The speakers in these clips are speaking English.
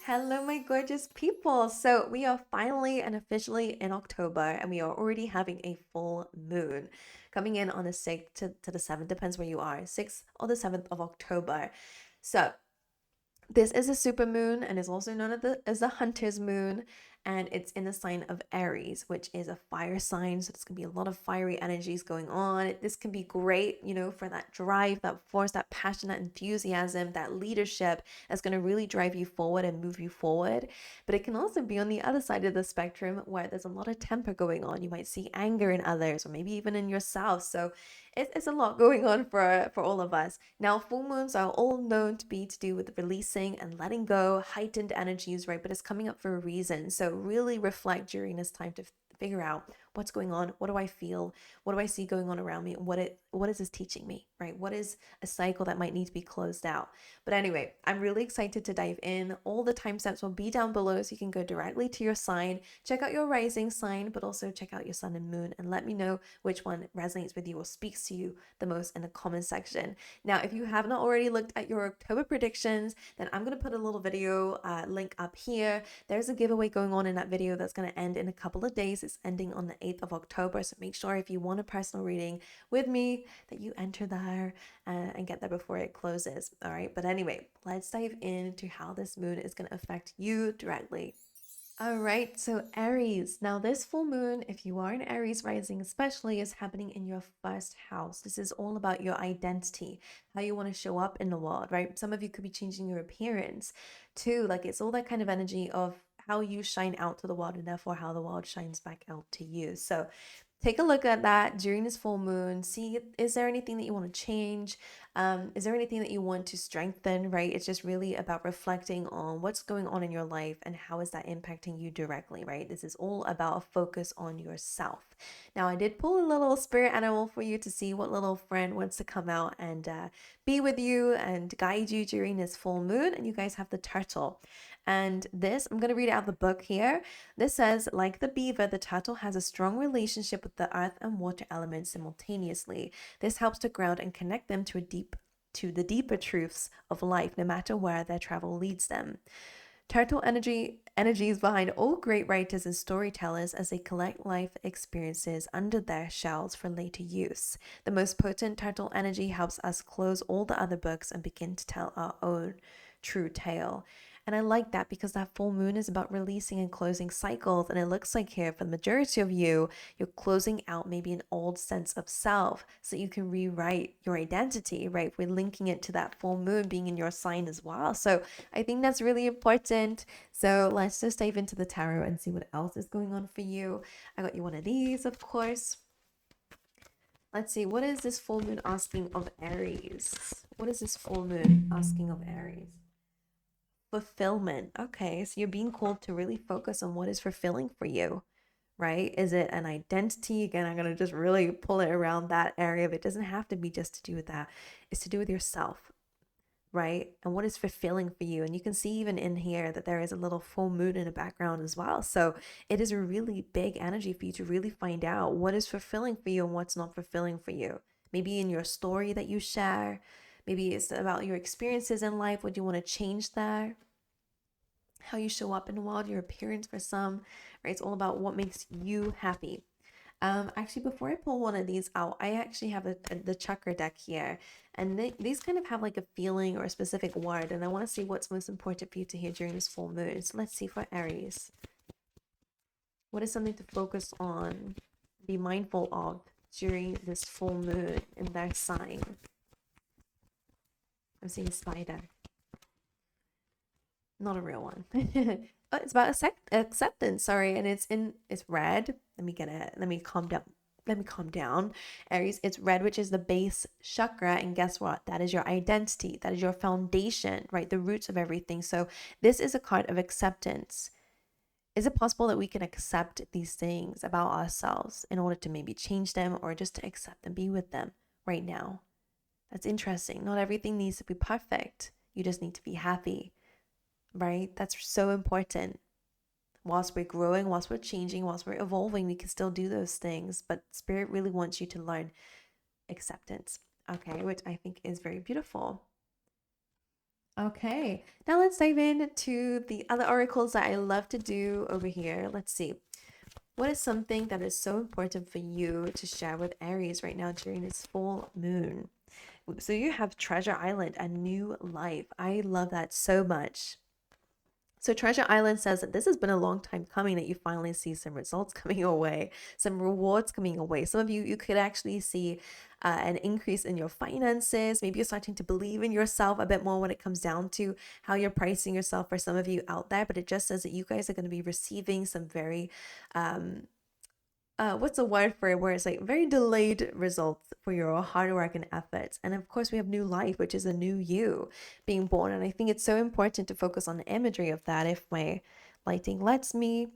Hello, my gorgeous people. So, we are finally and officially in October, and we are already having a full moon coming in on the 6th to the 7th, depends where you are, 6th or the 7th of October. So, this is a super moon and is also known as the hunter's moon, and it's in the sign of Aries, which is a fire sign. So there's gonna be a lot of fiery energies going on. This can be great, for that drive, that force, that passion, that enthusiasm, that leadership that's gonna really drive you forward and move you forward. But it can also be on the other side of the spectrum where there's a lot of temper going on. You might see anger in others or maybe even in yourself. So it's a lot going on for all of us. Now, full moons are all known to be to do with releasing and letting go, heightened energies, right? But it's coming up for a reason. So really reflect during this time to figure out what's going on. What do I feel? What do I see going on around me? What is this teaching me, right? What is a cycle that might need to be closed out? But anyway, I'm really excited to dive in. All the timestamps will be down below, so you can go directly to your sign, check out your rising sign, but also check out your sun and moon, and let me know which one resonates with you or speaks to you the most in the comment section. Now, if you have not already looked at your October predictions, then I'm going to put a little video link up here. There's a giveaway going on in that video that's going to end in a couple of days. It's ending on the 8th of October. So make sure if you want a personal reading with me that you enter there and get there before it closes. All right. But anyway, let's dive into how this moon is going to affect you directly. All right, so Aries. Now, this full moon, if you are an Aries rising, especially, is happening in your first house. This is all about your identity, how you want to show up in the world, right? Some of you could be changing your appearance too. Like, it's all that kind of energy of how you shine out to the world and therefore how the world shines back out to you. So, take a look at that during this full moon. See, is there anything that you want to change? Is there anything that you want to strengthen, right? It's just really about reflecting on what's going on in your life and how is that impacting you directly, right? This is all about a focus on yourself. Now, I did pull a little spirit animal for you to see what little friend wants to come out and be with you and guide you during this full moon. And you guys have the turtle. And this, I'm going to read out the book here. This says, like the beaver, the turtle has a strong relationship with the earth and water elements simultaneously. This helps to ground and connect them to the deeper truths of life, no matter where their travel leads them. Turtle energies behind all great writers and storytellers as they collect life experiences under their shells for later use. The most potent turtle energy helps us close all the other books and begin to tell our own true tale. And I like that because that full moon is about releasing and closing cycles. And it looks like here for the majority of you, you're closing out maybe an old sense of self so you can rewrite your identity, right? We're linking it to that full moon being in your sign as well. So I think that's really important. So let's just dive into the tarot and see what else is going on for you. I got you one of these, of course. Let's see, what is this full moon asking of Aries? What is this full moon asking of Aries? Fulfillment. Okay, so you're being called to really focus on what is fulfilling for you, right? Is it an identity? Again, I'm going to just really pull it around that area, but it doesn't have to be just to do with that. It's to do with yourself, right? And what is fulfilling for you. And you can see even in here that there is a little full moon in the background as well. So it is a really big energy for you to really find out what is fulfilling for you and what's not fulfilling for you. Maybe in your story that you share, maybe it's about your experiences in life. What do you want to change there? How you show up in the world, your appearance for some, right? It's all about what makes you happy. Actually, before I pull one of these out, I actually have the chakra deck here, and these kind of have like a feeling or a specific word, and I want to see what's most important for you to hear during this full moon. So let's see for Aries. What is something to focus on, be mindful of during this full moon in their sign? I'm seeing a spider. Not a real one. Oh, it's about acceptance, sorry, and it's red. Let me get it. Let me calm down. Aries, it's red, which is the base chakra, and guess what? That is your identity. That is your foundation, right? The roots of everything. So this is a card of acceptance. Is it possible that we can accept these things about ourselves in order to maybe change them or just to accept and be with them right now? That's interesting. Not everything needs to be perfect. You just need to be happy, right? That's so important. Whilst we're growing, whilst we're changing, whilst we're evolving, we can still do those things. But Spirit really wants you to learn acceptance, okay, which I think is very beautiful. Okay, now let's dive into the other oracles that I love to do over here. Let's see. What is something that is so important for you to share with Aries right now during this full moon? So you have Treasure Island, a new life. I love that so much. So Treasure Island says that this has been a long time coming, that you finally see some results coming your way, some rewards coming your way. Some of you could actually see an increase in your finances. Maybe you're starting to believe in yourself a bit more when it comes down to how you're pricing yourself for some of you out there. But it just says that you guys are going to be receiving some very um, what's the word for it, where it's like very delayed results for your hard work and efforts. And of course we have new life, which is a new you being born. And I think it's so important to focus on the imagery of that, if my lighting lets me,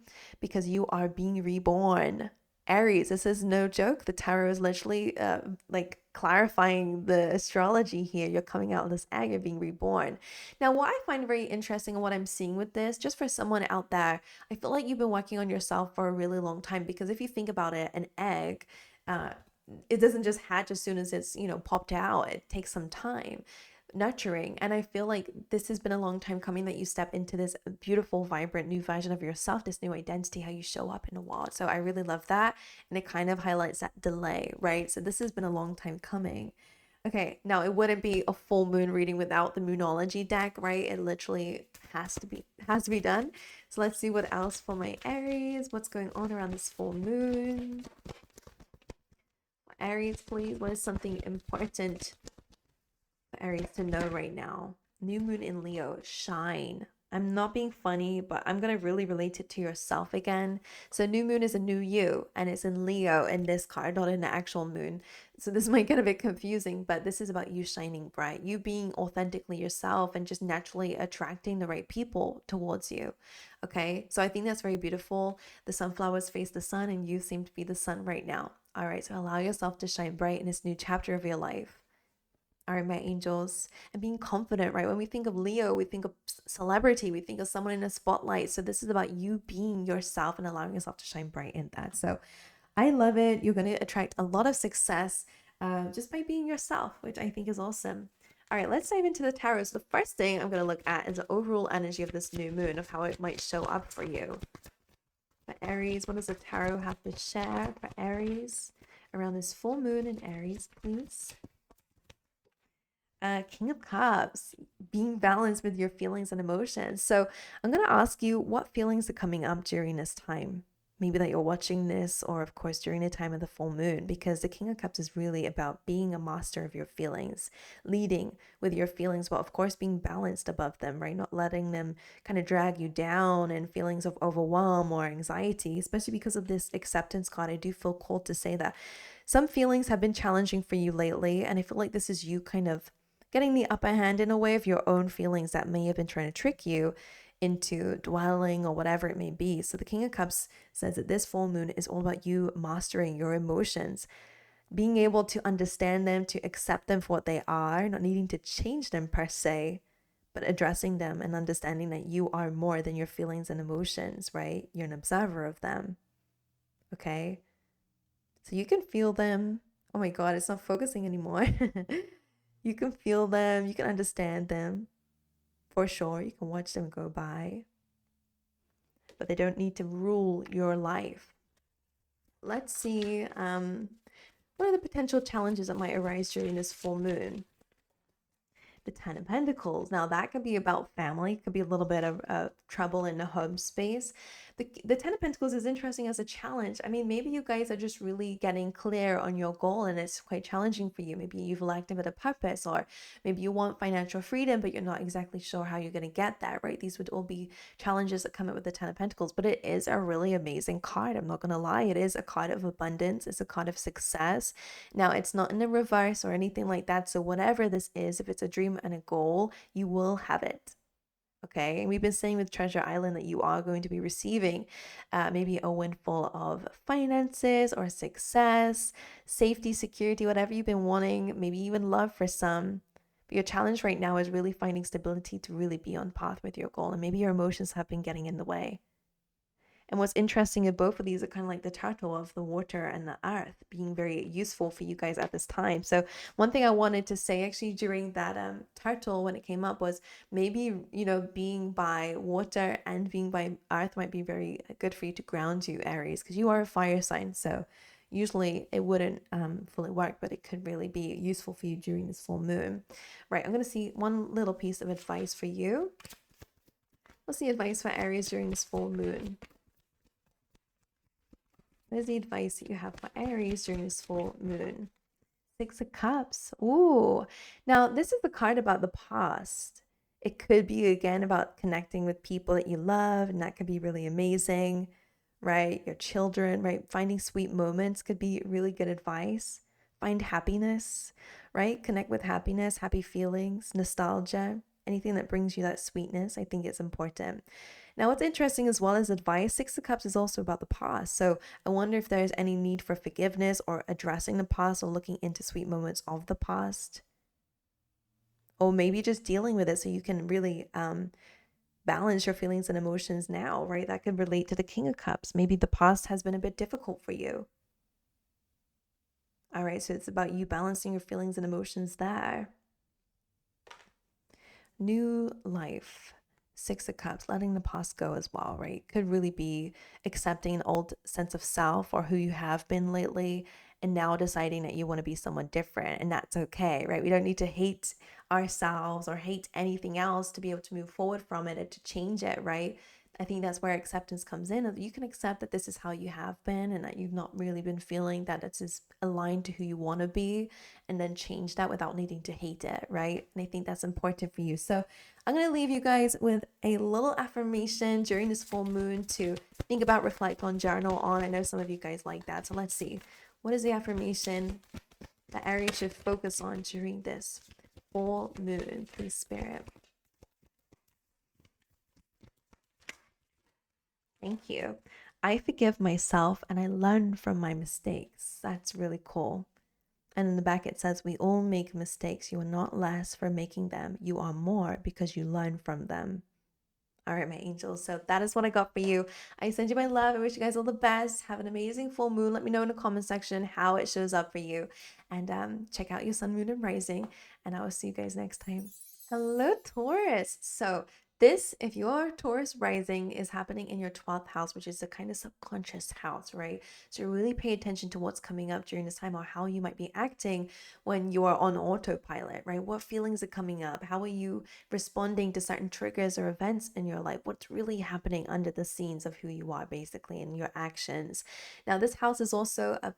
because you are being reborn. Aries, this is no joke. The tarot is literally like clarifying the astrology here. You're coming out of this egg, you're being reborn. Now, what I find very interesting and what I'm seeing with this, just for someone out there, I feel like you've been working on yourself for a really long time, because if you think about it, an egg, uh, it doesn't just hatch as soon as it's, popped out. It takes some time nurturing. And I feel like this has been a long time coming, that you step into this beautiful, vibrant new version of yourself, this new identity, how you show up in the world. So I really love that. And it kind of highlights that delay, right? So this has been a long time coming. Okay, now it wouldn't be a full moon reading without the Moonology deck, right? It literally has to be done. So let's see what else for my Aries. What's going on around this full moon? Aries, please. What is something important for Aries to know right now? New moon in Leo, shine. I'm not being funny, but I'm going to really relate it to yourself again. So, new moon is a new you, and it's in Leo in this card, not in the actual moon. So, this might get a bit confusing, but this is about you shining bright, you being authentically yourself, and just naturally attracting the right people towards you. Okay, so I think that's very beautiful. The sunflowers face the sun, and you seem to be the sun right now. All right, so allow yourself to shine bright in this new chapter of your life. All right, my angels, and being confident, right? When we think of Leo, we think of celebrity, we think of someone in a spotlight. So this is about you being yourself and allowing yourself to shine bright in that. So I love it. You're going to attract a lot of success just by being yourself, which I think is awesome. All right, let's dive into the tarot. So the first thing I'm going to look at is the overall energy of this new moon, of how it might show up for you. For Aries, what does the tarot have to share for Aries around this full moon in Aries, please? King of Cups, being balanced with your feelings and emotions. So I'm going to ask you, what feelings are coming up during this time? Maybe that you're watching this, or of course during the time of the full moon, because the King of Cups is really about being a master of your feelings, leading with your feelings, but of course being balanced above them, right? Not letting them kind of drag you down and feelings of overwhelm or anxiety, especially because of this acceptance card. I do feel called to say that some feelings have been challenging for you lately, and I feel like this is you kind of getting the upper hand in a way of your own feelings that may have been trying to trick you into dwelling or whatever it may be. So the King of Cups says that this full moon is all about you mastering your emotions, being able to understand them, to accept them for what they are, not needing to change them per se, but addressing them and understanding that you are more than your feelings and emotions, right? You're an observer of them. Okay? So you can feel them. Oh my God, it's not focusing anymore. You can feel them, you can understand them, for sure. You can watch them go by, but they don't need to rule your life. Let's see, what are the potential challenges that might arise during this full moon? The Ten of Pentacles. Now that could be about family, could be a little bit of trouble in the home space. The Ten of Pentacles is interesting as a challenge. I mean, maybe you guys are just really getting clear on your goal and it's quite challenging for you. Maybe you've lacked a bit of purpose, or maybe you want financial freedom, but you're not exactly sure how you're going to get that, right? These would all be challenges that come up with the Ten of Pentacles, but it is a really amazing card. I'm not going to lie. It is a card of abundance. It's a card of success. Now, it's not in the reverse or anything like that. So whatever this is, if it's a dream and a goal, you will have it. Okay, and we've been saying with Treasure Island that you are going to be receiving maybe a windfall of finances or success, safety, security, whatever you've been wanting, maybe even love for some. But your challenge right now is really finding stability to really be on path with your goal. And maybe your emotions have been getting in the way. And what's interesting is both of these are kind of like the turtle of the water and the earth being very useful for you guys at this time. So one thing I wanted to say actually during that turtle when it came up was maybe, you know, being by water and being by earth might be very good for you to ground you, Aries, because you are a fire sign. So usually it wouldn't fully work, but it could really be useful for you during this full moon. Right, I'm going to see one little piece of advice for you. What's the advice for Aries during this full moon? What is the advice that you have for Aries during this full moon? Six of Cups. Ooh. Now, this is the card about the past. It could be, again, about connecting with people that you love, and that could be really amazing, right? Your children, right? Finding sweet moments could be really good advice. Find happiness, right? Connect with happiness, happy feelings, nostalgia, anything that brings you that sweetness. I think it's important. Now, what's interesting as well as advice, Six of Cups is also about the past. So I wonder if there's any need for forgiveness or addressing the past or looking into sweet moments of the past. Or maybe just dealing with it so you can really balance your feelings and emotions now, right? That could relate to the King of Cups. Maybe the past has been a bit difficult for you. All right, so it's about you balancing your feelings and emotions there. New life. Six of Cups, letting the past go as well, right? Could really be accepting an old sense of self or who you have been lately and now deciding that you want to be someone different, and that's okay, right? We don't need to hate ourselves or hate anything else to be able to move forward from it and to change it, right? I think that's where acceptance comes in. You can accept that this is how you have been and that you've not really been feeling that it's aligned to who you want to be, and then change that without needing to hate it, right? And I think that's important for you. So I'm going to leave you guys with a little affirmation during this full moon to think about, reflect on, journal on. I know some of you guys like that. So let's see. What is the affirmation that Aries should focus on during this full moon, please, Spirit? Thank you. I forgive myself and I learn from my mistakes. That's really cool. And in the back it says, we all make mistakes. You are not less for making them. You are more because you learn from them. All right, my angels. So that is what I got for you. I send you my love. I wish you guys all the best. Have an amazing full moon. Let me know in the comment section how it shows up for you. And check out your sun, moon, and rising. And I will see you guys next time. Hello, Taurus. So this, if your Taurus rising, is happening in your 12th house, which is a kind of subconscious house, right? So really pay attention to what's coming up during this time or how you might be acting when you are on autopilot, right? What feelings are coming up? How are you responding to certain triggers or events in your life? What's really happening under the scenes of who you are, basically, and your actions? Now, this house is also a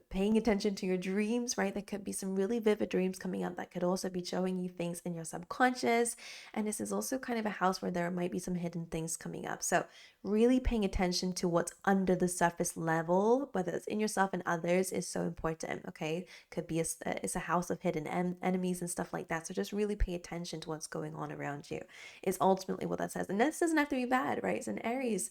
paying attention to your dreams, right? There could be some really vivid dreams coming up that could also be showing you things in your subconscious. And this is also kind of a house where there might be some hidden things coming up. So really paying attention to what's under the surface level, whether it's in yourself and others, is so important, okay? Could be it's a house of hidden enemies and stuff like that. So just really pay attention to what's going on around you is ultimately what that says. And this doesn't have to be bad, right? It's an Aries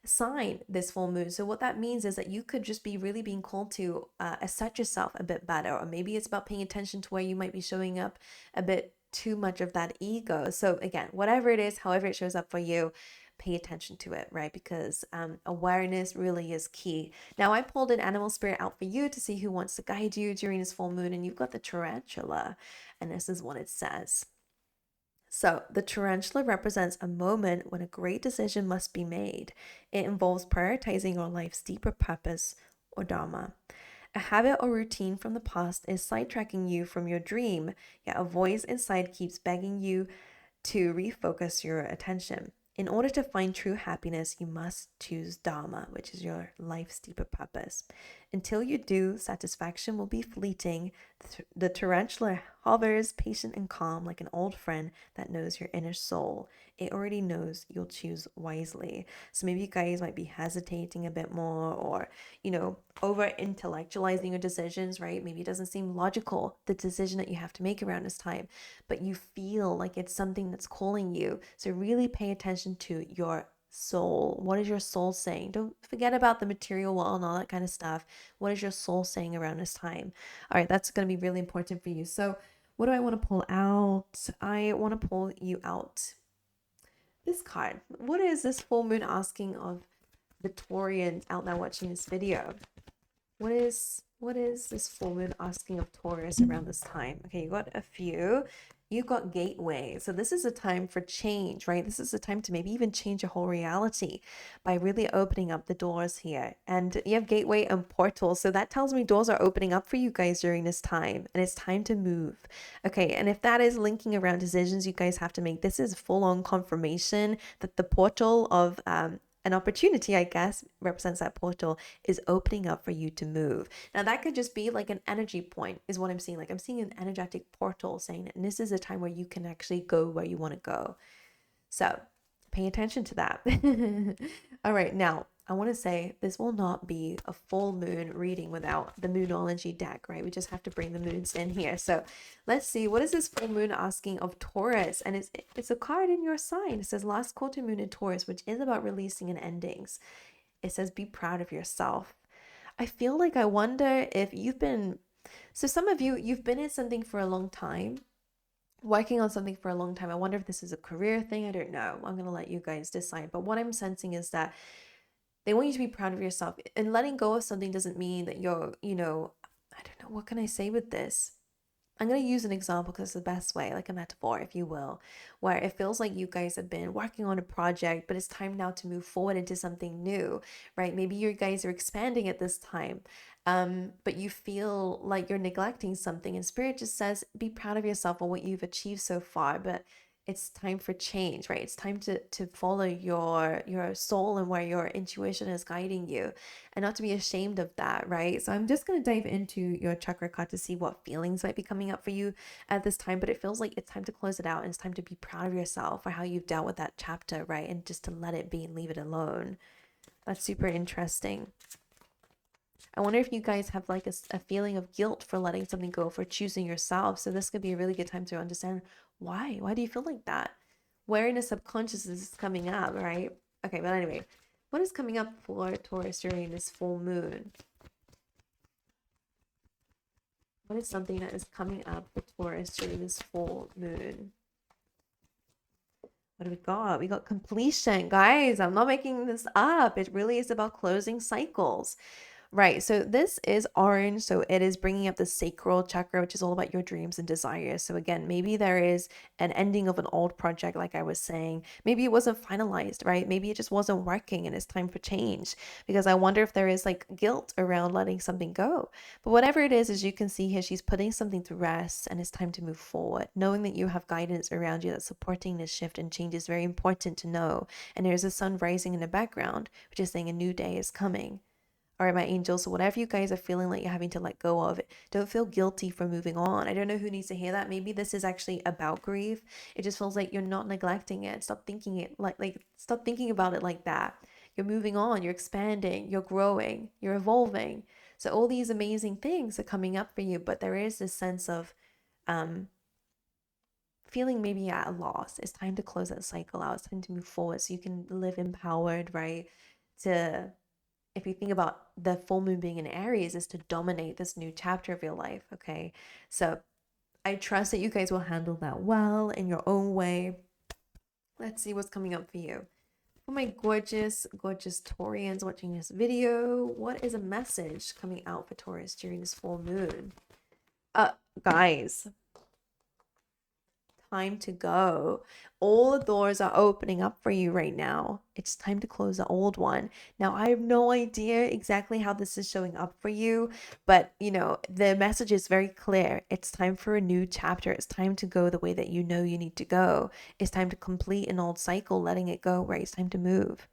sign, this full moon. So what that means is that you could just be really being called to assert yourself a bit better, or maybe it's about paying attention to where you might be showing up a bit too much of that ego. So again, whatever it is, however it shows up for you, pay attention to it, right? Because awareness really is key. Now I pulled an animal spirit out for you to see who wants to guide you during this full moon, and you've got the tarantula, and this is what it says. So, the tarantula represents a moment when a great decision must be made. It involves prioritizing your life's deeper purpose or dharma. A habit or routine from the past is sidetracking you from your dream, yet a voice inside keeps begging you to refocus your attention. In order to find true happiness, you must choose Dharma, which is your life's deeper purpose. Until you do, satisfaction will be fleeting. The tarantula hovers patient and calm like an old friend that knows your inner soul. It already knows you'll choose wisely. So maybe you guys might be hesitating a bit more, or, over intellectualizing your decisions, right? Maybe it doesn't seem logical, the decision that you have to make around this time, but you feel like it's something that's calling you. So really pay attention to your soul. What is your soul saying? Don't forget about the material world and all that kind of stuff. What is your soul saying around this time? All right, that's going to be really important for you. So what do I want to pull out? I want to pull you out this card. What is this full moon asking of the Taurians out there watching this video. What is this full moon asking of Taurus around this time? Okay, you got a few. You got gateway. So this is a time for change, right? This is a time to maybe even change your whole reality by really opening up the doors here. And you have gateway and portal. So that tells me doors are opening up for you guys during this time, and it's time to move. Okay, and if that is linking around decisions you guys have to make, this is full on confirmation that the portal of an opportunity, I guess, represents that portal is opening up for you to move. Now that could just be like an energy point is what I'm seeing. Like I'm seeing an energetic portal saying that this is a time where you can actually go where you want to go. So pay attention to that. All right, now I want to say this will not be a full moon reading without the Moonology deck, right? We just have to bring the moons in here. So let's see, what is this full moon asking of Taurus? And it's a card in your sign. It says last quarter moon in Taurus, which is about releasing and endings. It says be proud of yourself. I feel like I wonder if you've been, so some of you, you've been in something for a long time, working on something for a long time. I wonder if this is a career thing. I don't know. I'm going to let you guys decide. But what I'm sensing is that they want you to be proud of yourself. And letting go of something doesn't mean that you're, I don't know, what can I say with this? I'm going to use an example because it's the best way, like a metaphor, if you will, where it feels like you guys have been working on a project, but it's time now to move forward into something new, right? Maybe you guys are expanding at this time, but you feel like you're neglecting something, and Spirit just says, be proud of yourself for what you've achieved so far, but it's time for change, right? It's time to follow your soul and where your intuition is guiding you, and not to be ashamed of that, right? So I'm just going to dive into your chakra card to see what feelings might be coming up for you at this time, but it feels like it's time to close it out, and it's time to be proud of yourself for how you've dealt with that chapter, right? And just to let it be and leave it alone. That's super interesting. I wonder if you guys have like a feeling of guilt for letting something go, for choosing yourself. So this could be a really good time to understand why. Why do you feel like that? Where in the subconscious is this coming up, right? Okay, but anyway, what is coming up for Taurus during this full moon? What is something that is coming up for Taurus during this full moon? What do we got? We got completion. Guys, I'm not making this up. It really is about closing cycles. Right, so this is orange, so it is bringing up the sacral chakra, which is all about your dreams and desires. So again, maybe there is an ending of an old project, like I was saying. Maybe it wasn't finalized, right? Maybe it just wasn't working and it's time for change, because I wonder if there is like guilt around letting something go. But whatever it is, as you can see here, she's putting something to rest, and it's time to move forward. Knowing that you have guidance around you that's supporting this shift and change is very important to know. And there's a sun rising in the background, which is saying a new day is coming. All right, my angels, so whatever you guys are feeling like you're having to let go of, don't feel guilty for moving on. I don't know who needs to hear that. Maybe this is actually about grief. It just feels like you're not neglecting it. Stop thinking it stop thinking about it like that. You're moving on, you're expanding, you're growing, you're evolving. So all these amazing things are coming up for you, but there is this sense of feeling maybe at a loss. It's time to close that cycle out. It's time to move forward so you can live empowered, right? If you think about the full moon being in Aries, is to dominate this new chapter of your life, okay? So I trust that you guys will handle that well in your own way. Let's see what's coming up for you. For my gorgeous, gorgeous Taurians watching this video, what is a message coming out for Taurus during this full moon? Guys, time to go. All the doors are opening up for you right now. It's time to close the old one. Now, I have no idea exactly how this is showing up for you, but the message is very clear. It's time for a new chapter. It's time to go the way that you know you need to go. It's time to complete an old cycle, letting it go, right? It's time to move.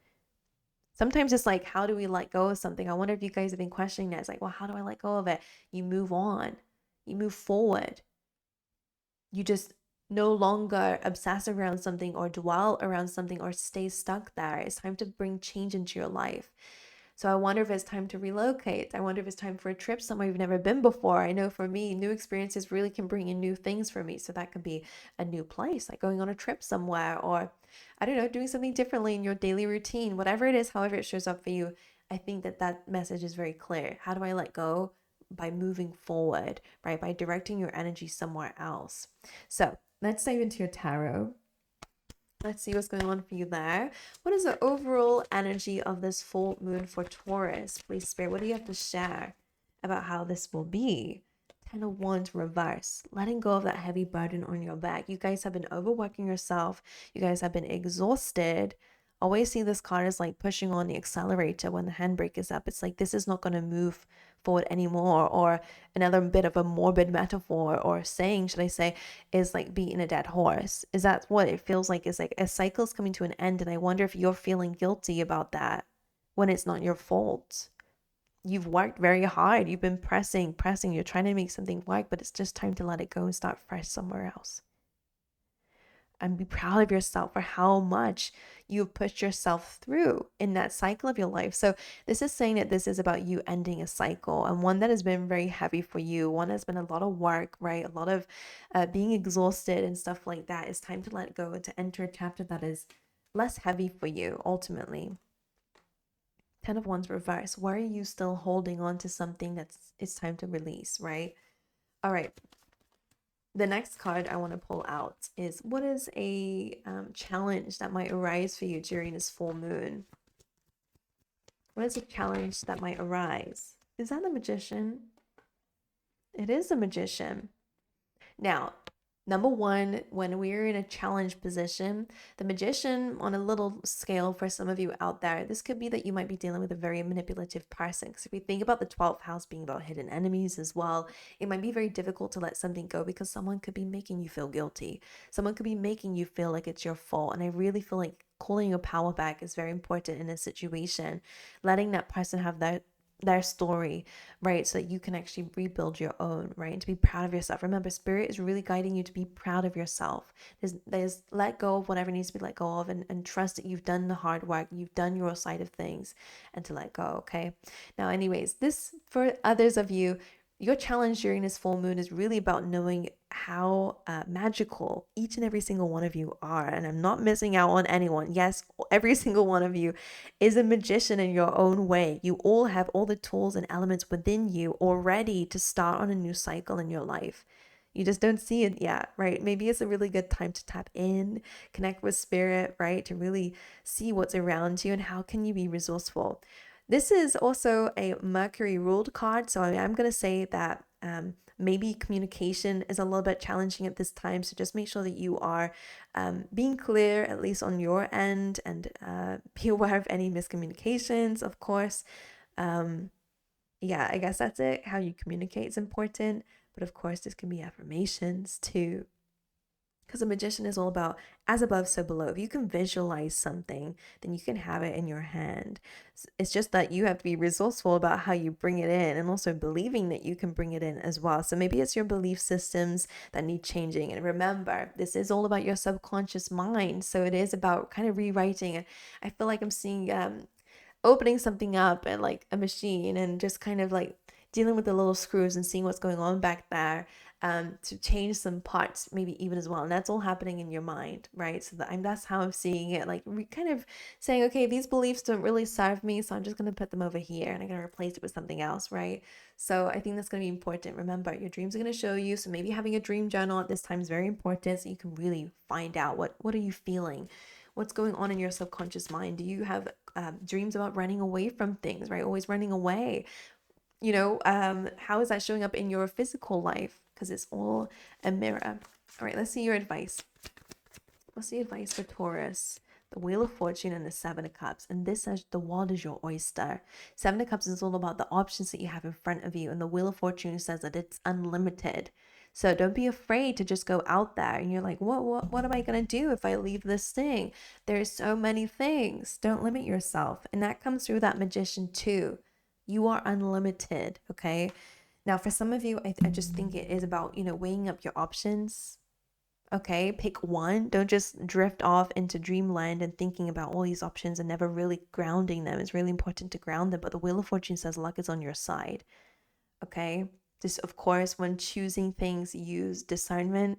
Sometimes it's like, how do we let go of something? I wonder if you guys have been questioning that. It's like, well, how do I let go of it? You move on. You move forward. You just no longer obsess around something or dwell around something or stay stuck there. It's time to bring change into your life. So I wonder if it's time to relocate. I wonder if it's time for a trip somewhere you've never been before. I know for me, new experiences really can bring in new things for me. So that could be a new place, like going on a trip somewhere, or I don't know, doing something differently in your daily routine, whatever it is, however it shows up for you. I think that message is very clear. How do I let go? By moving forward, right? By directing your energy somewhere else. So let's dive into your tarot. Let's see what's going on for you there. What is the overall energy of this full moon for Taurus? Please, Spirit, what do you have to share about how this will be? 10 of Wands reverse, letting go of that heavy burden on your back. You guys have been overworking yourself. You guys have been exhausted. Always see this card as like pushing on the accelerator when the handbrake is up. It's like this is not going to move forward anymore. Or another bit of a morbid metaphor or saying, should I say, is like beating a dead horse. Is that what it feels like? Is like a cycle's coming to an end, and I wonder if you're feeling guilty about that when it's not your fault. You've worked very hard. You've been pressing. You're trying to make something work, but it's just time to let it go and start fresh somewhere else. And be proud of yourself for how much you've pushed yourself through in that cycle of your life. So this is saying that this is about you ending a cycle, and one that has been very heavy for you, one that's been a lot of work, right? A lot of being exhausted and stuff like that. It's time to let go and to enter a chapter that is less heavy for you ultimately. 10 of Wands reverse. Why are you still holding on to something it's time to release, right? All right. The next card I want to pull out is, what is a challenge that might arise for you during this full moon? What is a challenge that might arise? Is that the Magician? It is a Magician. Now, number one, when we're in a challenge position, the Magician, on a little scale for some of you out there, this could be that you might be dealing with a very manipulative person. Because if we think about the 12th house being about hidden enemies as well, it might be very difficult to let something go because someone could be making you feel guilty. Someone could be making you feel like it's your fault. And I really feel like calling your power back is very important in a situation. Letting that person have their story, right? So that you can actually rebuild your own, right? And to be proud of yourself. Remember, Spirit is really guiding you to be proud of yourself. There's let go of whatever needs to be let go of, and trust that you've done the hard work, you've done your side of things, and to let go, okay? Now, anyways, this, for others of you, your challenge during this full moon is really about knowing how magical each and every single one of you are. And I'm not missing out on anyone. Yes, every single one of you is a magician in your own way. You all have all the tools and elements within you already to start on a new cycle in your life. You just don't see it yet, right? Maybe it's a really good time to tap in, connect with Spirit, right? To really see what's around you and how can you be resourceful. This is also a Mercury ruled card, so I'm going to say that maybe communication is a little bit challenging at this time. So just make sure that you are being clear, at least on your end, and be aware of any miscommunications, of course. Yeah, I guess that's it. How you communicate is important. But of course, this can be affirmations too. Because a magician is all about as above, so below. If you can visualize something, then you can have it in your hand. It's just that you have to be resourceful about how you bring it in, and also believing that you can bring it in as well. So maybe it's your belief systems that need changing. And remember, this is all about your subconscious mind. So it is about kind of rewriting. I feel like I'm seeing opening something up and like a machine, and just kind of like dealing with the little screws and seeing what's going on back there, to change some parts maybe even as well. And that's all happening in your mind, right? So that's how I'm seeing it. Like we kind of saying, okay, these beliefs don't really serve me, so I'm just going to put them over here and I'm going to replace it with something else, right? So I think that's going to be important. Remember, your dreams are going to show you. So maybe having a dream journal at this time is very important, so you can really find out what are you feeling? What's going on in your subconscious mind? Do you have dreams about running away from things, right? Always running away. How is that showing up in your physical life? Because it's all a mirror. All right, let's see your advice. What's the advice for Taurus? The Wheel of Fortune and the Seven of Cups. And this says the world is your oyster. Seven of Cups is all about the options that you have in front of you. And the Wheel of Fortune says that it's unlimited. So don't be afraid to just go out there. And you're like, what am I going to do if I leave this thing? There's so many things. Don't limit yourself. And that comes through that Magician too. You are unlimited, okay? Now, for some of you, I just think it is about, weighing up your options, okay? Pick one. Don't just drift off into dreamland and thinking about all these options and never really grounding them. It's really important to ground them, but the Wheel of Fortune says luck is on your side, okay? Just, of course, when choosing things, use discernment,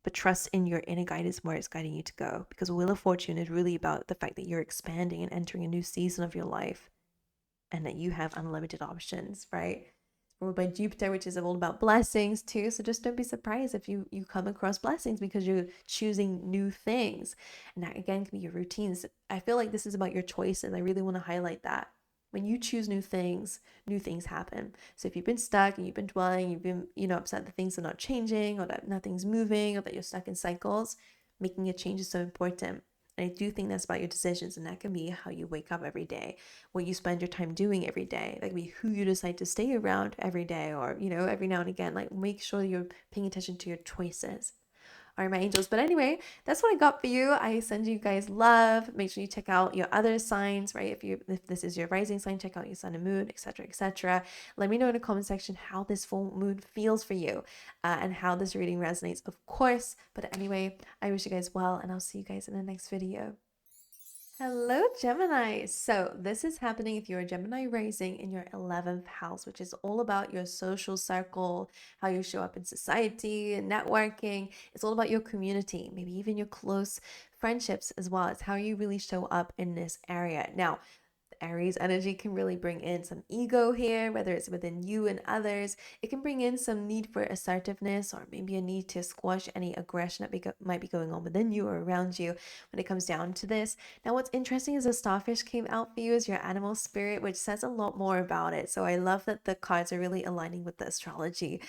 but trust in your inner guidance where it's guiding you to go, because the Wheel of Fortune is really about the fact that you're expanding and entering a new season of your life, and that you have unlimited options, right? ruled by Jupiter, which is all about blessings too. So just don't be surprised if you come across blessings because you're choosing new things. And that again can be your routines. I feel like this is about your choices. I really want to highlight that. When you choose new things happen. So if you've been stuck and you've been dwelling, you've been, upset that things are not changing or that nothing's moving or that you're stuck in cycles, making a change is so important. And I do think that's about your decisions, and that can be how you wake up every day, what you spend your time doing every day. That can be who you decide to stay around every day, or, every now and again. Like, make sure you're paying attention to your choices. All right, my angels. But anyway, that's what I got for you. I send you guys love. Make sure you check out your other signs, right? If this is your rising sign, check out your sun and moon, etc., etc. Let me know in the comment section how this full moon feels for you, and how this reading resonates, of course. But anyway, I wish you guys well, and I'll see you guys in the next video. Hello, Gemini. So this is happening if you're a Gemini rising in your 11th house, which is all about your social circle, how you show up in society and networking. It's all about your community, maybe even your close friendships as well. It's how you really show up in this area. Now, Aries energy can really bring in some ego here, whether it's within you and others. It can bring in some need for assertiveness, or maybe a need to squash any aggression that might be going on within you or around you when it comes down to this. Now, what's interesting is the starfish came out for you as your animal spirit, which says a lot more about it. So I love that the cards are really aligning with the astrology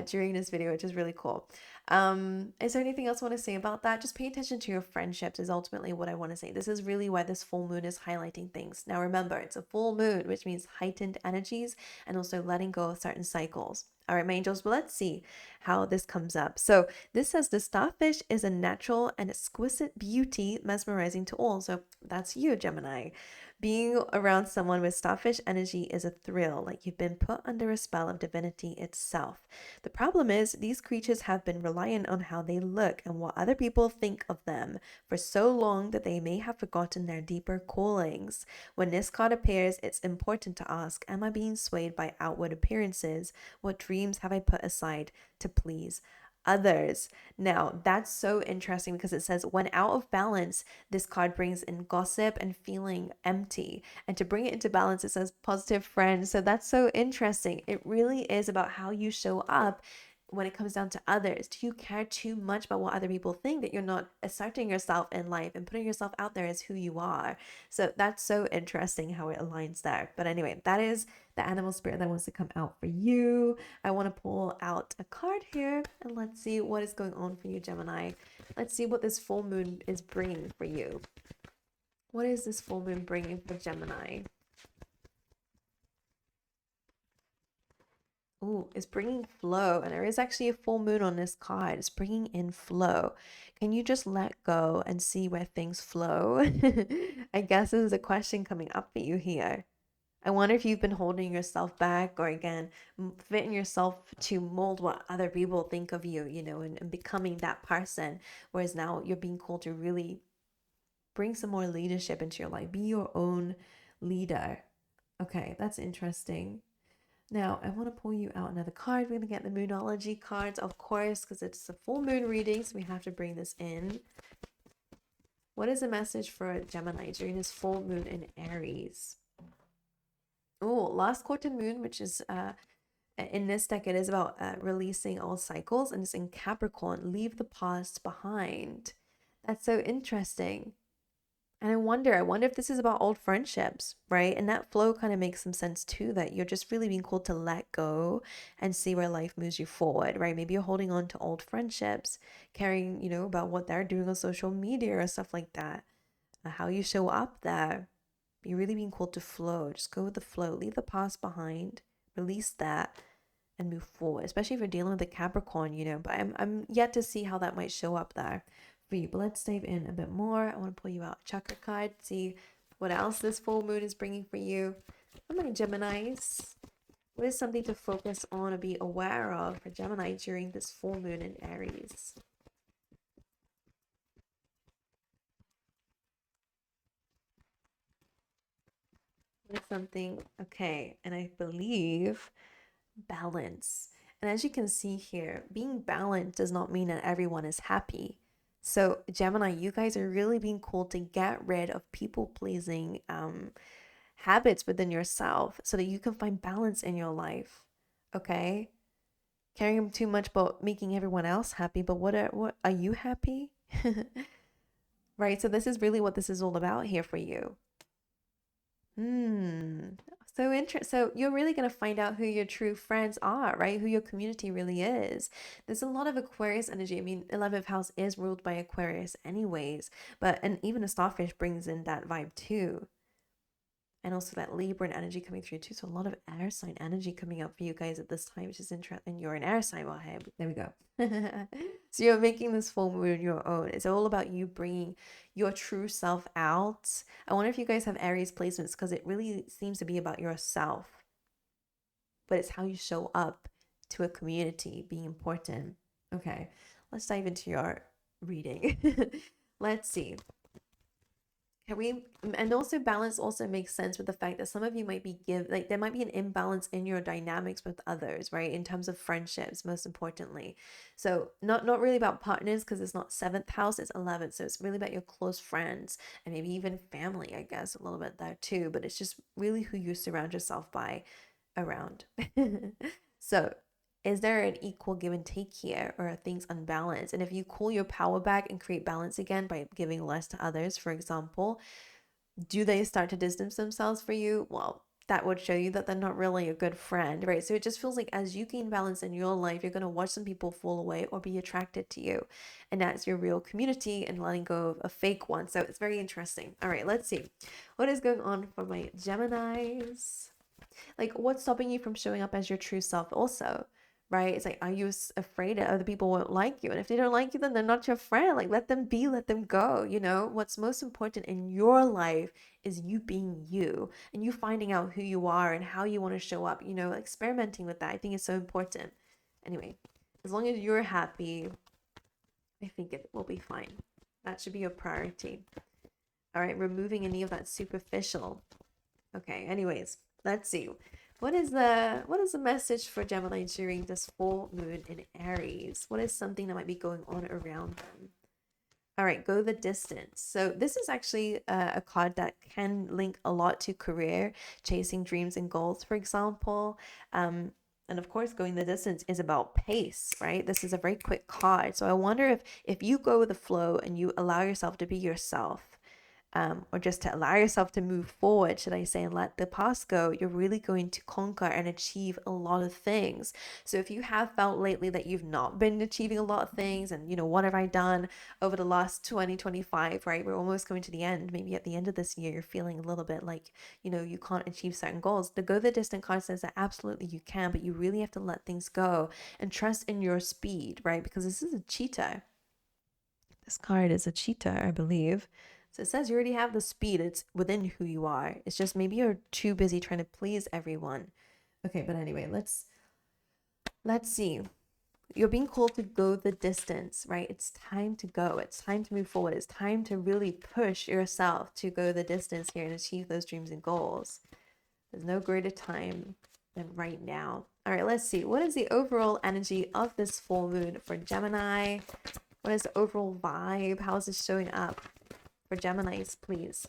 during this video, which is really cool. Is there anything else I want to say about that? Just pay attention to your friendships is ultimately what I want to say. This is really why this full moon is highlighting things. Now remember, it's a full moon, which means heightened energies and also letting go of certain cycles. All right, my angels, well, let's see how this comes up. So this says the starfish is a natural and exquisite beauty, mesmerizing to all. So that's you, Gemini. Being around someone with starfish energy is a thrill, like you've been put under a spell of divinity itself. The problem is these creatures have been reliant on how they look and what other people think of them for so long that they may have forgotten their deeper callings. When this card appears, it's important to ask, am I being swayed by outward appearances? What dreams have I put aside to please others? Now, that's so interesting because it says when out of balance, this card brings in gossip and feeling empty. And to bring it into balance, it says positive friends. So that's so interesting. It really is about how you show up when it comes down to others. Do you care too much about what other people think that you're not asserting yourself in life and putting yourself out there as who you are? So that's so interesting how it aligns there. But anyway, that is the animal spirit that wants to come out for you. I want to pull out a card here and let's see what is going on for you, Gemini. Let's see what this full moon is bringing for you. What is this full moon bringing for Gemini? Oh, it's bringing flow, and there is actually a full moon on this card. It's bringing in flow. Can you just let go and see where things flow? I guess this is a question coming up for you here. I wonder if you've been holding yourself back, or again, fitting yourself to mold what other people think of you, and becoming that person. Whereas now you're being called to really bring some more leadership into your life. Be your own leader. Okay, that's interesting. Now, I want to pull you out another card. We're going to get the Moonology cards, of course, because it's a full moon reading, so we have to bring this in. What is the message for Gemini during this full moon in Aries? Oh, last quarter moon, which is in this deck, it is about releasing all cycles, and it's in Capricorn. Leave the past behind. That's so interesting. And I wonder if this is about old friendships, right? And that flow kind of makes some sense too, that you're just really being called to let go and see where life moves you forward, right? Maybe you're holding on to old friendships, caring, about what they're doing on social media or stuff like that, how you show up there. You're really being called to flow. Just go with the flow. Leave the past behind, release that, and move forward, especially if you're dealing with a Capricorn, but I'm yet to see how that might show up there. But let's dive in a bit more. I want to pull you out a chakra card, see what else this full moon is bringing for you. Oh my Geminis, what is something to focus on or be aware of for Gemini during this full moon in Aries? What is something, okay, and I believe balance. And as you can see here, being balanced does not mean that everyone is happy. So Gemini, you guys are really being called to get rid of people-pleasing habits within yourself so that you can find balance in your life. Okay. Caring too much about making everyone else happy, but what are you happy? Right? So this is really what this is all about here for you. So interesting. So you're really going to find out who your true friends are, right? Who your community really is. There's a lot of Aquarius energy. I mean, 11th house is ruled by Aquarius anyways, but and even a starfish brings in that vibe too. And also that Libra energy coming through too. So a lot of air sign energy coming up for you guys at this time, which is interesting. You're an air sign. Well, hey, there we go. So you're making this full moon your own. It's all about you bringing your true self out. I wonder if you guys have Aries placements because it really seems to be about yourself, but it's how you show up to a community being important. Okay, let's dive into your reading. Let's see. Can we, and also balance also makes sense with the fact that some of you might be like there might be an imbalance in your dynamics with others, right? In terms of friendships, most importantly. So not really about partners because it's not seventh house, it's 11th. So it's really about your close friends and maybe even family, I guess, a little bit there too. But it's just really who you surround yourself by around. So is there an equal give and take here, or are things unbalanced? And if you cool your power back and create balance again by giving less to others, for example, do they start to distance themselves for you? Well, that would show you that they're not really a good friend, right? So it just feels like as you gain balance in your life, you're going to watch some people fall away or be attracted to you. And that's your real community and letting go of a fake one. So it's very interesting. All right, let's see. What is going on for my Geminis? Like, what's stopping you from showing up as your true self also? Right? It's like, are you afraid that other people won't like you? And if they don't like you, then they're not your friend. Like, let them be, let them go. You know, what's most important in your life is you being you and you finding out who you are and how you want to show up, you know, experimenting with that. I think it's so important. Anyway, as long as you're happy, I think it will be fine. That should be your priority. All right, removing any of that superficial. Okay, anyways, let's see. What is the message for Gemini during this full moon in Aries? What is something that might be going on around them? All right, go the distance. So this is actually a card that can link a lot to career, chasing dreams and goals, for example. And of course, going the distance is about pace, right? This is a very quick card. So I wonder if you go with the flow and you allow yourself to be yourself, or just to allow yourself to move forward, should I say, and let the past go, you're really going to conquer and achieve a lot of things. So if you have felt lately that you've not been achieving a lot of things and, you know, what have I done over the last 2025, right? We're almost coming to the end. Maybe at the end of this year, you're feeling a little bit like, you know, you can't achieve certain goals. The go the distant card says that absolutely you can, but you really have to let things go and trust in your speed, right? Because this is a cheetah. This card is a cheetah, I believe. So it says you already have the speed. It's within who you are. It's just maybe you're too busy trying to please everyone. Okay, but anyway, let's see. You're being called to go the distance, right? It's time to go. It's time to move forward. It's time to really push yourself to go the distance here and achieve those dreams and goals. There's no greater time than right now. All right, let's see. What is the overall energy of this full moon for Gemini? What is the overall vibe? How is this showing up for Geminis, please?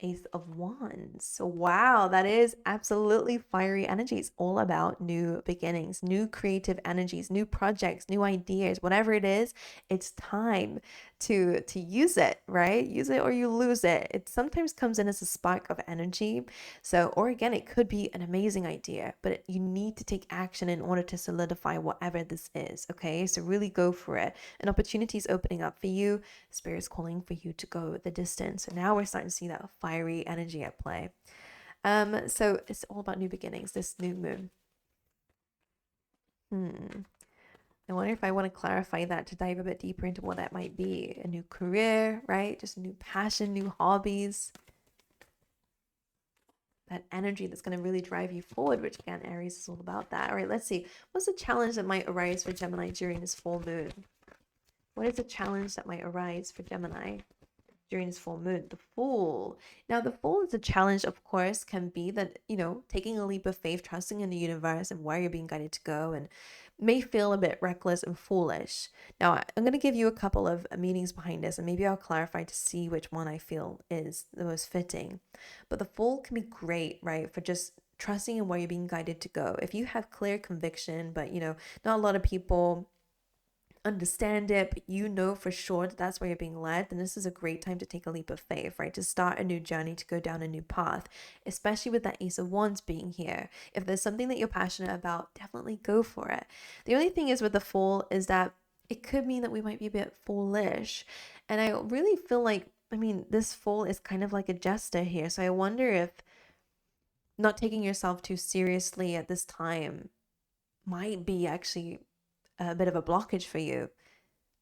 Ace of Wands. So wow, that is absolutely fiery energy. It's all about new beginnings, new creative energies, new projects, new ideas, whatever it is. It's time to use it, right? Use it or you lose it. It sometimes comes in as a spark of energy. So, or again, it could be an amazing idea, but you need to take action in order to solidify whatever this is. Okay, so really go for it. An opportunity is opening up for you. Spirit's calling for you to go the distance. So now we're starting to see that fiery energy at play. So it's all about new beginnings, this new moon. I wonder if I want to clarify that to dive a bit deeper into what that might be. A new career, right? Just a new passion, new hobbies. That energy that's going to really drive you forward, which again, Aries is all about that. All right, let's see. What's the challenge that might arise for Gemini during this full moon? What is the challenge that might arise for Gemini during this full moon? The Fool. Now, the Fool is a challenge, of course, can be that, you know, taking a leap of faith, trusting in the universe and where you're being guided to go, and may feel a bit reckless and foolish. Now, I'm going to give you a couple of meanings behind this, and maybe I'll clarify to see which one I feel is the most fitting. But the Fool can be great, right, for just trusting in where you're being guided to go. If you have clear conviction, but you know, not a lot of people understand it, but you know for sure that that's where you're being led, then this is a great time to take a leap of faith, right? To start a new journey, to go down a new path, especially with that Ace of Wands being here. If there's something that you're passionate about, definitely go for it. The only thing is with the Fool is that it could mean that we might be a bit foolish. And I really feel like, I mean, this Fool is kind of like a jester here. So I wonder if not taking yourself too seriously at this time might be actually a bit of a blockage for you.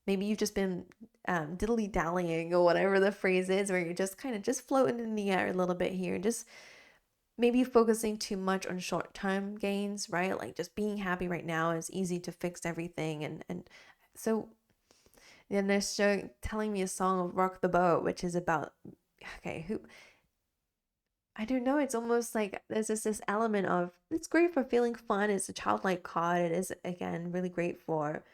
Maybe you've just been diddly dallying, or whatever the phrase is, where you're just kind of just floating in the air a little bit here, just maybe focusing too much on short-term gains, right? Like just being happy right now is easy to fix everything. And so then they're telling me a song of Rock the Boat, which is about, okay, who, I don't know. It's almost like there's this element of, it's great for feeling fun. It's a childlike card. It is, again, really great for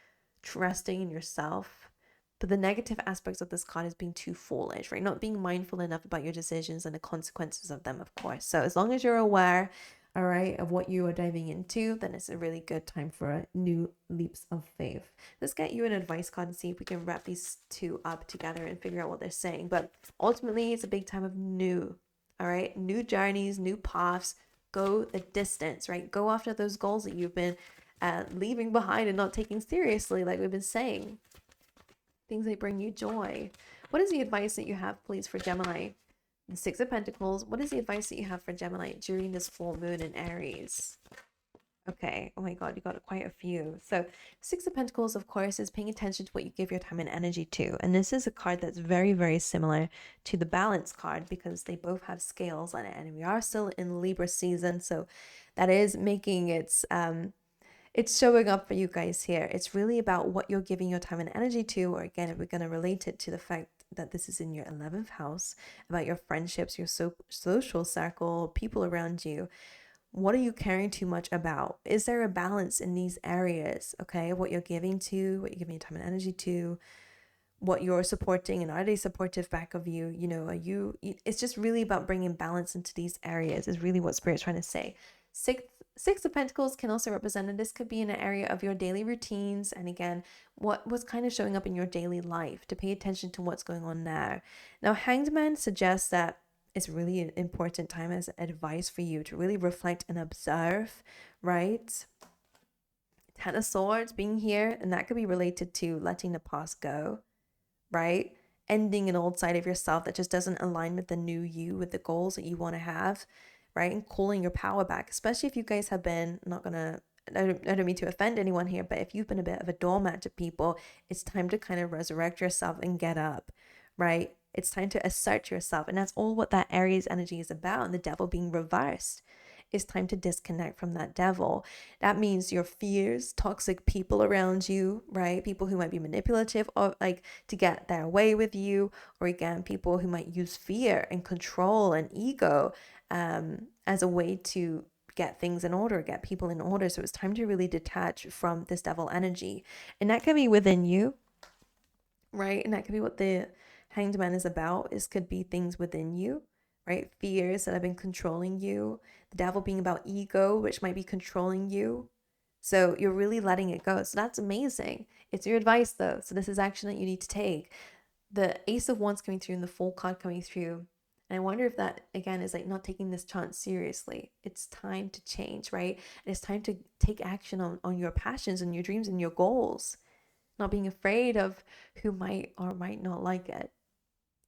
trusting in yourself. But the negative aspects of this card is being too foolish, right? Not being mindful enough about your decisions and the consequences of them, of course. So as long as you're aware, all right, of what you are diving into, then it's a really good time for new leaps of faith. Let's get you an advice card and see if we can wrap these two up together and figure out what they're saying. But ultimately, it's a big time of new. All right, new journeys, new paths, go the distance, right? Go after those goals that you've been leaving behind and not taking seriously, like we've been saying. Things that bring you joy. What is the advice that you have, please, for Gemini? The Six of Pentacles. What is the advice that you have for Gemini during this full moon in Aries? Okay. Oh my God, you got quite a few. So Six of Pentacles, of course, is paying attention to what you give your time and energy to. And this is a card that's very, very similar to the Balance card because they both have scales on it. And we are still in Libra season. So that is making it's showing up for you guys here. It's really about what you're giving your time and energy to. Or again, if we're going to relate it to the fact that this is in your 11th house, about your friendships, your social circle, people around you. What are you caring too much about? Is there a balance in these areas? Okay, what you're giving to, what you're giving your time and energy to, what you're supporting, and are they supportive back of you? You know, are you, it's just really about bringing balance into these areas is really what Spirit's trying to say. Six of Pentacles can also represent, and this could be in an area of your daily routines. And again, what was kind of showing up in your daily life, to pay attention to what's going on there. Now, Hanged Man suggests that it's really an important time as advice for you to really reflect and observe, right? Ten of Swords being here, and that could be related to letting the past go, right? Ending an old side of yourself that just doesn't align with the new you, with the goals that you want to have, right? And calling your power back, especially if you guys have been, I don't mean to offend anyone here, but if you've been a bit of a doormat to people, it's time to kind of resurrect yourself and get up, right? It's time to assert yourself. And that's all what that Aries energy is about. And the devil being reversed. It's time to disconnect from that devil. That means your fears, toxic people around you, right? People who might be manipulative or like to get their way with you. Or again, people who might use fear and control and ego as a way to get things in order, get people in order. So it's time to really detach from this devil energy. And that can be within you, right? And that could be what the Hanged Man is about. This could be things within you, right? Fears that have been controlling you. The devil being about ego, which might be controlling you. So you're really letting it go. So that's amazing. It's your advice though. So this is action that you need to take. The Ace of Wands coming through and the Full card coming through. And I wonder if that, again, is like not taking this chance seriously. It's time to change, right? And it's time to take action on your passions and your dreams and your goals. Not being afraid of who might or might not like it.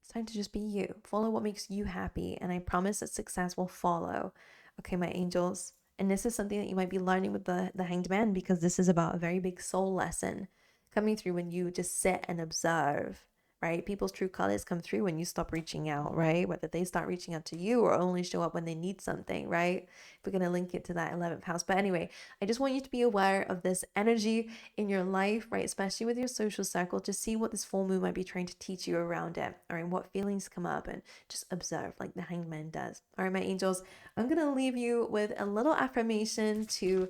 It's time to just be you. Follow what makes you happy. And I promise that success will follow. Okay, my angels. And this is something that you might be learning with the Hanged Man, because this is about a very big soul lesson coming through when you just sit and observe, right? People's true colors come through when you stop reaching out, right? Whether they start reaching out to you or only show up when they need something, right? We're going to link it to that 11th house. But anyway, I just want you to be aware of this energy in your life, right? Especially with your social circle, to see what this full moon might be trying to teach you around it, all right? What feelings come up, and just observe like the Hanged Man does. All right, my angels, I'm going to leave you with a little affirmation to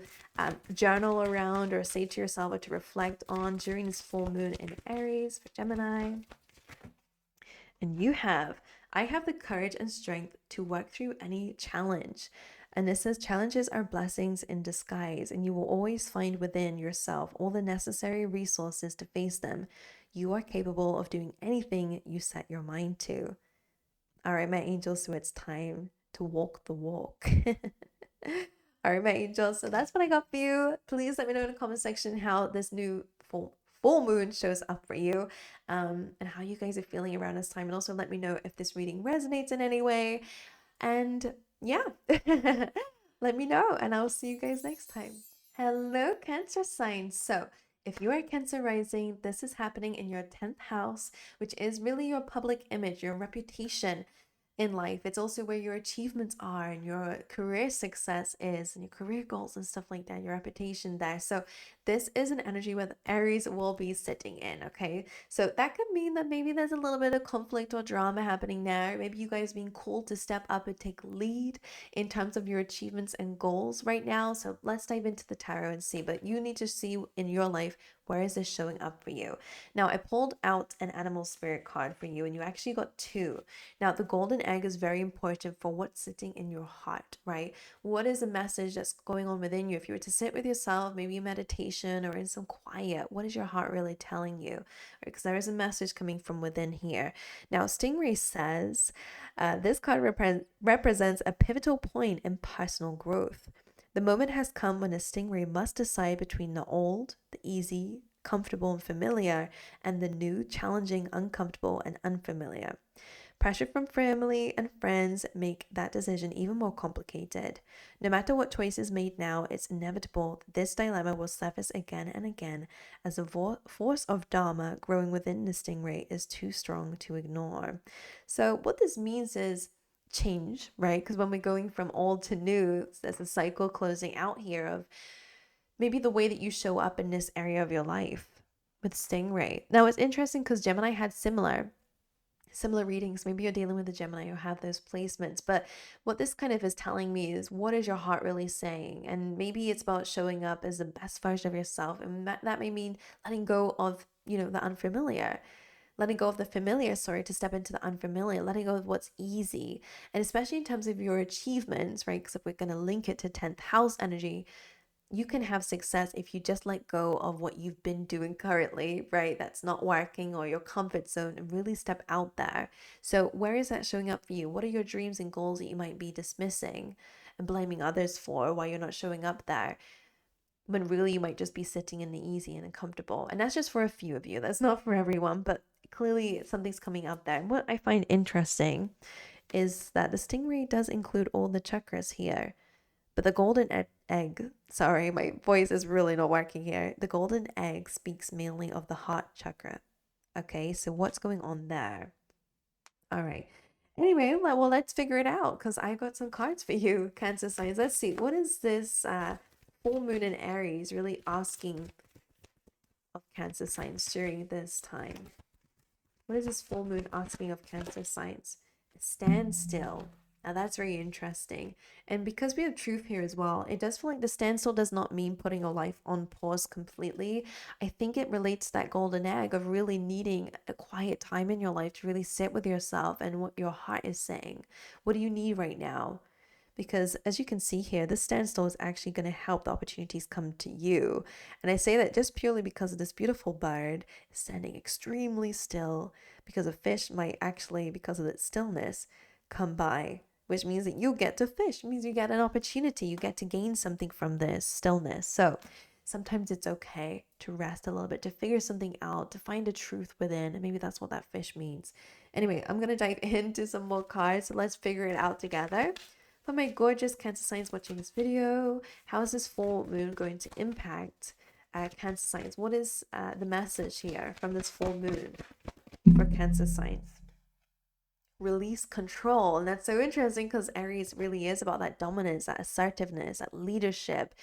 journal around or say to yourself or to reflect on during this full moon in Aries for Gemini. And I have the courage and strength to work through any challenge. And it says challenges are blessings in disguise, and you will always find within yourself all the necessary resources to face them. You are capable of doing anything you set your mind to. All right, my angels, so it's time to walk the walk. All right, my angels, so that's what I got for you. Please let me know in the comment section how this new full moon shows up for you, and how you guys are feeling around this time. And also let me know if this reading resonates in any way. And yeah, let me know, and I'll see you guys next time. Hello, Cancer sign. So if you are Cancer rising, this is happening in your 10th house, which is really your public image, your reputation in life. It's also where your achievements are and your career success is, and your career goals and stuff like that, your reputation there. So this is an energy where the Aries will be sitting in, okay? So that could mean that maybe there's a little bit of conflict or drama happening there. Maybe you guys being called to step up and take lead in terms of your achievements and goals right now. So let's dive into the tarot and see. But you need to see in your life, where is this showing up for you? Now, I pulled out an animal spirit card for you, and you actually got two. Now, the golden egg is very important for what's sitting in your heart, right? What is the message that's going on within you? If you were to sit with yourself, maybe in meditation or in some quiet, what is your heart really telling you? Because there is a message coming from within here. Now, Stingray says this card represents a pivotal point in personal growth. The moment has come when a stingray must decide between the old, the easy, comfortable and familiar, and the new, challenging, uncomfortable and unfamiliar. Pressure from family and friends make that decision even more complicated. No matter what choice is made now, it's inevitable that this dilemma will surface again and again as the force of Dharma growing within the stingray is too strong to ignore. So what this means is change, right? Because when we're going from old to new, there's a cycle closing out here of maybe the way that you show up in this area of your life with stingray. Now it's interesting because Gemini had similar readings. Maybe you're dealing with a Gemini who have those placements, but what this kind of is telling me is, what is your heart really saying? And maybe it's about showing up as the best version of yourself, and that may mean letting go of, the unfamiliar, letting go of the familiar, to step into the unfamiliar, letting go of what's easy. And especially in terms of your achievements, right? Because if we're going to link it to 10th house energy, you can have success if you just let go of what you've been doing currently, right? That's not working, or your comfort zone, and really step out there. So where is that showing up for you? What are your dreams and goals that you might be dismissing and blaming others for why you're not showing up there, when really you might just be sitting in the easy and uncomfortable? And that's just for a few of you. That's not for everyone, but clearly something's coming up there. And what I find interesting is that the stingray does include all the chakras here. But the golden egg, sorry, my voice is really not working here. The golden egg speaks mainly of the heart chakra. Okay, so what's going on there? All right. Anyway, well, let's figure it out, because I've got some cards for you, Cancer signs. Let's see. What is this full moon in Aries really asking of Cancer signs during this time? What is this full moon asking of Cancer signs? Stand still. Now that's very interesting. And because we have truth here as well, it does feel like the standstill does not mean putting your life on pause completely. I think it relates to that golden egg of really needing a quiet time in your life to really sit with yourself and what your heart is saying. What do you need right now? Because as you can see here, this standstill is actually going to help the opportunities come to you. And I say that just purely because of this beautiful bird is standing extremely still, because a fish might actually, because of its stillness, come by, which means that you get to fish. It means you get an opportunity. You get to gain something from this stillness. So sometimes it's okay to rest a little bit, to figure something out, to find a truth within. And maybe that's what that fish means. Anyway, I'm going to dive into some more cards. So let's figure it out together. For my gorgeous Cancer signs watching this video, how is this full moon going to impact Cancer signs? What is the message here from this full moon for Cancer signs? Release control. And that's so interesting, because Aries really is about that dominance, that assertiveness, that leadership.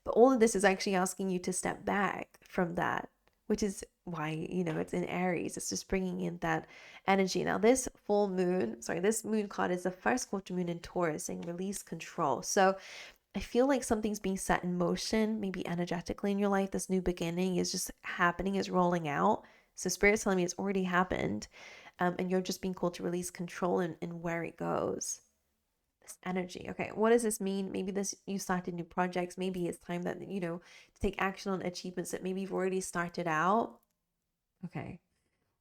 But all of this is actually asking you to step back from that, which is why, it's in Aries. It's just bringing in that energy. Now, this this moon card is the first quarter moon in Taurus, saying release control. So I feel like something's being set in motion, maybe energetically in your life. This new beginning is just happening, is rolling out. So Spirit's telling me it's already happened. And you're just being called to release control in where it goes. This energy. Okay, what does this mean? Maybe this, you started new projects. Maybe it's time that, to take action on achievements that maybe you've already started out. Okay,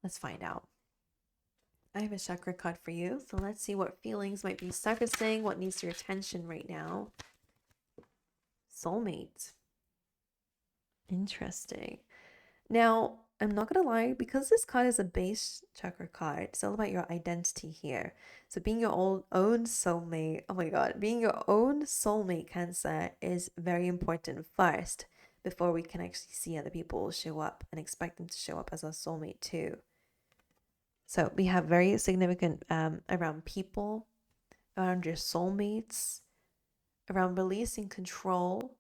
let's find out. I have a chakra card for you. So let's see what feelings might be surfacing, what needs your attention right now. Soulmate. Interesting. Now, I'm not going to lie, because this card is a base chakra card, it's all about your identity here. So being your own soulmate, oh my God, being your own soulmate, Cancer, is very important first before we can actually see other people show up and expect them to show up as our soulmate too. So we have very significant around people, around your soulmates, around releasing control,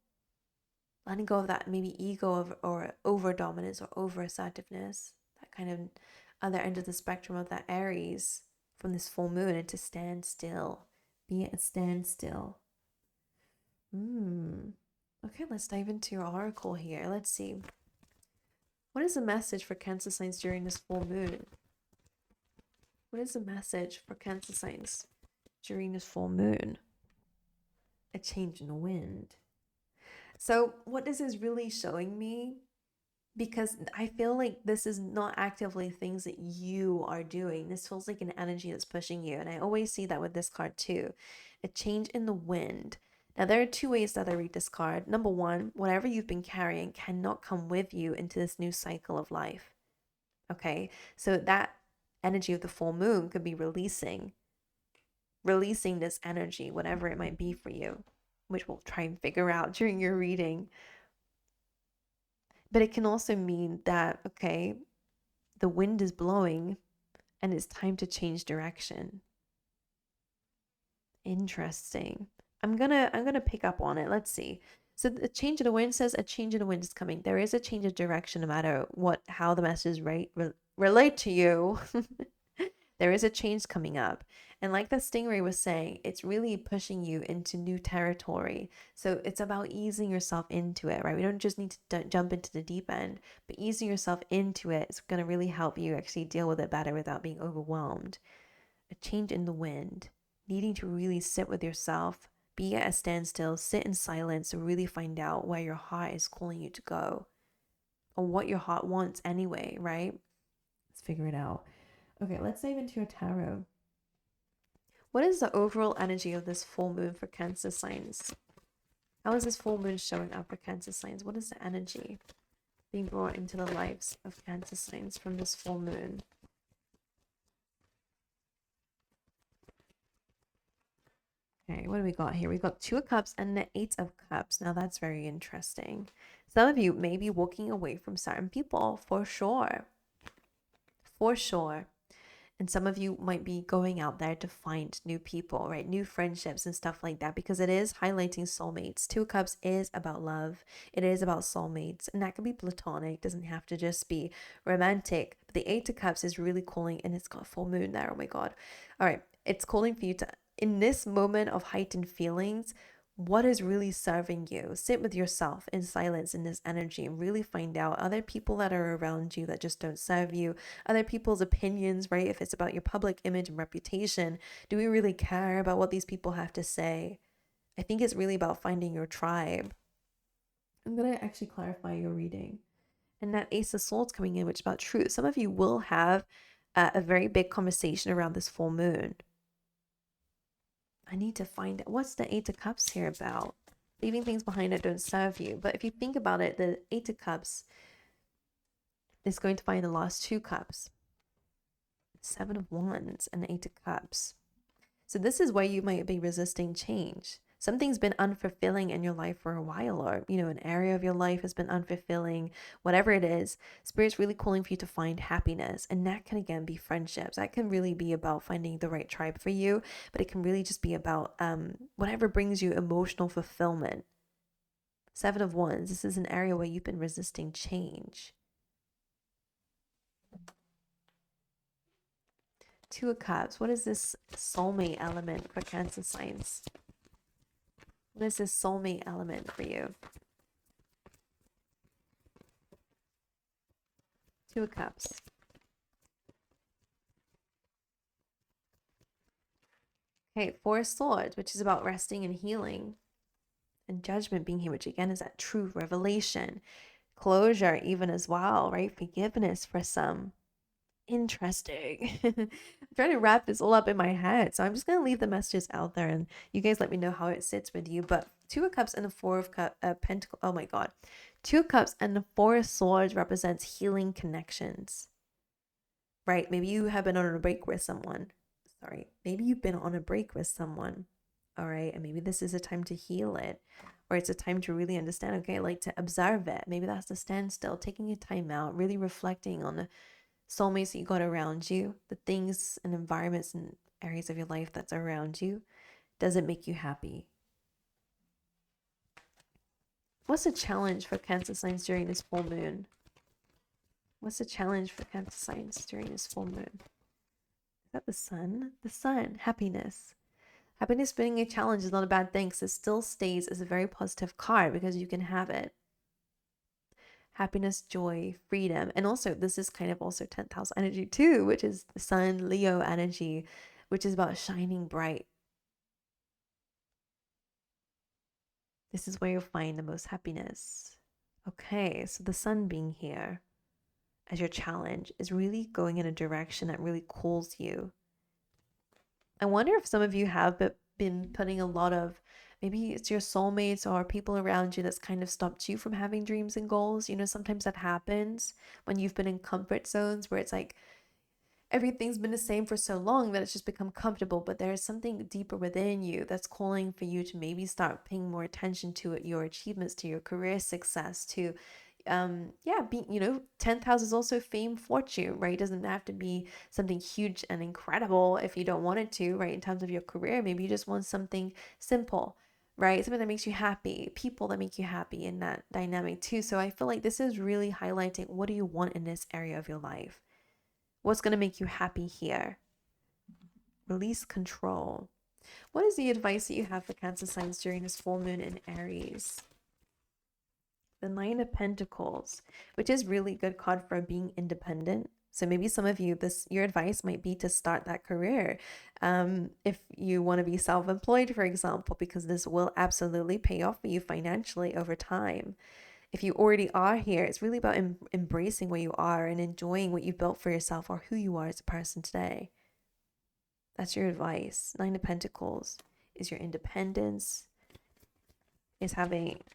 letting go of that maybe ego or over dominance or over assertiveness, that kind of other end of the spectrum of that Aries from this full moon, and to stand still, be at a standstill. Okay, let's dive into your oracle here. Let's see. What is the message for Cancer signs during this full moon? What is the message for Cancer signs during this full moon? A change in the wind. So what this is really showing me, because I feel like this is not actively things that you are doing. This feels like an energy that's pushing you. And I always see that with this card too. A change in the wind. Now, there are two ways that I read this card. Number one, whatever you've been carrying cannot come with you into this new cycle of life. Okay, so that energy of the full moon could be releasing this energy, whatever it might be for you, which we'll try and figure out during your reading. But it can also mean that, okay, the wind is blowing and it's time to change direction. Interesting. I'm gonna pick up on it. Let's see. So the change in the wind says a change in the wind is coming. There is a change of direction no matter how the messages relate to you. There is a change coming up. And like the stingray was saying, it's really pushing you into new territory. So it's about easing yourself into it, right? We don't just need to jump into the deep end, but easing yourself into it is going to really help you actually deal with it better without being overwhelmed. A change in the wind, needing to really sit with yourself, be at a standstill, sit in silence to really find out where your heart is calling you to go, or what your heart wants anyway, right? Let's figure it out. Okay, let's dive into your tarot. What is the overall energy of this full moon for Cancer signs? How is this full moon showing up for Cancer signs? What is the energy being brought into the lives of Cancer signs from this full moon? Okay, what do we got here? We've got 2 of Cups and the 8 of Cups. Now that's very interesting. Some of you may be walking away from certain people for sure. For sure. And some of you might be going out there to find new people, right? New friendships and stuff like that, because it is highlighting soulmates. 2 of Cups is about love. It is about soulmates, and that can be platonic. It doesn't have to just be romantic. But the 8 of Cups is really calling, and it's got full moon there. Oh my God. All right. It's calling for you to, in this moment of heightened feelings, what is really serving you? Sit with yourself in silence in this energy and really find out other people that are around you that just don't serve you, other people's opinions, right? If it's about your public image and reputation, do we really care about what these people have to say? I think it's really about finding your tribe. I'm going to actually clarify your reading. And that Ace of Swords coming in, which is about truth. Some of you will have a very big conversation around this full moon. I need to find out what's the 8 of Cups here about. Leaving things behind that don't serve you. But if you think about it, the 8 of Cups is going to find the last 2 cups. 7 of Wands and the 8 of Cups. So this is where you might be resisting change. Something's been unfulfilling in your life for a while, or, an area of your life has been unfulfilling, whatever it is. Spirit's really calling for you to find happiness. And that can, again, be friendships. That can really be about finding the right tribe for you, but it can really just be about whatever brings you emotional fulfillment. 7 of Wands, this is an area where you've been resisting change. 2 of Cups, what is this soulmate element for Cancer signs? What is this soulmate element for you? 2 of Cups. Okay, Four of Swords, which is about resting and healing. And Judgment being here, which again is that true revelation. Closure even as well, right? Forgiveness for some. Interesting. I'm trying to wrap this all up in my head. So I'm just going to leave the messages out there and you guys let me know how it sits with you. But Two of Cups and the Four of Pentacles. Oh my God. Two of Cups and the Four of Swords represents healing connections, right? Maybe you have been on a break with someone. Sorry. Maybe you've been on a break with someone. All right. And maybe this is a time to heal it, or it's a time to really understand, okay, like to observe it. Maybe that's the standstill, taking a time out, really reflecting on the soulmates that you got around you, the things and environments and areas of your life that's around you. Does it make you happy? What's the challenge for Cancer signs during this full moon? What's the challenge for Cancer signs during this full moon? Is that the sun? The sun, happiness. Happiness being a challenge is not a bad thing because it still stays as a very positive card because you can have it. Happiness, joy, freedom. And also, this is kind of also 10th house energy too, which is the sun, Leo energy, which is about shining bright. This is where you'll find the most happiness. Okay, so the sun being here as your challenge is really going in a direction that really calls you. I wonder if some of you have been putting a lot of, maybe it's your soulmates or people around you that's kind of stopped you from having dreams and goals. You know, sometimes that happens when you've been in comfort zones where it's like everything's been the same for so long that it's just become comfortable, but there's something deeper within you that's calling for you to maybe start paying more attention to it, your achievements, to your career success, to being, 10th house is also fame, fortune, right? It doesn't have to be something huge and incredible if you don't want it to, right? In terms of your career, maybe you just want something simple, right? Something that makes you happy, people that make you happy in that dynamic too. So I feel like this is really highlighting, what do you want in this area of your life? What's going to make you happy here? Release control. What is the advice that you have for Cancer signs during this full moon in Aries? The Nine of Pentacles, which is really good card for being independent. So maybe some of you, your advice might be to start that career. If you want to be self-employed, for example, because this will absolutely pay off for you financially over time. If you already are here, it's really about embracing where you are and enjoying what you've built for yourself or who you are as a person today. That's your advice. Nine of Pentacles is your independence, is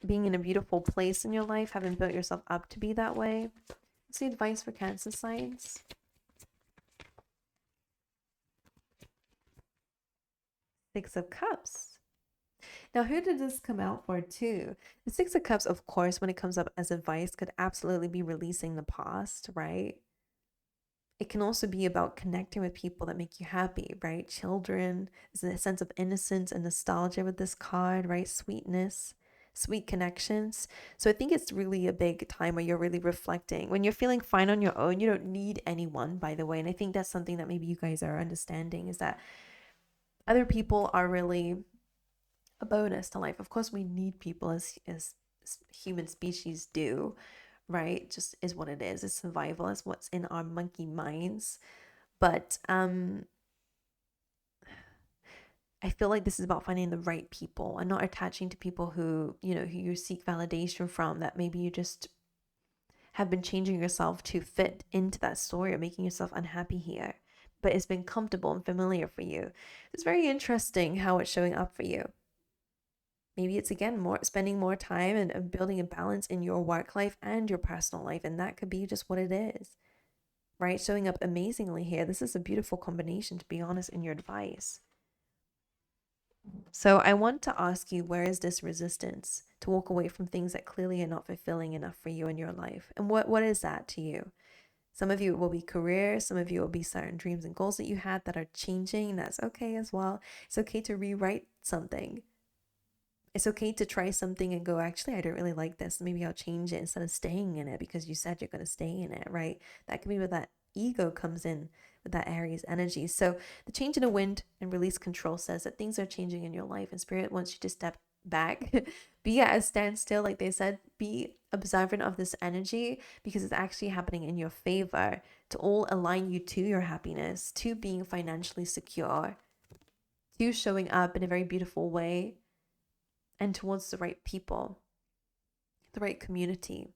being in a beautiful place in your life, having built yourself up to be that way. What's the advice for Cancer signs? Six of Cups. Now, who did this come out for too? The Six of Cups, of course, when it comes up as advice, could absolutely be releasing the past, right? It can also be about connecting with people that make you happy, right? Children, there's a sense of innocence and nostalgia with this card, right? Sweetness, sweet connections. So I think it's really a big time where you're really reflecting. When you're feeling fine on your own, you don't need anyone, by the way. And I think that's something that maybe you guys are understanding, is that other people are really a bonus to life. Of course, we need people as human species do, right? Just is what it is. It's survival. It's what's in our monkey minds. But I feel like this is about finding the right people and not attaching to people who you seek validation from, that maybe you just have been changing yourself to fit into that story or making yourself unhappy here. But it's been comfortable and familiar for you. It's very interesting how it's showing up for you. Maybe it's, again, spending more time and building a balance in your work life and your personal life. And that could be just what it is, right? Showing up amazingly here. This is a beautiful combination, to be honest, in your advice. So I want to ask you, where is this resistance to walk away from things that clearly are not fulfilling enough for you in your life? And what is that to you? Some of you it will be career. Some of you will be certain dreams and goals that you had that are changing. That's okay as well. It's okay to rewrite something. It's okay to try something and go, actually, I don't really like this. Maybe I'll change it instead of staying in it because you said you're going to stay in it, right? That can be where that ego comes in with that Aries energy. So the change in the wind and release control says that things are changing in your life, and Spirit wants you to step back, be at a standstill, like they said, be observant of this energy because it's actually happening in your favor to all align you to your happiness, to being financially secure, to showing up in a very beautiful way and towards the right people, the right community.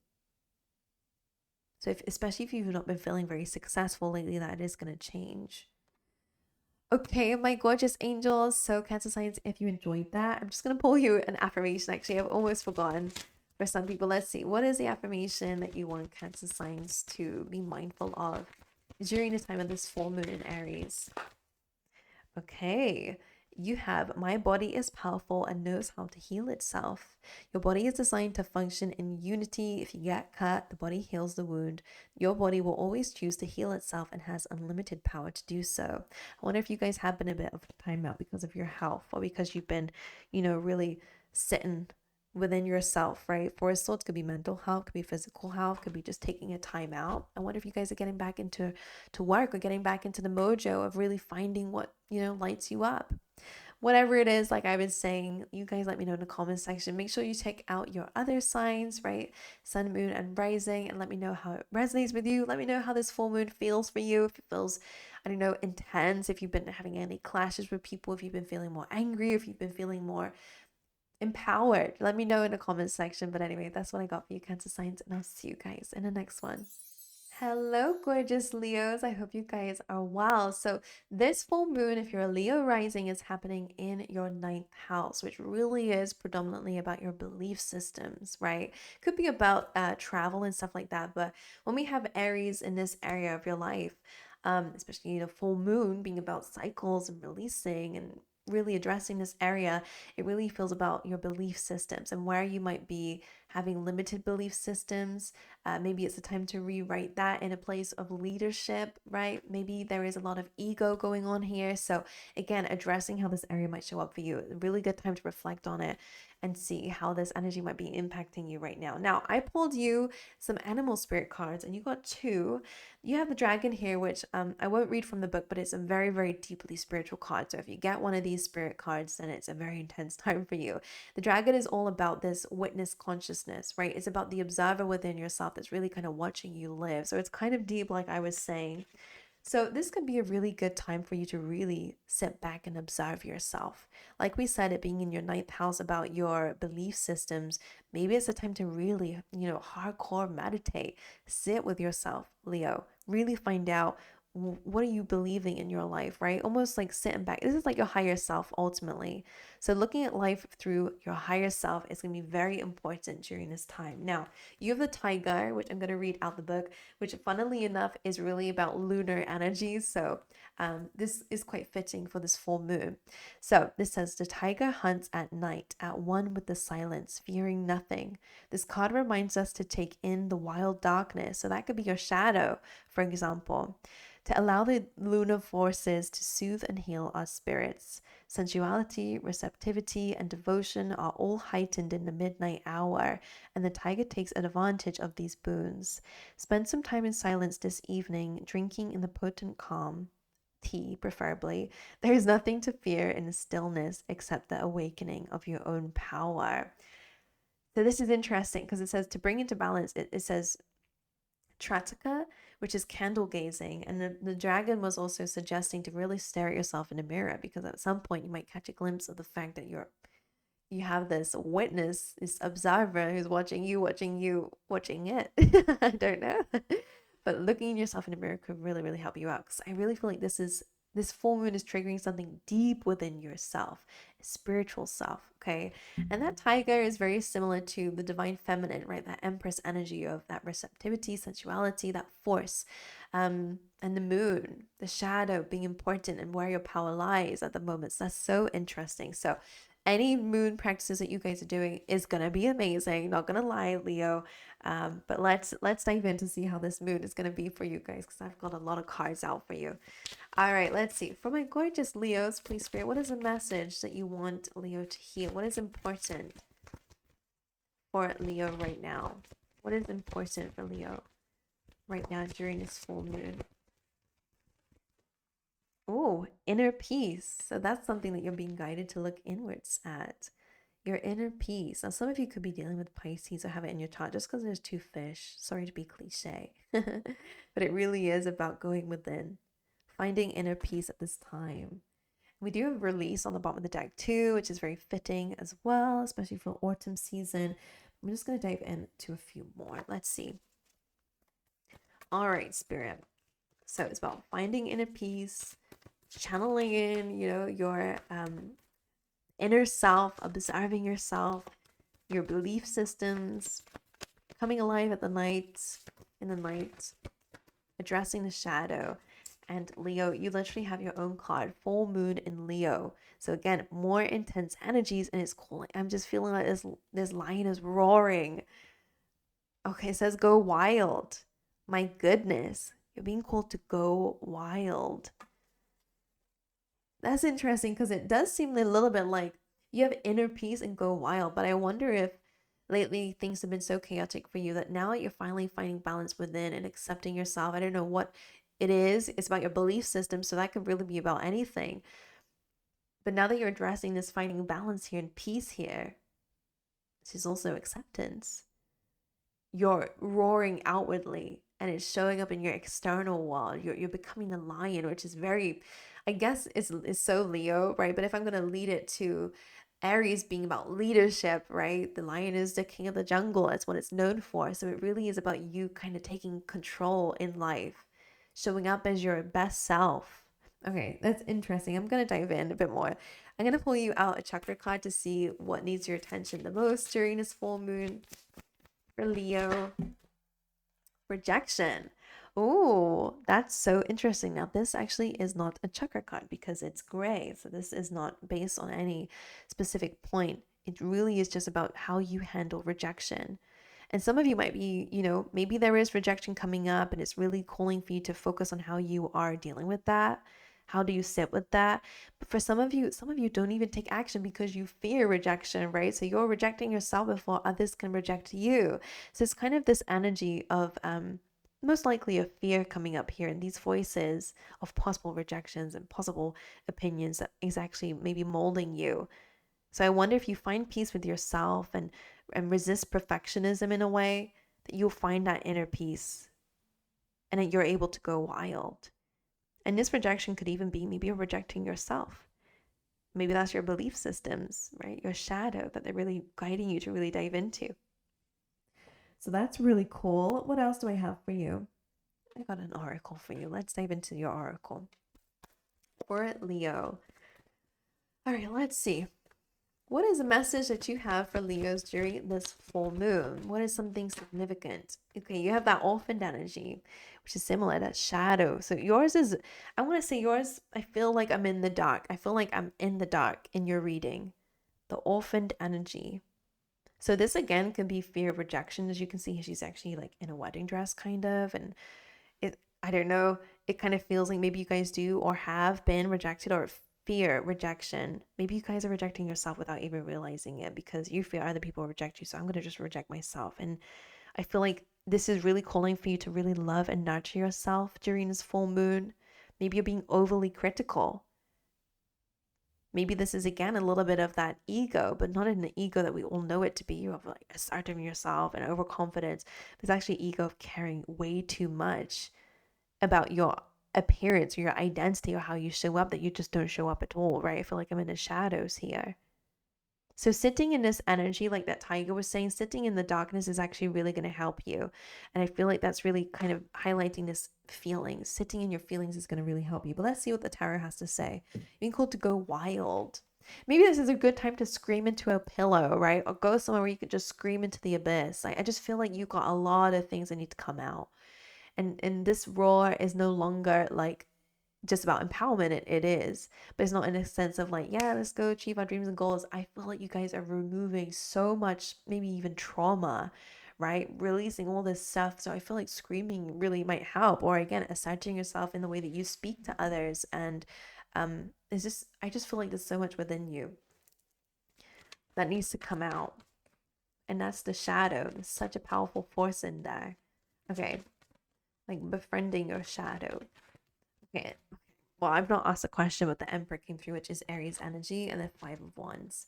So especially if you've not been feeling very successful lately, that is going to change. Okay, my gorgeous angels. So Cancer signs, if you enjoyed that, I'm just going to pull you an affirmation. Actually, I've almost forgotten for some people. Let's see. What is the affirmation that you want Cancer signs to be mindful of during the time of this full moon in Aries? Okay, you have, my body is powerful and knows how to heal itself. Your body is designed to function in unity. If you get cut, the body heals the wound. Your body will always choose to heal itself and has unlimited power to do so. I wonder if you guys have been a bit of a timeout because of your health, or because you've been, really sitting within yourself, right? For Swords could be mental health, could be physical health, could be just taking a time out. I wonder if you guys are getting back into work, or getting back into the mojo of really finding what lights you up. Whatever it is, like I was saying, you guys let me know in the comment section. Make sure you check out your other signs, right? Sun, moon, and rising, and let me know how it resonates with you. Let me know how this full moon feels for you. If it feels, I don't know, intense, if you've been having any clashes with people, if you've been feeling more angry, if you've been feeling more empowered. Let me know in the comment section. But anyway, that's what I got for you, Cancer signs, and I'll see you guys in the next one. Hello, gorgeous Leos. I hope you guys are well. So this full moon, if you're a Leo rising, is happening in your 9th house, which really is predominantly about your belief systems, right? Could be about travel and stuff like that. But when we have Aries in this area of your life, especially the full moon being about cycles and releasing and really addressing this area, it really feels about your belief systems and where you might be having limited belief systems. Maybe it's a time to rewrite that in a place of leadership, right? Maybe there is a lot of ego going on here. So again, addressing how this area might show up for you, a really good time to reflect on it and see how this energy might be impacting you right now. Now, I pulled you some animal spirit cards and you got 2. You have the dragon here, which I won't read from the book, but it's a very, very deeply spiritual card. So if you get one of these spirit cards, then it's a very intense time for you. The dragon is all about this witness consciousness, right? It's about the observer within yourself that's really kind of watching you live. So it's kind of deep, like I was saying. So this could be a really good time for you to really sit back and observe yourself. Like we said, it being in your 9th house about your belief systems, maybe it's a time to really, hardcore meditate, sit with yourself, Leo, really find out what are you believing in your life, right? Almost like sitting back. This is like your higher self ultimately. So looking at life through your higher self is going to be very important during this time. Now, you have the tiger, which I'm going to read out the book, which funnily enough is really about lunar energies. So this is quite fitting for this full moon. So this says, the tiger hunts at night, at one with the silence, fearing nothing. This card reminds us to take in the wild darkness. So that could be your shadow, for example, to allow the lunar forces to soothe and heal our spirits. Sensuality, receptivity, and devotion are all heightened in the midnight hour, and the tiger takes advantage of these boons. Spend some time in silence this evening, drinking in the potent calm, tea preferably. There is nothing to fear in the stillness except the awakening of your own power. So this is interesting because it says to bring into balance, it says Trataka, which is candle gazing, and the dragon was also suggesting to really stare at yourself in a mirror, because at some point you might catch a glimpse of the fact that you have this witness, this observer who's watching you, watching it. I don't know. But looking at yourself in the mirror could really, really help you out, because I really feel like this full moon is triggering something deep within yourself, spiritual self, okay? And that tiger is very similar to the divine feminine, right? That empress energy of that receptivity, sensuality, that force. And the moon, the shadow being important and where your power lies at the moment. So that's so interesting. So any moon practices that you guys are doing is gonna be amazing, not gonna lie, Leo. But let's dive in to see how this moon is gonna be for you guys, because I've got a lot of cards out for you. All right, let's see. For my gorgeous Leos, please, Spirit, what is a message that you want Leo to hear? What is important for Leo right now? What is important for Leo right now during this full moon? Oh, inner peace. So that's something that you're being guided to look inwards at. Your inner peace. Now, some of you could be dealing with Pisces or have it in your chart just because there's 2 fish. Sorry to be cliche. But it really is about going within, finding inner peace at this time. We do have release on the bottom of the deck too, which is very fitting as well, especially for autumn season. I'm just going to dive into a few more. Let's see. All right, Spirit. So it's about finding inner peace, channeling in, your inner self, observing yourself, your belief systems, coming alive in the night, addressing the shadow. And Leo, you literally have your own card, full moon in Leo. So again, more intense energies, and it's cool. I'm just feeling like this lion is roaring. Okay, it says go wild. My goodness, you're being called to go wild. That's interesting because it does seem a little bit like you have inner peace and go wild, but I wonder if lately things have been so chaotic for you that now you're finally finding balance within and accepting yourself. I don't know what it is. It's about your belief system, so that could really be about anything. But now that you're addressing this finding balance here and peace here, this is also acceptance. You're roaring outwardly and it's showing up in your external world. You're becoming a lion, which is very, I guess it's so Leo, right? But if I'm going to lead it to Aries being about leadership, right? The lion is the king of the jungle. That's what it's known for. So it really is about you kind of taking control in life, showing up as your best self. Okay, that's interesting. I'm going to dive in a bit more. I'm going to pull you out a chakra card to see what needs your attention the most during this full moon. For Leo, rejection. Oh, that's so interesting. Now, this actually is not a chakra card because it's gray. So this is not based on any specific point. It really is just about how you handle rejection. And some of you might be, maybe there is rejection coming up and it's really calling for you to focus on how you are dealing with that. How do you sit with that? But for some of you don't even take action because you fear rejection, right? So you're rejecting yourself before others can reject you. So it's kind of this energy of most likely a fear coming up here, and these voices of possible rejections and possible opinions that is actually maybe molding you. So I wonder if you find peace with yourself and resist perfectionism in a way, that you'll find that inner peace and that you're able to go wild. And this rejection could even be maybe you're rejecting yourself. Maybe that's your belief systems, right? Your shadow that they're really guiding you to really dive into. So that's really cool. What else do I have for you? I got an oracle for you. Let's dive into your oracle. For Leo. All right, let's see. What is a message that you have for Leos during this full moon? What is something significant? Okay, you have that orphaned energy, which is similar, that shadow. So yours is, I want to say yours, I feel like I'm in the dark. I feel like I'm in the dark in your reading. The orphaned energy. So this again can be fear of rejection. As you can see, she's actually like in a wedding dress kind of. And I don't know, it kind of feels like maybe you guys do or have been rejected or fear rejection. Maybe you guys are rejecting yourself without even realizing it because you fear other people reject you. So I'm going to just reject myself. And I feel like this is really calling for you to really love and nurture yourself during this full moon. Maybe you're being overly critical. Maybe this is again a little bit of that ego, but not in the ego that we all know it to be. You have like asserting yourself and overconfidence. There's actually ego of caring way too much about your appearance or your identity or how you show up, that you just don't show up at all, right? I feel like I'm in the shadows here. So sitting in this energy, like that tiger was saying, sitting in the darkness is actually really going to help you. And I feel like that's really kind of highlighting this feeling. Sitting in your feelings is going to really help you. But let's see what the tarot has to say. Being called to go wild. Maybe this is a good time to scream into a pillow, right? Or go somewhere where you could just scream into the abyss. Like, I just feel like you got a lot of things that need to come out. And this roar is no longer like just about empowerment. It is, but it's not in a sense of like, yeah, let's go achieve our dreams and goals. I feel like you guys are removing so much, maybe even trauma, right? Releasing all this stuff. So I feel like screaming really might help, or again, asserting yourself in the way that you speak to others. And it's just, I just feel like there's so much within you that needs to come out, and that's the shadow. There's such a powerful force in there. Okay, like befriending your shadow. Okay, well, I've not asked a question, but the Emperor came through, which is Aries energy, and the Five of Wands.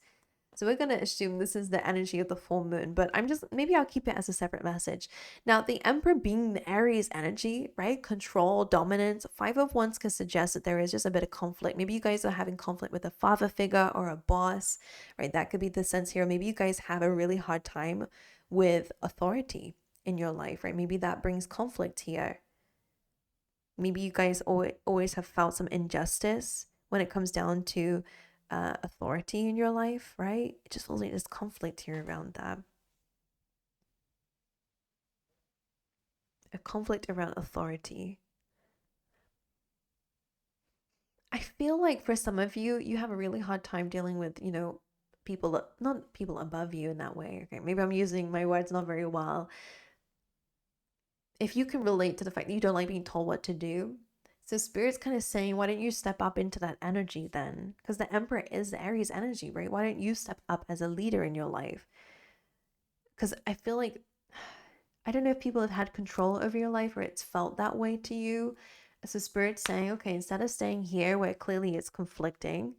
So we're going to assume this is the energy of the full moon, but maybe I'll keep it as a separate message. Now, the Emperor being the Aries energy, right? Control, dominance. Five of Wands can suggest that there is just a bit of conflict. Maybe you guys are having conflict with a father figure or a boss, right? That could be the sense here. Maybe you guys have a really hard time with authority in your life, right? Maybe that brings conflict here. Maybe you guys always have felt some injustice when it comes down to authority in your life, right? It just feels like there's conflict here around that. A conflict around authority. I feel like for some of you, you have a really hard time dealing with, people, not people above you in that way. Okay, maybe I'm using my words not very well. If you can relate to the fact that you don't like being told what to do, so Spirit's kind of saying, why don't you step up into that energy then? Because the Emperor is the Aries energy, right? Why don't you step up as a leader in your life? Because I feel like, I don't know if people have had control over your life or it's felt that way to you. So Spirit's saying, okay, instead of staying here where clearly it's conflicting,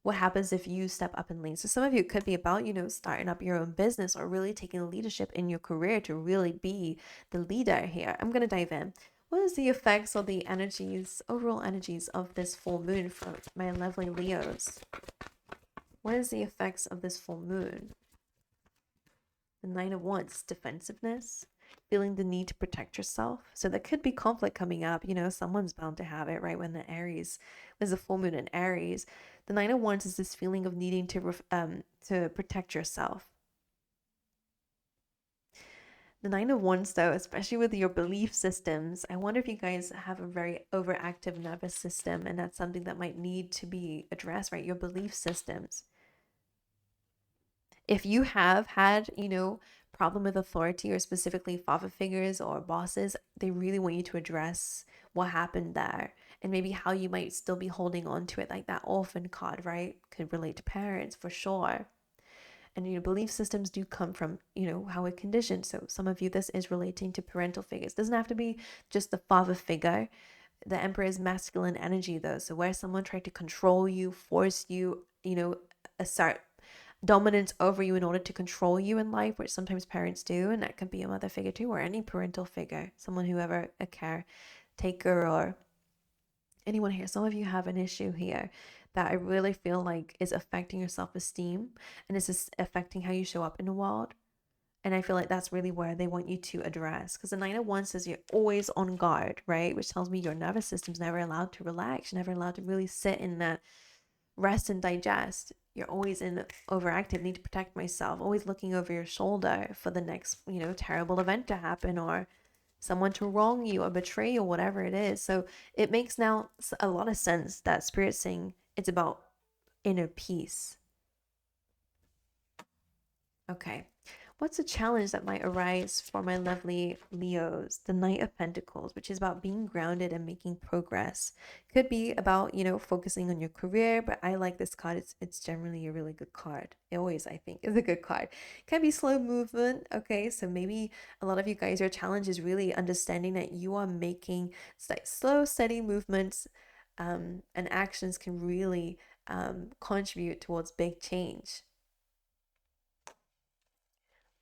what happens if you step up and lead? So some of you, it could be about, starting up your own business or really taking leadership in your career to really be the leader here. I'm going to dive in. What is the effects or the energies, overall energies of this full moon for my lovely Leos? What is the effects of this full moon? The Nine of Wands, defensiveness, feeling the need to protect yourself. So there could be conflict coming up. Someone's bound to have it, right? When there's a full moon in Aries, the Nine of Wands is this feeling of needing to protect yourself. The Nine of Wands, though, especially with your belief systems, I wonder if you guys have a very overactive nervous system, and that's something that might need to be addressed, right? Your belief systems. If you have had, problem with authority or specifically father figures or bosses, they really want you to address what happened there and maybe how you might still be holding on to it, like that orphan card, right? Could relate to parents for sure. And belief systems do come from how we're conditioned. So some of you, this is relating to parental figures. It doesn't have to be just the father figure. The Emperor is masculine energy though, so where someone tried to control you, force you, assert dominance over you in order to control you in life, which sometimes parents do, and that could be a mother figure too, or any parental figure, someone whoever, a caretaker or anyone here. Some of you have an issue here that I really feel like is affecting your self-esteem, and is affecting how you show up in the world. And I feel like that's really where they want you to address, because the Nine of Wands says you're always on guard, right? Which tells me your nervous system's never allowed to relax. You're never allowed to really sit in that rest and digest. You're always in overactive, need to protect myself, always looking over your shoulder for the next, terrible event to happen or someone to wrong you or betray you or whatever it is. So it makes now a lot of sense that Spirit's saying it's about inner peace. Okay. What's a challenge that might arise for my lovely Leos? The Knight of Pentacles, which is about being grounded and making progress. Could be about, focusing on your career, but I like this card. It's generally a really good card. It always, I think, is a good card. Can be slow movement. Okay, so maybe a lot of you guys, your challenge is really understanding that you are making slow, steady movements, and actions can really contribute towards big change.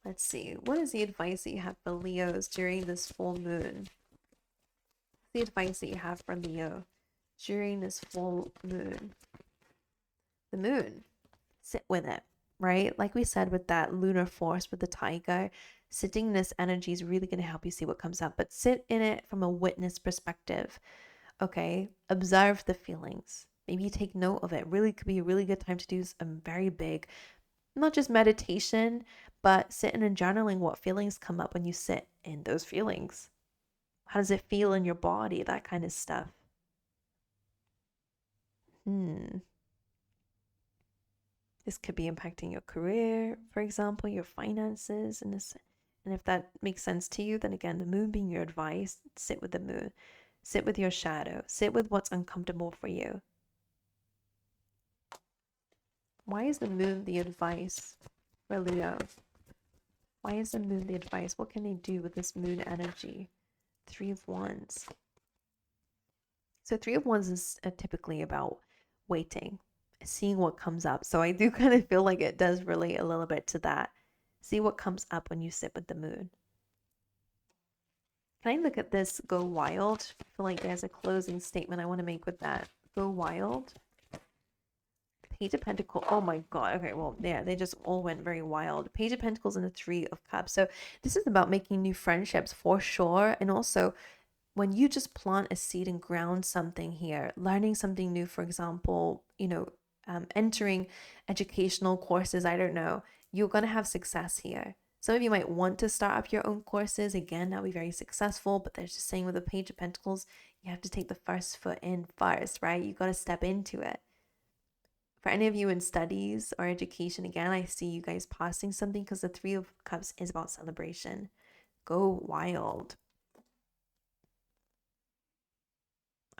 Let's see. What is the advice that you have for Leos during this full moon? The advice that you have for Leo during this full moon. The moon. Sit with it, right? Like we said with that lunar force with the tiger, sitting in this energy is really going to help you see what comes up. But sit in it from a witness perspective. Okay? Observe the feelings. Maybe take note of it. Really could be a really good time to do some very big, not just meditation, but sitting and journaling what feelings come up when you sit in those feelings. How does it feel in your body? That kind of stuff. This could be impacting your career, for example, your finances, and if that makes sense to you, then again, the moon being your advice, sit with the moon. Sit with your shadow. Sit with what's uncomfortable for you. Why is the moon the advice for Leo? Why is the moon the advice? What can they do with this moon energy? Three of Wands. So Three of Wands is typically about waiting seeing what comes up. So I do kind of feel like it does relate a little bit to that. See what comes up when you sit with the moon. Can I look at this go wild? I feel like there's a closing statement I want to make with that. Go wild. Page of Pentacles. Oh my God. Okay, well, yeah, they just all went very wild. Page of Pentacles and the Three of Cups. So this is about making new friendships for sure. And also, when you just plant a seed and ground something here, learning something new, for example, entering educational courses, I don't know, you're going to have success here. Some of you might want to start up your own courses. Again, that'll be very successful, but they're just saying with the Page of Pentacles, you have to take the first foot in first, right? You got to step into it. For any of you in studies or education, again, I see you guys passing something because the Three of Cups is about celebration. Go wild.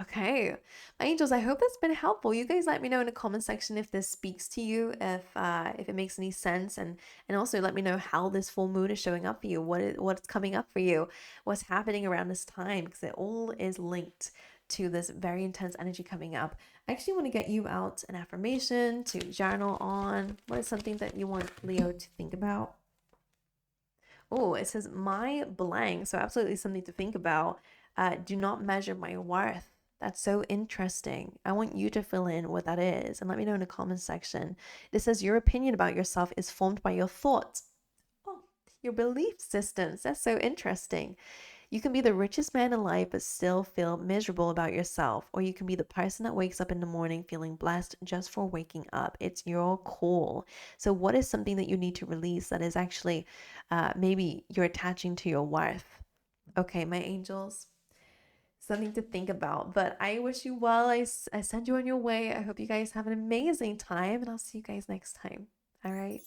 Okay, my angels, I hope that's been helpful. You guys let me know in the comment section if this speaks to you, if it makes any sense, and also let me know how this full moon is showing up for you, what's coming up for you, what's happening around this time, because it all is linked to this very intense energy coming up. I actually want to get you out an affirmation to journal on. What is something that you want Leo to think about? Oh, it says my blank, so absolutely something to think about. Do not measure my worth. That's so interesting. I want you to fill in what that is and let me know in the comment section. It says your opinion about yourself is formed by your thoughts. Oh, your belief systems. That's so interesting. You can be the richest man alive but still feel miserable about yourself, or you can be the person that wakes up in the morning feeling blessed just for waking up. It's your call. So what is something that you need to release that is actually maybe you're attaching to your worth? Okay, my angels, something to think about. But I wish you well. I send you on your way. I hope you guys have an amazing time, and I'll see you guys next time. All right.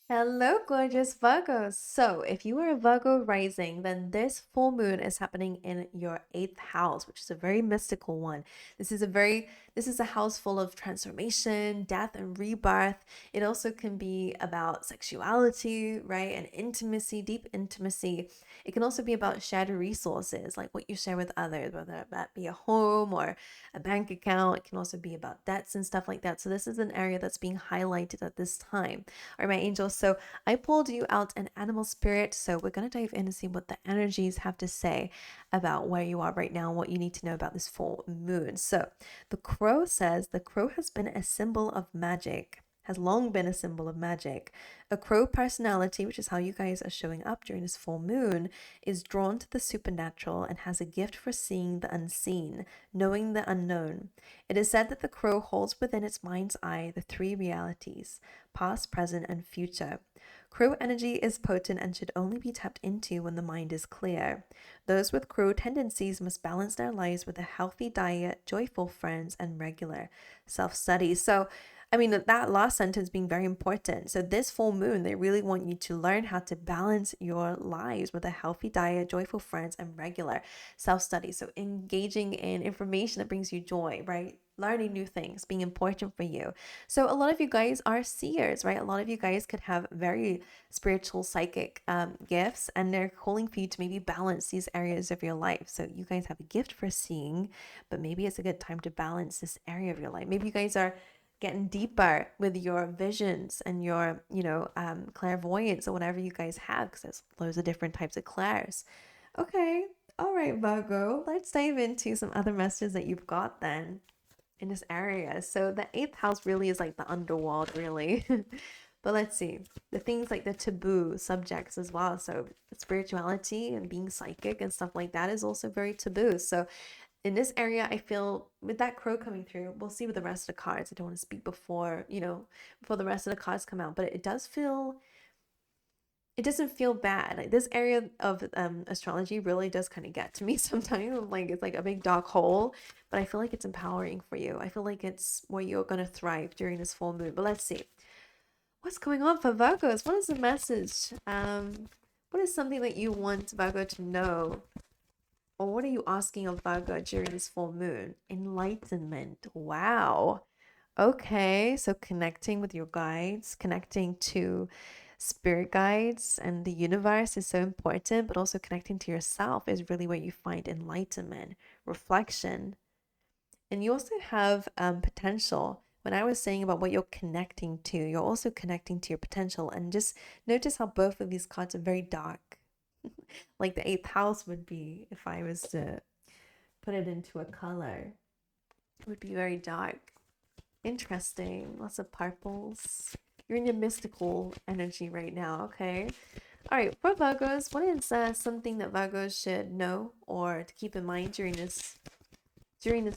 Hello, gorgeous Virgos. So, if you are a Virgo rising, then this full moon is happening in your 8th house, which is a very mystical one. This is a house full of transformation, death, and rebirth. It also can be about sexuality, right? And intimacy, deep intimacy. It can also be about shared resources, like what you share with others, whether that be a home or a bank account. It can also be about debts and stuff like that. So, this is an area that's being highlighted at this time. All right, my angels. So I pulled you out an animal spirit. So we're going to dive in and see what the energies have to say about where you are right now and what you need to know about this full moon. So the crow says the crow has been a symbol of magic, has long been a symbol of magic. A crow personality, which is how you guys are showing up during this full moon, is drawn to the supernatural and has a gift for seeing the unseen, knowing the unknown. It is said that the crow holds within its mind's eye the three realities: past, present, and future. Crow energy is potent and should only be tapped into when the mind is clear. Those with crow tendencies must balance their lives with a healthy diet, joyful friends, and regular self-study. So, I mean, that last sentence being very important. So this full moon, they really want you to learn how to balance your lives with a healthy diet, joyful friends, and regular self-study. So engaging in information that brings you joy, right? Learning new things being important for you. So a lot of you guys are seers, right? A lot of you guys could have very spiritual, psychic gifts, and they're calling for you to maybe balance these areas of your life. So you guys have a gift for seeing, but maybe it's a good time to balance this area of your life. Maybe you guys are getting deeper with your visions and your, clairvoyance or whatever you guys have, because there's loads of different types of clairs. Okay. All right, Virgo, let's dive into some other messages that you've got then in this area. So the 8th house really is like the underworld, really. But let's see, the things like the taboo subjects as well. So spirituality and being psychic and stuff like that is also very taboo. So in this area, I feel with that crow coming through, we'll see with the rest of the cards. I don't want to speak before the rest of the cards come out, but it doesn't feel bad. Like this area of astrology really does kind of get to me sometimes. Like it's like a big dark hole, but I feel like it's empowering for you. I feel like it's where you're gonna thrive during this full moon. But let's see what's going on for Virgos. What is the message? What is something that you want Virgo to know? Or what are you asking of Virgo during this full moon? Enlightenment. Wow. Okay, so connecting with your guides, connecting to spirit guides and the universe is so important, but also connecting to yourself is really where you find enlightenment, reflection. And you also have potential when I was saying about what you're connecting to, you're also connecting to your potential. And just notice how both of these cards are very dark. Like the eighth house would be, if I was to put it into a color, it would be very dark. Interesting. Lots of purples. You're in your mystical energy right now, okay? All right, for Virgos, what is something that Virgos should know or to keep in mind during this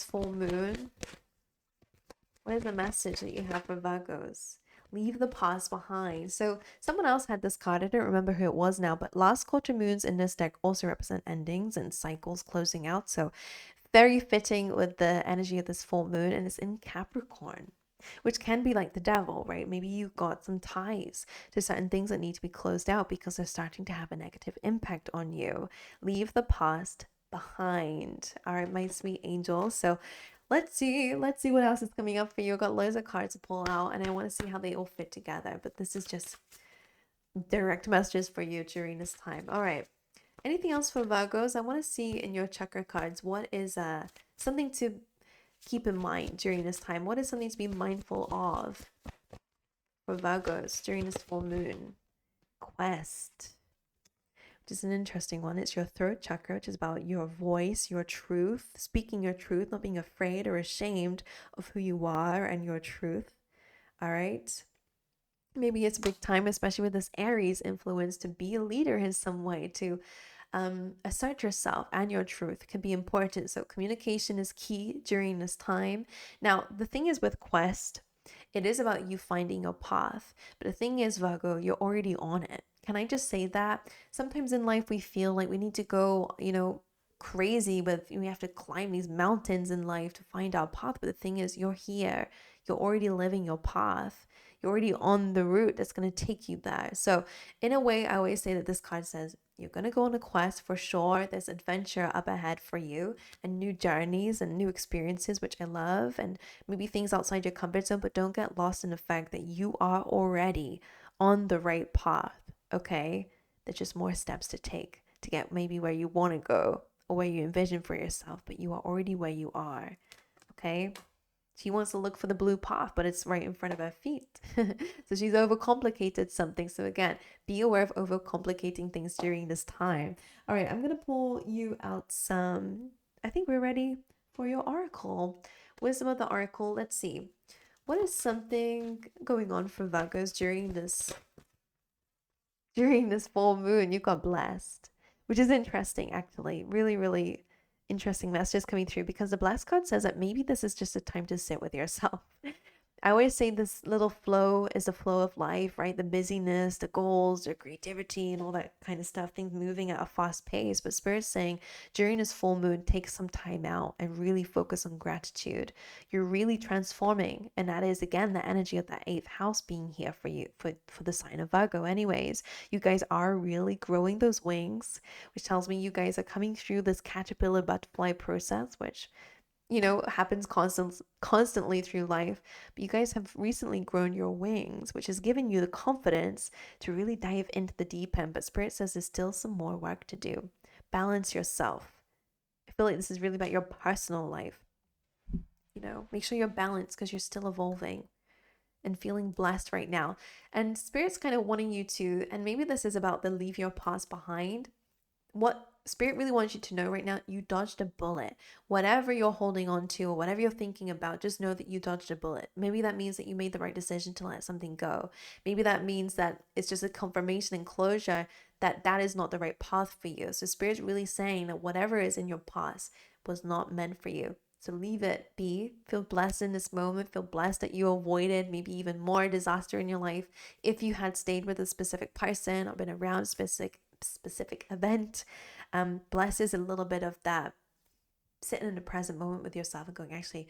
full moon? What is the message that you have for Virgos? Leave the past behind. So someone else had this card. I don't remember who it was now, but last quarter moons in this deck also represent endings and cycles closing out. So very fitting with the energy of this full moon, and it's in Capricorn, which can be like the devil, right? Maybe you've got some ties to certain things that need to be closed out because they're starting to have a negative impact on you. Leave the past behind. All right, my sweet angels. So let's see what else is coming up for you. I've got loads of cards to pull out, and I want to see how they all fit together, but this is just direct messages for you during this time. All right, anything else for Virgos? I want to see in your chakra cards, what is something to keep in mind during this time? What is something to be mindful of for Virgos during this full moon? Quest, which is an interesting one. It's your throat chakra, which is about your voice, your truth, speaking your truth, not being afraid or ashamed of who you are and your truth. All right. Maybe it's a big time, especially with this Aries influence, to be a leader in some way, to assert yourself, and your truth can be important. So communication is key during this time. Now, the thing is with Quest, it is about you finding your path. But the thing is, Virgo, you're already on it. Can I just say that? Sometimes in life we feel like we need to go, crazy with, we have to climb these mountains in life to find our path. But the thing is, you're here. You're already living your path. You're already on the route that's going to take you there. So in a way, I always say that this card says you're going to go on a quest for sure. There's adventure up ahead for you, and new journeys and new experiences, which I love, and maybe things outside your comfort zone. But don't get lost in the fact that you are already on the right path, okay? There's just more steps to take to get maybe where you want to go or where you envision for yourself, but you are already where you are, okay? She wants to look for the blue path, but it's right in front of her feet. So she's overcomplicated something. So again, be aware of overcomplicating things during this time. All right, I'm going to pull you out some. I think we're ready for your oracle. Wisdom of the oracle. Let's see. What is something going on for Virgos during this full moon? You got blessed, which is interesting, actually. Really, really interesting messages coming through, because the blessed card says that maybe this is just a time to sit with yourself. I always say this little flow is the flow of life, right? The busyness, the goals, the creativity, and all that kind of stuff, things moving at a fast pace. But Spirit's saying during this full moon, take some time out and really focus on gratitude. You're really transforming. And that is, again, the energy of that eighth house being here for you, for the sign of Virgo anyways. You guys are really growing those wings, which tells me you guys are coming through this caterpillar butterfly process, which happens constantly through life. But you guys have recently grown your wings, which has given you the confidence to really dive into the deep end. But Spirit says there's still some more work to do. Balance yourself. I feel like this is really about your personal life. Make sure you're balanced, because you're still evolving and feeling blessed right now. And Spirit's kind of wanting you to, and maybe this is about the leave your past behind. What Spirit really wants you to know right now, you dodged a bullet. Whatever you're holding on to or whatever you're thinking about, just know that you dodged a bullet. Maybe that means that you made the right decision to let something go. Maybe that means that it's just a confirmation and closure that that is not the right path for you. So Spirit's really saying that whatever is in your past was not meant for you. So leave it be. Feel blessed in this moment. Feel blessed that you avoided maybe even more disaster in your life if you had stayed with a specific person or been around a specific event. Bless is a little bit of that sitting in the present moment with yourself and going, actually,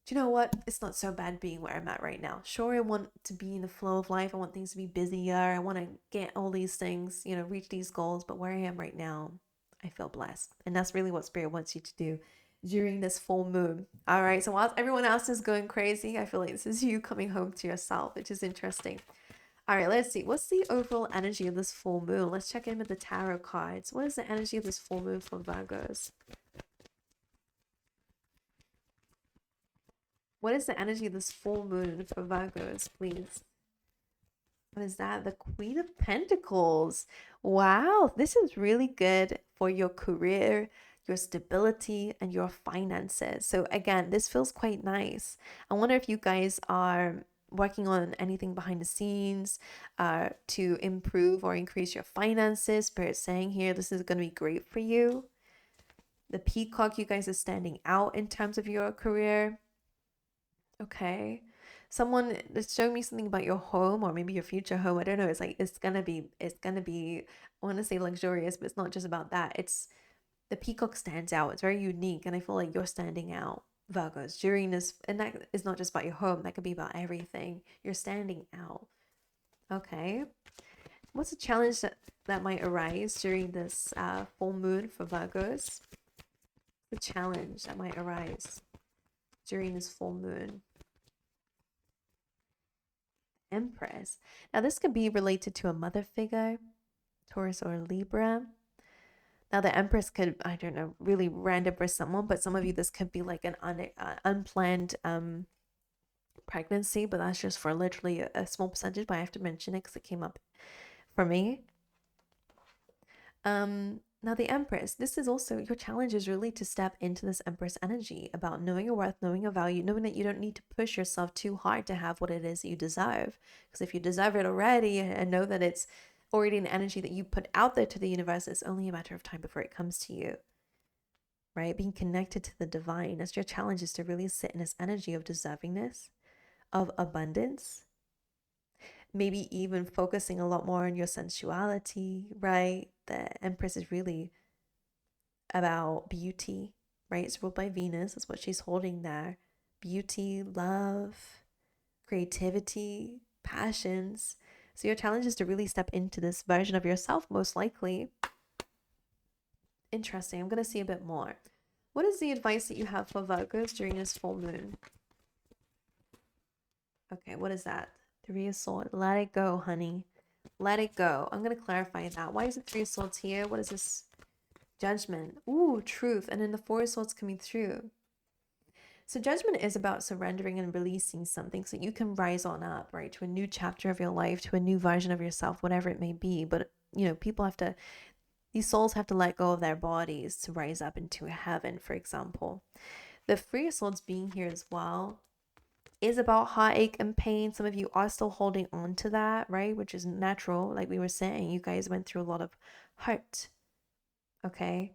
do you know what? It's not so bad being where I'm at right now. Sure, I want to be in the flow of life. I want things to be busier. I want to get all these things, reach these goals. But where I am right now, I feel blessed. And that's really what Spirit wants you to do during this full moon. All right. So while everyone else is going crazy, I feel like this is you coming home to yourself, which is interesting. All right, let's see. What's the overall energy of this full moon? Let's check in with the tarot cards. What is the energy of this full moon for Virgos? What is the energy of this full moon for Virgos, please? What is that? The Queen of Pentacles. Wow, this is really good for your career, your stability, and your finances. So again, this feels quite nice. I wonder if you guys are working on anything behind the scenes to improve or increase your finances. Spirit saying here, this is going to be great for you. The peacock, you guys are standing out in terms of your career. Okay. Someone is showing me something about your home or maybe your future home. I don't know. It's like it's gonna be, I want to say luxurious, but it's not just about that. It's the peacock stands out. It's very unique, and I feel like you're standing out, Virgos, during this, and that is not just about your home, that could be about everything. You're standing out. Okay. What's a challenge that might arise during this full moon for Virgos? The challenge that might arise during this full moon. Empress. Now, this could be related to a mother figure, Taurus or Libra. Now, the Empress could, I don't know, really random for someone, but some of you, this could be like an unplanned pregnancy, but that's just for literally a small percentage, but I have to mention it because it came up for me. Now, the Empress, this is also your challenge is really to step into this Empress energy about knowing your worth, knowing your value, knowing that you don't need to push yourself too hard to have what it is that you deserve. Because if you deserve it already and know that it's already an energy that you put out there to the universe, it's only a matter of time before it comes to you, right? Being connected to the divine. That's your challenge, is to really sit in this energy of deservingness, of abundance, maybe even focusing a lot more on your sensuality, right? The Empress is really about beauty, right? It's ruled by Venus. That's what she's holding there. Beauty, love, creativity, passions. So your challenge is to really step into this version of yourself, most likely. Interesting. I'm going to see a bit more. What is the advice that you have for Virgos during this full moon? Okay, what is that? Three of Swords. Let it go, honey. Let it go. I'm going to clarify that. Why is it Three of Swords here? What is this? Judgment. Ooh, truth. And then the Four of Swords coming through. So judgment is about surrendering and releasing something so you can rise on up, right? To a new chapter of your life, to a new version of yourself, whatever it may be. But, you know, people have to, these souls have to let go of their bodies to rise up into heaven, for example. The Three of Swords being here as well is about heartache and pain. Some of you are still holding on to that, right? Which is natural. Like we were saying, you guys went through a lot of hurt. Okay.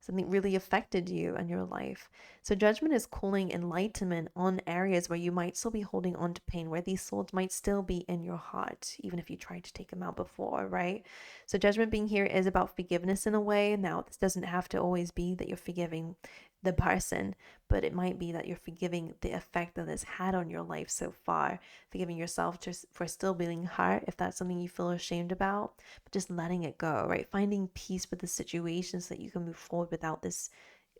Something really affected you and your life. So judgment is calling enlightenment on areas where you might still be holding on to pain, where these swords might still be in your heart, even if you tried to take them out before, right? So judgment being here is about forgiveness in a way. Now, this doesn't have to always be that you're forgiving the person, but it might be that you're forgiving the effect that it's had on your life so far, forgiving yourself just for still being hurt if that's something you feel ashamed about, but just letting it go, right? Finding peace with the situation so that you can move forward without this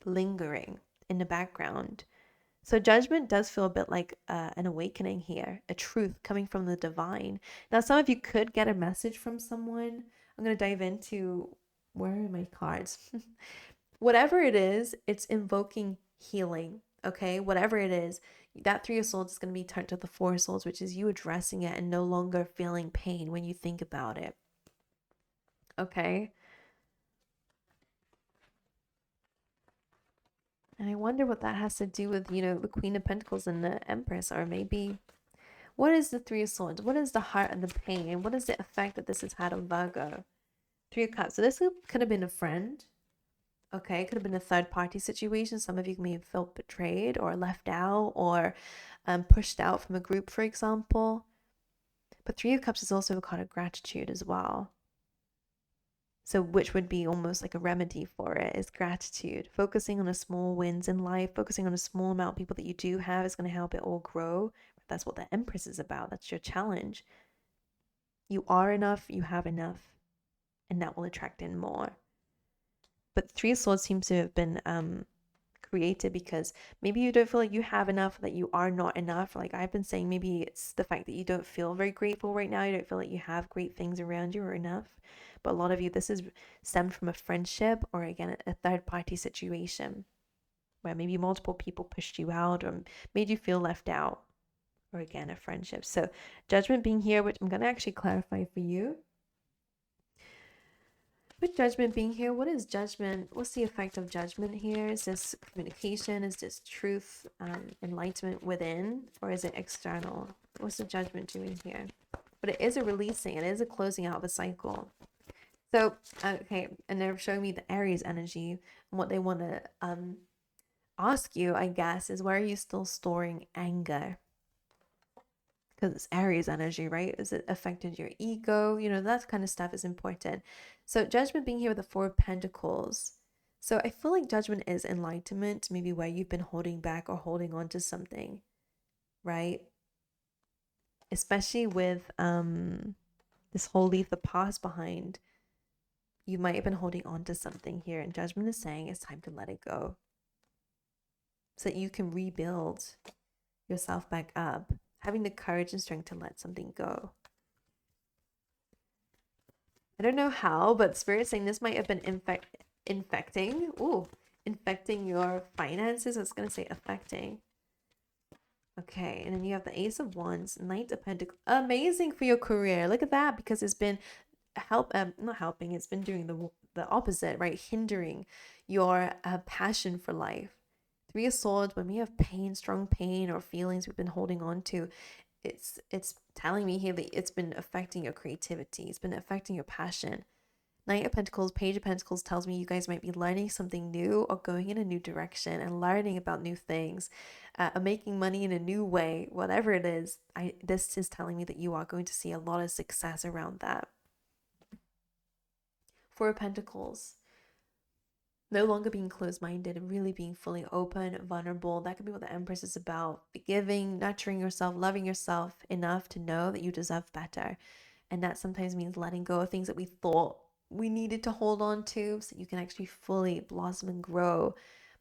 lingering in the background. So judgment does feel a bit like an awakening here, a truth coming from the divine. Now, some of you could get a message from someone. I'm going to dive into, where are my cards? Whatever it is, it's invoking healing, okay? Whatever it is, that Three of Swords is going to be turned to the Four of Swords, which is you addressing it and no longer feeling pain when you think about it, okay? And I wonder what that has to do with, you know, the Queen of Pentacles and the Empress, or maybe, what is the Three of Swords? What is the heart and the pain? What is the effect that this has had on Virgo? Three of Cups. So this could have been a friend. Okay, it could have been a third party situation. Some of you may have felt betrayed or left out or pushed out from a group, for example. But Three of Cups is also a card of gratitude as well. So which would be almost like a remedy for it is gratitude. Focusing on the small wins in life, focusing on a small amount of people that you do have is going to help it all grow. That's what the Empress is about. That's your challenge. You are enough, you have enough, and that will attract in more. But Three of Swords seems to have been created because maybe you don't feel like you have enough, that you are not enough. Like I've been saying, maybe it's the fact that you don't feel very grateful right now. You don't feel like you have great things around you or enough. But a lot of you, this is stemmed from a friendship or again, a third party situation. where maybe multiple people pushed you out or made you feel left out, or again, a friendship. So Judgment being here, which I'm going to actually clarify for you. With Judgment being here, what is Judgment? What's the effect of Judgment here? Is this communication? Is this truth, enlightenment within, or is it external? What's the Judgment doing here? But it is a releasing. It is a closing out of a cycle. So, okay, and they're showing me the Aries energy, and what they want to ask you, I guess, is where are you still storing anger? Because it's Aries energy, right? Is it affected your ego? You know, that kind of stuff is important. So Judgment being here with the Four of Pentacles. So I feel like Judgment is enlightenment, maybe where you've been holding back or holding on to something, right? Especially with this whole leave the past behind. You might have been holding on to something here, and Judgment is saying it's time to let it go so that you can rebuild yourself back up, having the courage and strength to let something go. I don't know how, but Spirit saying this might have been infecting your finances. I was going to say affecting. Okay, and then you have the Ace of Wands, Knight of Pentacles. Amazing for your career. Look at that, because it's been not helping. It's been doing the opposite, right? Hindering your passion for life. Three of Swords, when we have pain, strong pain or feelings we've been holding on to, it's telling me here that it's been affecting your creativity. It's been affecting your passion. Knight of Pentacles, Page of Pentacles tells me you guys might be learning something new or going in a new direction and learning about new things, making money in a new way, whatever it is. This is telling me that you are going to see a lot of success around that. Four of Pentacles, no longer being closed-minded and really being fully open, vulnerable. That could be what the Empress is about. Forgiving, nurturing yourself, loving yourself enough to know that you deserve better. And that sometimes means letting go of things that we thought we needed to hold on to so you can actually fully blossom and grow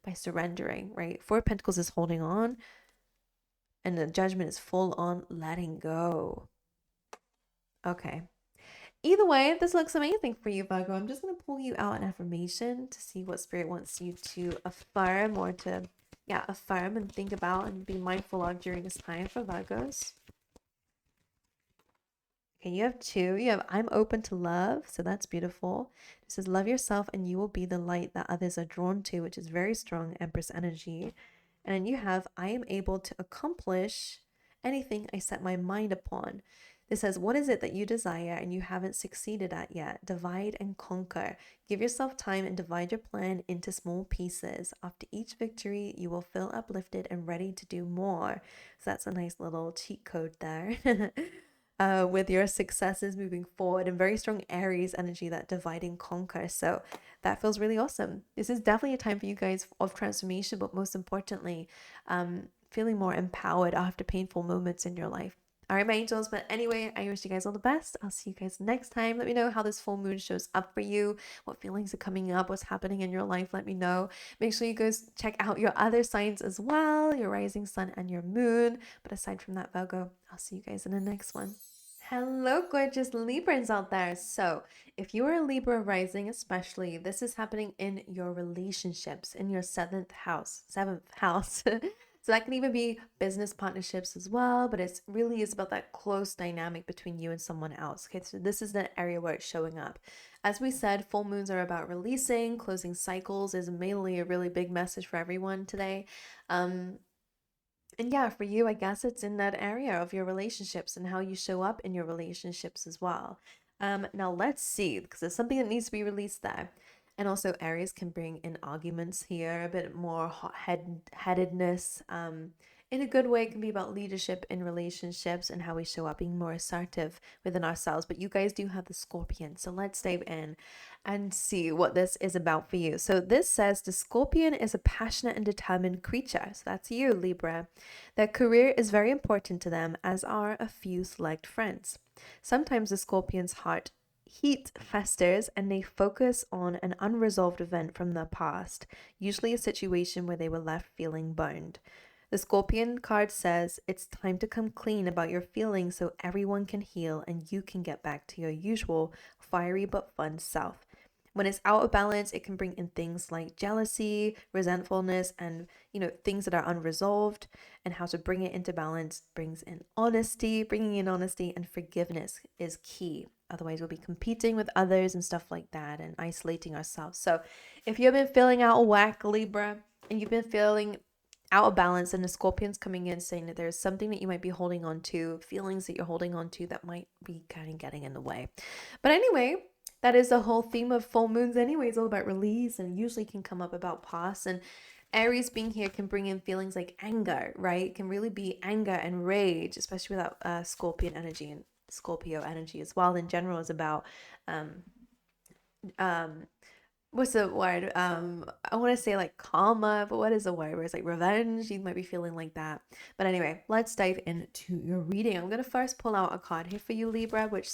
by surrendering, right? Four of Pentacles is holding on, and the Judgment is full on letting go. Okay. Either way, this looks amazing for you, Virgo. I'm just going to pull you out an affirmation to see what Spirit wants you to affirm or to, affirm and think about and be mindful of during this time for Virgos. Okay, you have two. You have I'm open to love, so that's beautiful. It says love yourself and you will be the light that others are drawn to, which is very strong Empress energy. And then you have I am able to accomplish anything I set my mind upon. This says, what is it that you desire and you haven't succeeded at yet? Divide and conquer. Give yourself time and divide your plan into small pieces. After each victory, you will feel uplifted and ready to do more. So that's a nice little cheat code there. With your successes moving forward, and very strong Aries energy, that divide and conquer. So that feels really awesome. This is definitely a time for you guys of transformation, but most importantly, feeling more empowered after painful moments in your life. All right, my angels. But anyway, I wish you guys all the best. I'll see you guys next time. Let me know how this full moon shows up for you, what feelings are coming up, what's happening in your life. Let me know. Make sure you guys check out your other signs as well, your rising sun and your moon. But aside from that, Virgo, I'll see you guys in the next one. Hello, gorgeous Librans out there. So if you are a Libra rising, especially, this is happening in your relationships, in your seventh house. So that can even be business partnerships as well, but it really is about that close dynamic between you and someone else. Okay, so this is the area where it's showing up. As we said, full moons are about releasing, closing cycles is mainly a really big message for everyone today. And yeah, for you, I guess it's in that area of your relationships and how you show up in your relationships as well. Now let's see, because there's something that needs to be released there. And also Aries can bring in arguments here, a bit more hot-headedness. In a good way, it can be about leadership in relationships and how we show up, being more assertive within ourselves. But you guys do have the Scorpion, so let's dive in and see what this is about for you. So this says the Scorpion is a passionate and determined creature. So that's you, Libra. Their career is very important to them, as are a few select friends. Sometimes the Scorpion's heat festers and they focus on an unresolved event from the past, usually a situation where they were left feeling burned. The Scorpion card says it's time to come clean about your feelings so everyone can heal and you can get back to your usual fiery but fun self. When it's out of balance, it can bring in things like jealousy, resentfulness, and, things that are unresolved. And how to bring it into balance brings in honesty. Bringing in honesty and forgiveness is key. Otherwise, we'll be competing with others and stuff like that and isolating ourselves. So if you've been feeling out of whack, Libra, and you've been feeling out of balance, and the Scorpion's coming in saying that there's something that you might be holding on to, feelings that you're holding on to that might be kind of getting in the way. But anyway, that is the whole theme of full moons anyway. It's all about release, and usually can come up about past. And Aries being here can bring in feelings like anger, right? It can really be anger and rage, especially without Scorpion energy and Scorpio energy as well. In general, is about what's the word? I want to say like karma, but what is the word? Where it's like revenge. You might be feeling like that. But anyway, let's dive into your reading. I'm gonna first pull out a card here for you, Libra, which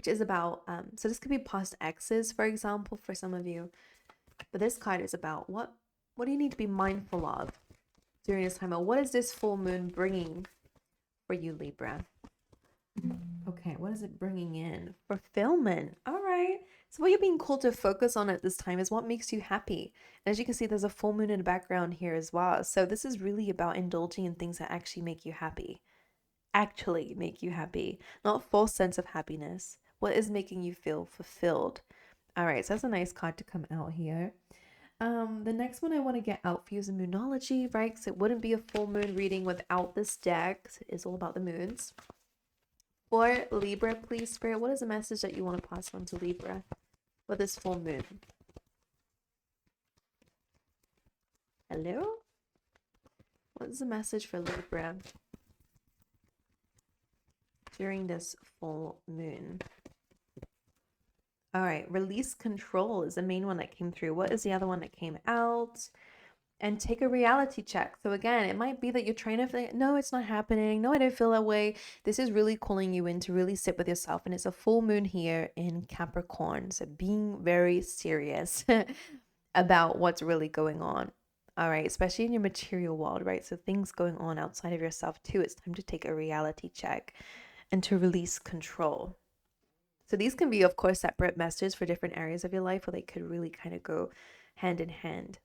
is about so this could be past exes, for example, for some of you. But this card is about what do you need to be mindful of during this time? Or what is this full moon bringing for you, Libra? Okay, what is it bringing in? Fulfillment. All right. So what you're being called to focus on at this time is what makes you happy. And as you can see, there's a full moon in the background here as well. So this is really about indulging in things that actually make you happy. Actually make you happy. Not false sense of happiness. What is making you feel fulfilled? All right, so that's a nice card to come out here. The next one I want to get out for you is the Moonology, right? Because it wouldn't be a full moon reading without this deck. It's all about the moons. For Libra, please, Spirit, what is the message that you want to pass on to Libra for this full moon? Hello? What is the message for Libra during this full moon? All right, release control is the main one that came through. What is the other one that came out? And take a reality check. So again, it might be that you're trying to think, no, it's not happening. No, I don't feel that way. This is really calling you in to really sit with yourself. And it's a full moon here in Capricorn. So being very serious about what's really going on. All right, especially in your material world, right? So things going on outside of yourself too. It's time to take a reality check and to release control. So these can be, of course, separate messages for different areas of your life, or they could really kind of go hand in hand.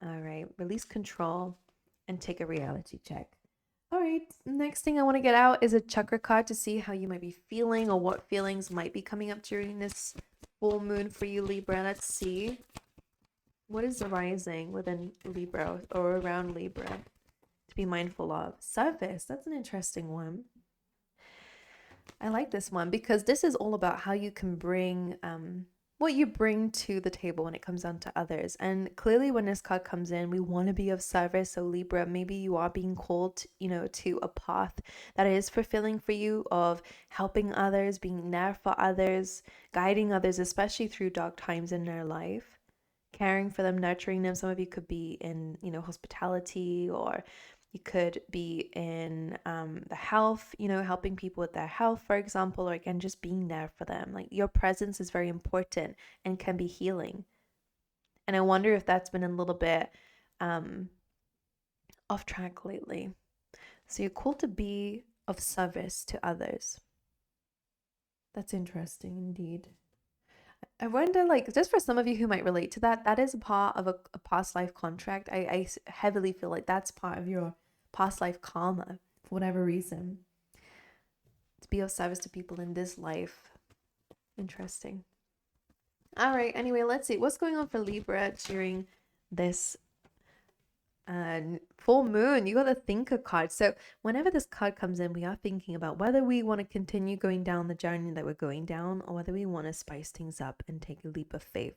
All right, release control and take a reality check. All right, next thing I want to get out is a chakra card to see how you might be feeling or what feelings might be coming up during this full moon for you, Libra. Let's see. What is arising within Libra or around Libra to be mindful of? Service, that's an interesting one. I like this one because this is all about how you can bring what you bring to the table when it comes down to others. And clearly when this card comes in, we want to be of service. So Libra, maybe you are being called, to a path that is fulfilling for you, of helping others, being there for others, guiding others, especially through dark times in their life, caring for them, nurturing them. Some of you could be in, hospitality, or you could be in the health, helping people with their health, for example, or again, just being there for them. Like your presence is very important and can be healing. And I wonder if that's been a little bit off track lately. So you're called to be of service to others. That's interesting indeed. I wonder, like, just for some of you who might relate to that, that is a part of a past life contract. I heavily feel like that's part of your past life karma, for whatever reason. To be of service to people in this life. Interesting. All right, anyway, let's see. What's going on for Libra during this full moon? You got the Thinker card. So whenever this card comes in, we are thinking about whether we want to continue going down the journey that we're going down, or whether we want to spice things up and take a leap of faith.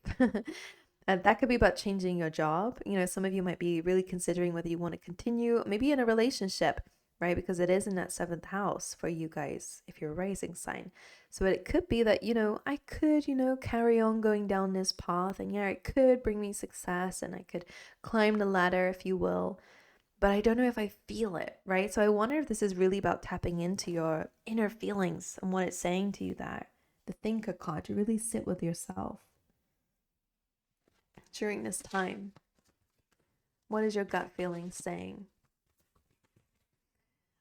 And that could be about changing your job. Some of you might be really considering whether you want to continue maybe in a relationship, right? Because it is in that 7th house for you guys if you're a rising sign. So it could be that, I could, carry on going down this path, and yeah, it could bring me success, and I could climb the ladder, if you will, but I don't know if I feel it, right? So I wonder if this is really about tapping into your inner feelings and what it's saying to you there. The Thinker card, to really sit with yourself during this time. What is your gut feeling saying?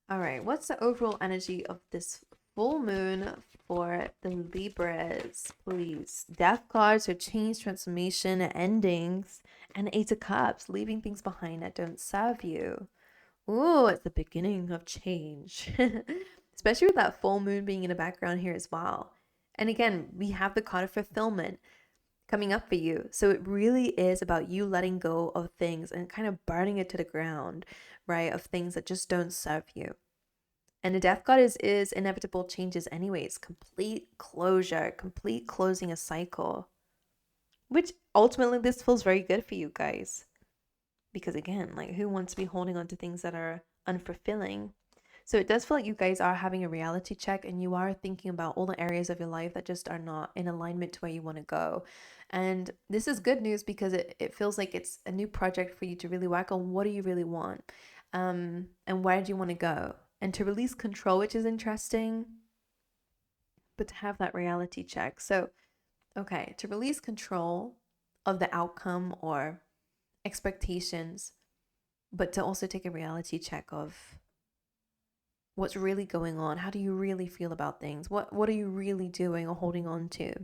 All right, what's the overall energy of this full moon for the Libras, please. Death cards are change, transformation, endings, and Eight of Cups, leaving things behind that don't serve you. Ooh, it's the beginning of change. Especially with that full moon being in the background here as well. And again, we have the card of fulfillment coming up for you. So it really is about you letting go of things and kind of burning it to the ground, right? Of things that just don't serve you. And the death card is inevitable changes anyways, complete closure, complete closing a cycle, which ultimately this feels very good for you guys. Because again, like who wants to be holding on to things that are unfulfilling? So it does feel like you guys are having a reality check and you are thinking about all the areas of your life that just are not in alignment to where you want to go. And this is good news because it feels like it's a new project for you to really work on. What do you really want? And where do you want to go? And to release control, which is interesting, but to have that reality check. So, okay, to release control of the outcome or expectations, but to also take a reality check of what's really going on. How do you really feel about things? What are you really doing or holding on to?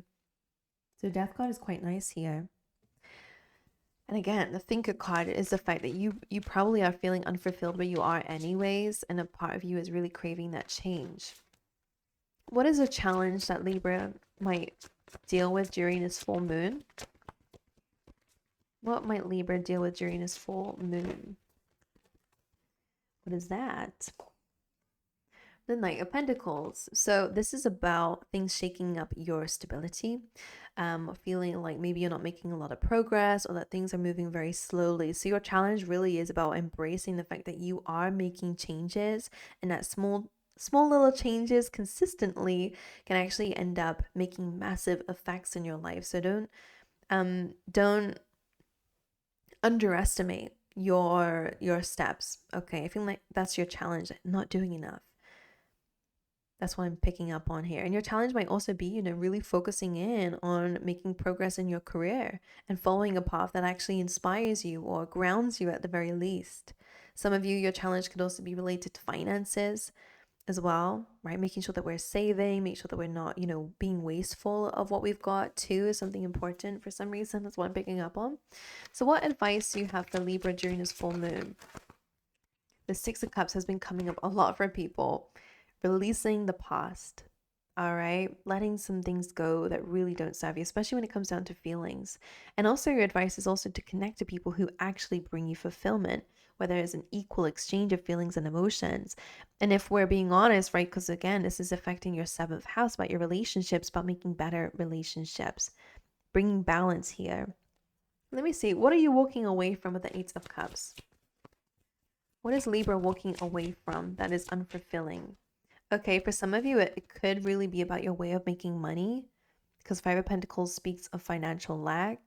So death card is quite nice here. And again, the thinker card is the fact that you probably are feeling unfulfilled where you are anyways, and a part of you is really craving that change. What is a challenge that Libra might deal with during this full moon? What might Libra deal with during this full moon? What is that? The Knight of Pentacles. So this is about things shaking up your stability, feeling like maybe you're not making a lot of progress or that things are moving very slowly. So your challenge really is about embracing the fact that you are making changes, and that small little changes consistently can actually end up making massive effects in your life. So don't underestimate your steps. Okay, I feel like that's your challenge, not doing enough. That's what I'm picking up on here. And your challenge might also be, really focusing in on making progress in your career and following a path that actually inspires you or grounds you at the very least. Some of you, your challenge could also be related to finances as well, right? Making sure that we're saving, make sure that we're not, being wasteful of what we've got too is something important for some reason. That's what I'm picking up on. So what advice do you have for Libra during this full moon? The Six of Cups has been coming up a lot for people. Releasing the past, all right? Letting some things go that really don't serve you, especially when it comes down to feelings. And also your advice is also to connect to people who actually bring you fulfillment, where there is an equal exchange of feelings and emotions. And if we're being honest, right, because again, this is affecting your 7th house, about your relationships, about making better relationships, bringing balance here. Let me see, what are you walking away from with the 8 of Cups? What is Libra walking away from that is unfulfilling? Okay, for some of you, it could really be about your way of making money, because 5 of Pentacles speaks of financial lack.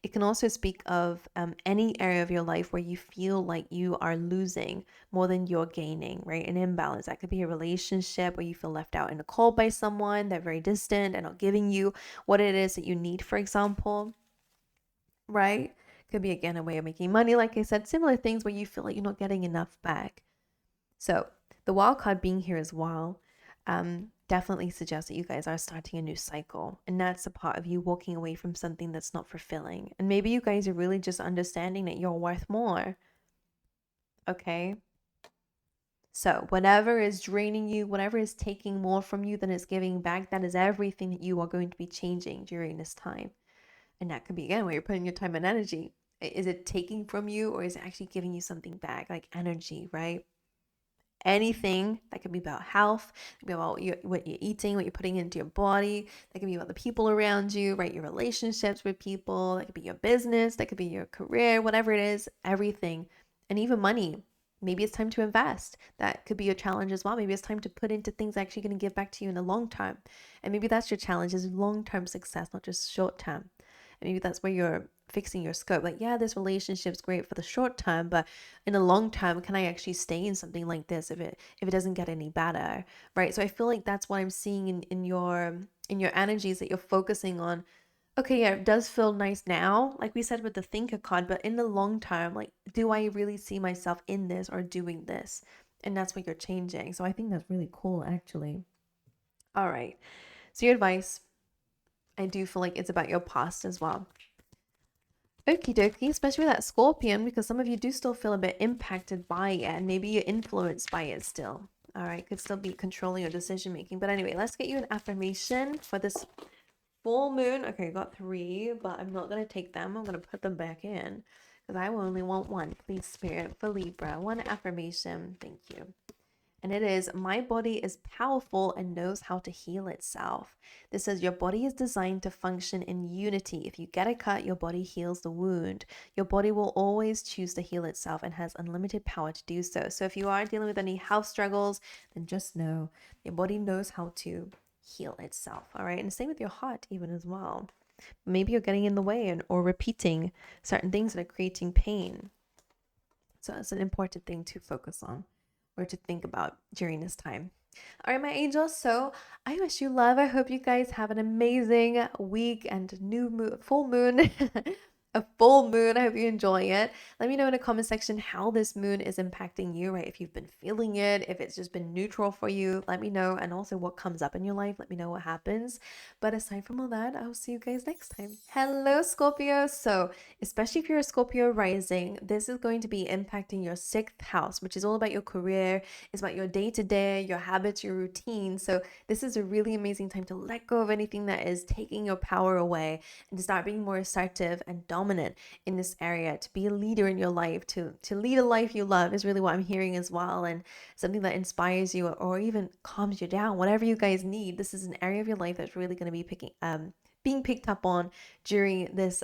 It can also speak of any area of your life where you feel like you are losing more than you're gaining, right? An imbalance. That could be a relationship where you feel left out in the cold by someone, they're very distant and not giving you what it is that you need, for example, right? Could be, again, a way of making money, like I said, similar things where you feel like you're not getting enough back. So the wild card being here as well definitely suggests that you guys are starting a new cycle. And that's a part of you walking away from something that's not fulfilling. And maybe you guys are really just understanding that you're worth more. Okay. So whatever is draining you, whatever is taking more from you than it's giving back, that is everything that you are going to be changing during this time. And that could be, again, where you're putting your time and energy. Is it taking from you, or is it actually giving you something back, like energy, right? Anything that could be about health, it could be about what you're eating, what you're putting into your body. That could be about the people around you, right? Your relationships with people. That could be your business. That could be your career, whatever it is, everything. And even money. Maybe it's time to invest. That could be a challenge as well. Maybe it's time to put into things actually going to give back to you in the long term. And maybe that's your challenge, is long-term success, not just short-term. And maybe that's where you're fixing your scope. Like, yeah, this relationship's great for the short term, but in the long term, can I actually stay in something like this if it doesn't get any better, right? So I feel like that's what I'm seeing in your energies, that you're focusing on. Okay, yeah, it does feel nice now, like we said with the thinker card, but in the long term, like, do I really see myself in this or doing this? And that's what you're changing. So I think that's really cool, actually. All right. So your advice, I do feel like it's about your past as well. Okie dokie, especially with that Scorpion, because some of you do still feel a bit impacted by it, and maybe you're influenced by it still. All right, could still be controlling your decision making. But anyway, let's get you an affirmation for this full moon. Okay, I got 3, but I'm not gonna take them. I'm gonna put them back in because I will only want one. Please, Spirit, for Libra, one affirmation. Thank you. And it is, my body is powerful and knows how to heal itself. This says your body is designed to function in unity. If you get a cut, your body heals the wound. Your body will always choose to heal itself and has unlimited power to do so. So if you are dealing with any health struggles, then just know your body knows how to heal itself. All right. And same with your heart, even as well. Maybe you're getting in the way or repeating certain things that are creating pain. So that's an important thing to focus on or to think about during this time. All right, my angels. So I wish you love. I hope you guys have an amazing week and full moon. A full moon. I hope you enjoy it. Let me know in the comment section how this moon is impacting you, right? If you've been feeling it, if it's just been neutral for you, let me know. And also what comes up in your life, let me know what happens. But aside from all that, I'll see you guys next time. Hello, Scorpio. So especially if you're a Scorpio rising, this is going to be impacting your 6th house, which is all about your career. It's about your day-to-day, your habits, your routine. So this is a really amazing time to let go of anything that is taking your power away and to start being more assertive and dominant in this area, to be a leader in your life, to lead a life you love is really what I'm hearing as well. And something that inspires you or even calms you down, whatever you guys need. This is an area of your life that's really going to be being picked up on during this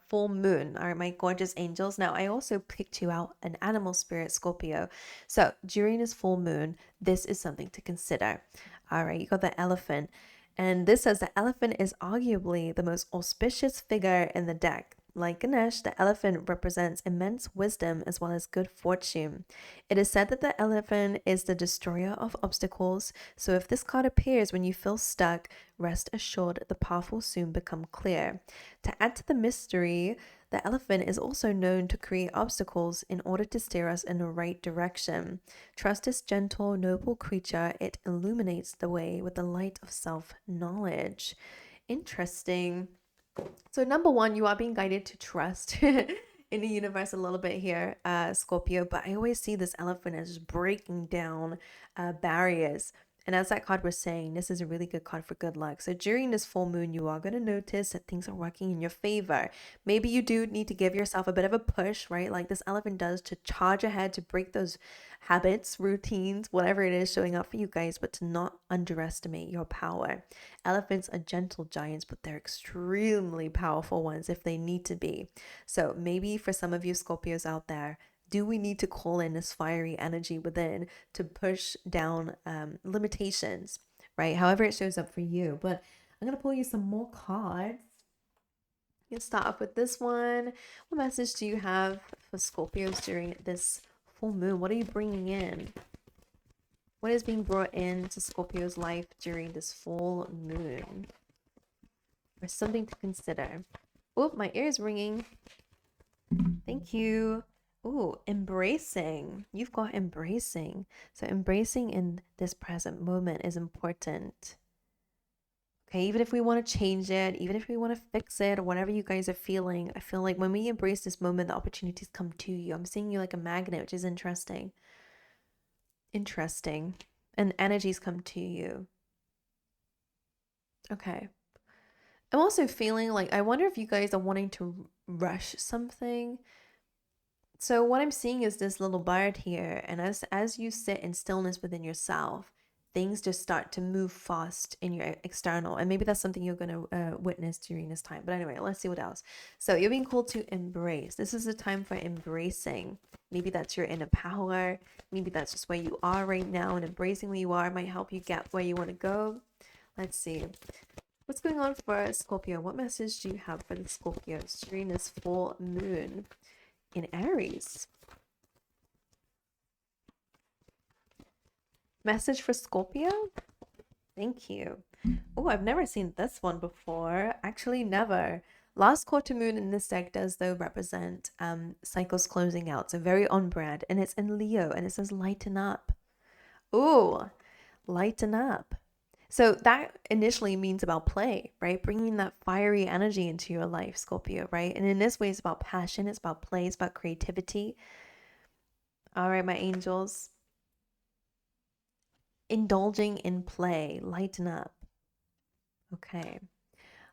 full moon. All right, my gorgeous angels. Now, I also picked you out an animal spirit, Scorpio. So during this full moon, this is something to consider. All right, you got the elephant. And this says the elephant is arguably the most auspicious figure in the deck. Like Ganesh, the elephant represents immense wisdom as well as good fortune. It is said that the elephant is the destroyer of obstacles, so if this card appears when you feel stuck, rest assured the path will soon become clear. To add to the mystery, the elephant is also known to create obstacles in order to steer us in the right direction. Trust this gentle, noble creature. It illuminates the way with the light of self-knowledge. Interesting. So number one, you are being guided to trust in the universe a little bit here, Scorpio. But I always see this elephant as just breaking down barriers. And as that card was saying, this is a really good card for good luck. So during this full moon, you are going to notice that things are working in your favor. Maybe you do need to give yourself a bit of a push, right? Like this elephant does, to charge ahead, to break those habits, routines, whatever it is showing up for you guys, but to not underestimate your power. Elephants are gentle giants, but they're extremely powerful ones if they need to be. So maybe for some of you Scorpios out there, do we need to call in this fiery energy within to push down limitations, right? However it shows up for you. But I'm going to pull you some more cards. Let's start off with this one. What message do you have for Scorpios during this full moon? What are you bringing in? What is being brought into Scorpio's life during this full moon? Or something to consider. Oh, my ear is ringing. Thank you. Ooh, embracing. You've got embracing. So embracing in this present moment is important. Okay, even if we want to change it, even if we want to fix it, or whatever you guys are feeling, I feel like when we embrace this moment, the opportunities come to you. I'm seeing you like a magnet, which is interesting. Interesting. And energies come to you. Okay. I'm also feeling like, I wonder if you guys are wanting to rush something. So what I'm seeing is this little bird here, and as you sit in stillness within yourself, things just start to move fast in your external, and maybe that's something you're going to witness during this time. But anyway, let's see what else. So you're being called to embrace. This is a time for embracing. Maybe that's your inner power. Maybe that's just where you are right now, and embracing where you are might help you get where you want to go. Let's see. What's going on for Scorpio? What message do you have for the Scorpios during this full moon in Aries? Message for Scorpio? Thank you. Oh, I've never seen this one before. Actually, never. Last quarter moon in this deck does, though, represent cycles closing out. So very on brand. And it's in Leo, and it says lighten up. Ooh, lighten up. So that initially means about play, right? Bringing that fiery energy into your life, Scorpio, right? And in this way, it's about passion, it's about play, it's about creativity. All right, my angels. Indulging in play, lighten up. Okay,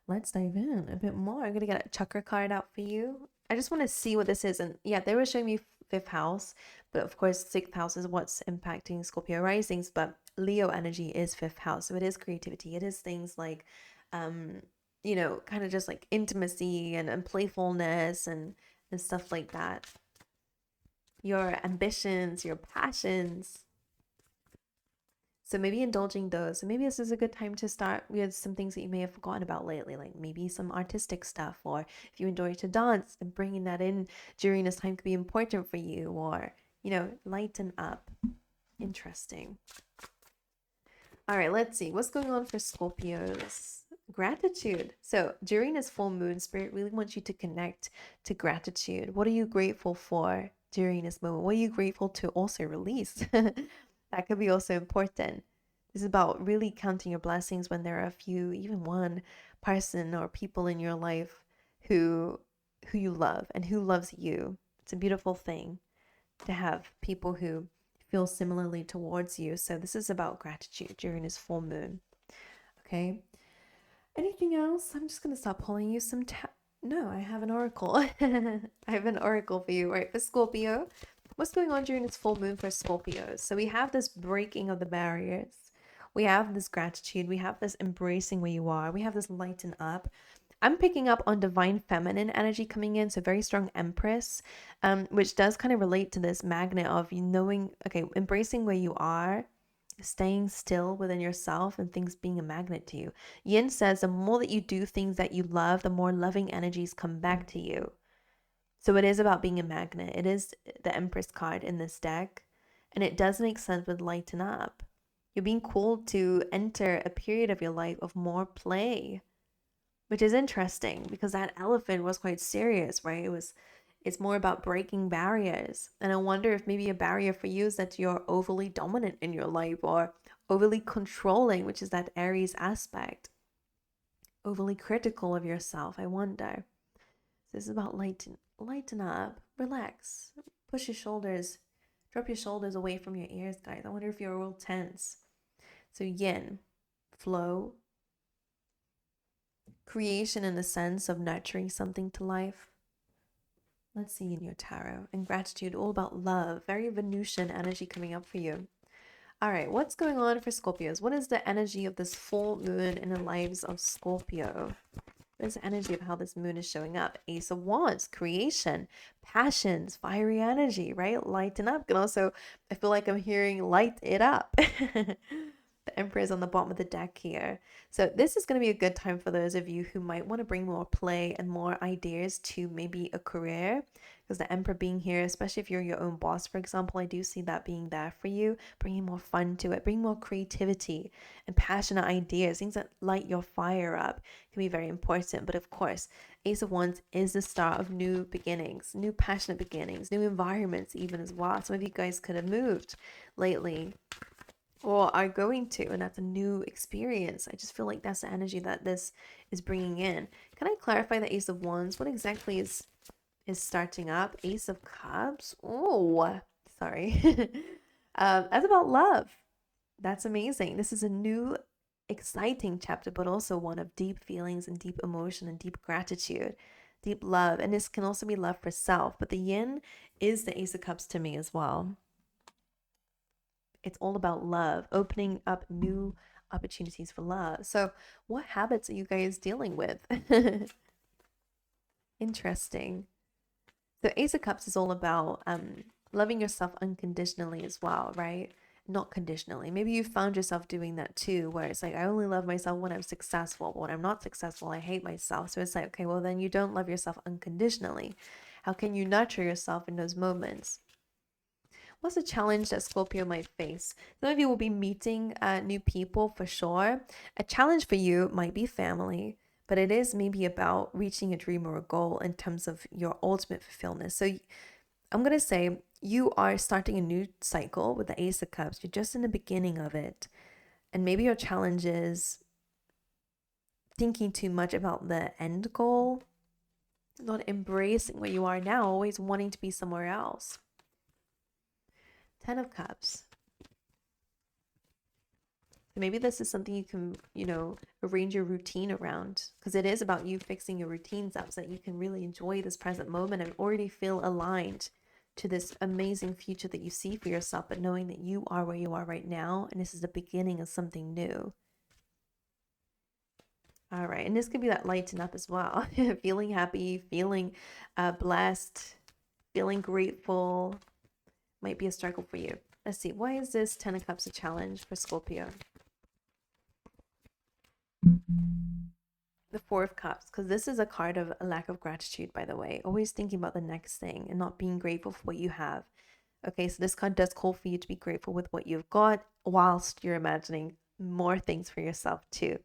let's dive in a bit more. I'm going to get a chakra card out for you. I just want to see what this is. And yeah, they were showing me fifth house, but of course, sixth house is what's impacting Scorpio risings. But Leo energy is fifth house. So it is creativity. It is things like, you know, kind of just like intimacy and playfulness and stuff like that. Your ambitions, your passions. So maybe indulging those. So maybe this is a good time to start with some things that you may have forgotten about lately, like maybe some artistic stuff, or if you enjoy to dance, and bringing that in during this time could be important for you, or, you know, lighten up. Interesting. All right, let's see. What's going on for Scorpios? Gratitude. So during this full moon, Spirit really wants you to connect to gratitude. What are you grateful for during this moment? What are you grateful to also release? That could be also important. This is about really counting your blessings when there are a few, even one person or people in your life who you love and who loves you. It's a beautiful thing to have people who feel similarly towards you. So this is about gratitude during this full moon. Okay. Anything else? I'm just gonna stop pulling you some no, I have an oracle. I have an oracle for you, right? For Scorpio. What's going on during this full moon for Scorpios? So we have this breaking of the barriers. We have this gratitude. We have this embracing where you are. We have this lighten up. I'm picking up on divine feminine energy coming in, so very strong Empress, which does kind of relate to this magnet of you knowing, okay, embracing where you are, staying still within yourself, and things being a magnet to you. Yin says the more that you do things that you love, the more loving energies come back to you. So it is about being a magnet. It is the Empress card in this deck, and it does make sense with lighten up. You're being called to enter a period of your life of more play, which is interesting because that elephant was quite serious, right? It's more about breaking barriers. And I wonder if maybe a barrier for you is that you're overly dominant in your life or overly controlling, which is that Aries aspect. Overly critical of yourself, I wonder. So this is about lighten up, relax, push your shoulders, drop your shoulders away from your ears, guys. I wonder if you're real tense. So yin, flow, creation in the sense of nurturing something to life. Let's see in your tarot. And gratitude, all about love. Very Venusian energy coming up for you. All right, what's going on for Scorpios? What is the energy of this full moon in the lives of Scorpio? What is the energy of how this moon is showing up? Ace of Wands, creation, passions, fiery energy, right? Lighten up. And also, I feel like I'm hearing light it up. The Emperor is on the bottom of the deck here. So this is going to be a good time for those of you who might want to bring more play and more ideas to maybe a career. Because the Emperor being here, especially if you're your own boss, for example, I do see that being there for you, bringing more fun to it, bring more creativity and passionate ideas, things that light your fire up can be very important. But of course, Ace of Wands is the start of new beginnings, new passionate beginnings, new environments even as well. Some of you guys could have moved lately or are going to, and that's a new experience. I just feel like that's the energy that this is bringing in. Can I clarify the Ace of Wands? What exactly is starting up? Ace of Cups. Oh, sorry. That's about love. That's amazing. This is a new exciting chapter, but also one of deep feelings and deep emotion and deep gratitude, deep love. And this can also be love for self, but the yin is the Ace of Cups to me as well. It's all about love, opening up new opportunities for love. So what habits are you guys dealing with? Interesting. So Ace of Cups is all about loving yourself unconditionally as well, right? Not conditionally. Maybe you found yourself doing that too, where it's like, I only love myself when I'm successful. But when I'm not successful, I hate myself. So it's like, okay, well, then you don't love yourself unconditionally. How can you nurture yourself in those moments? What's a challenge that Scorpio might face? Some of you will be meeting new people for sure. A challenge for you might be family, but it is maybe about reaching a dream or a goal in terms of your ultimate fulfillment. So I'm going to say you are starting a new cycle with the Ace of Cups. You're just in the beginning of it. And maybe your challenge is thinking too much about the end goal, not embracing where you are now, always wanting to be somewhere else. 10 of Cups. Maybe this is something you can, arrange your routine around, because it is about you fixing your routines up so that you can really enjoy this present moment and already feel aligned to this amazing future that you see for yourself, but knowing that you are where you are right now and this is the beginning of something new. All right, and this could be that lighten up as well. Feeling happy, feeling blessed, feeling grateful might be a struggle for you. Let's see, why is this 10 of Cups a challenge for Scorpio? The 4 of Cups, because this is a card of a lack of gratitude, by the way. Always thinking about the next thing and not being grateful for what you have. Okay, so this card does call for you to be grateful with what you've got whilst you're imagining more things for yourself too.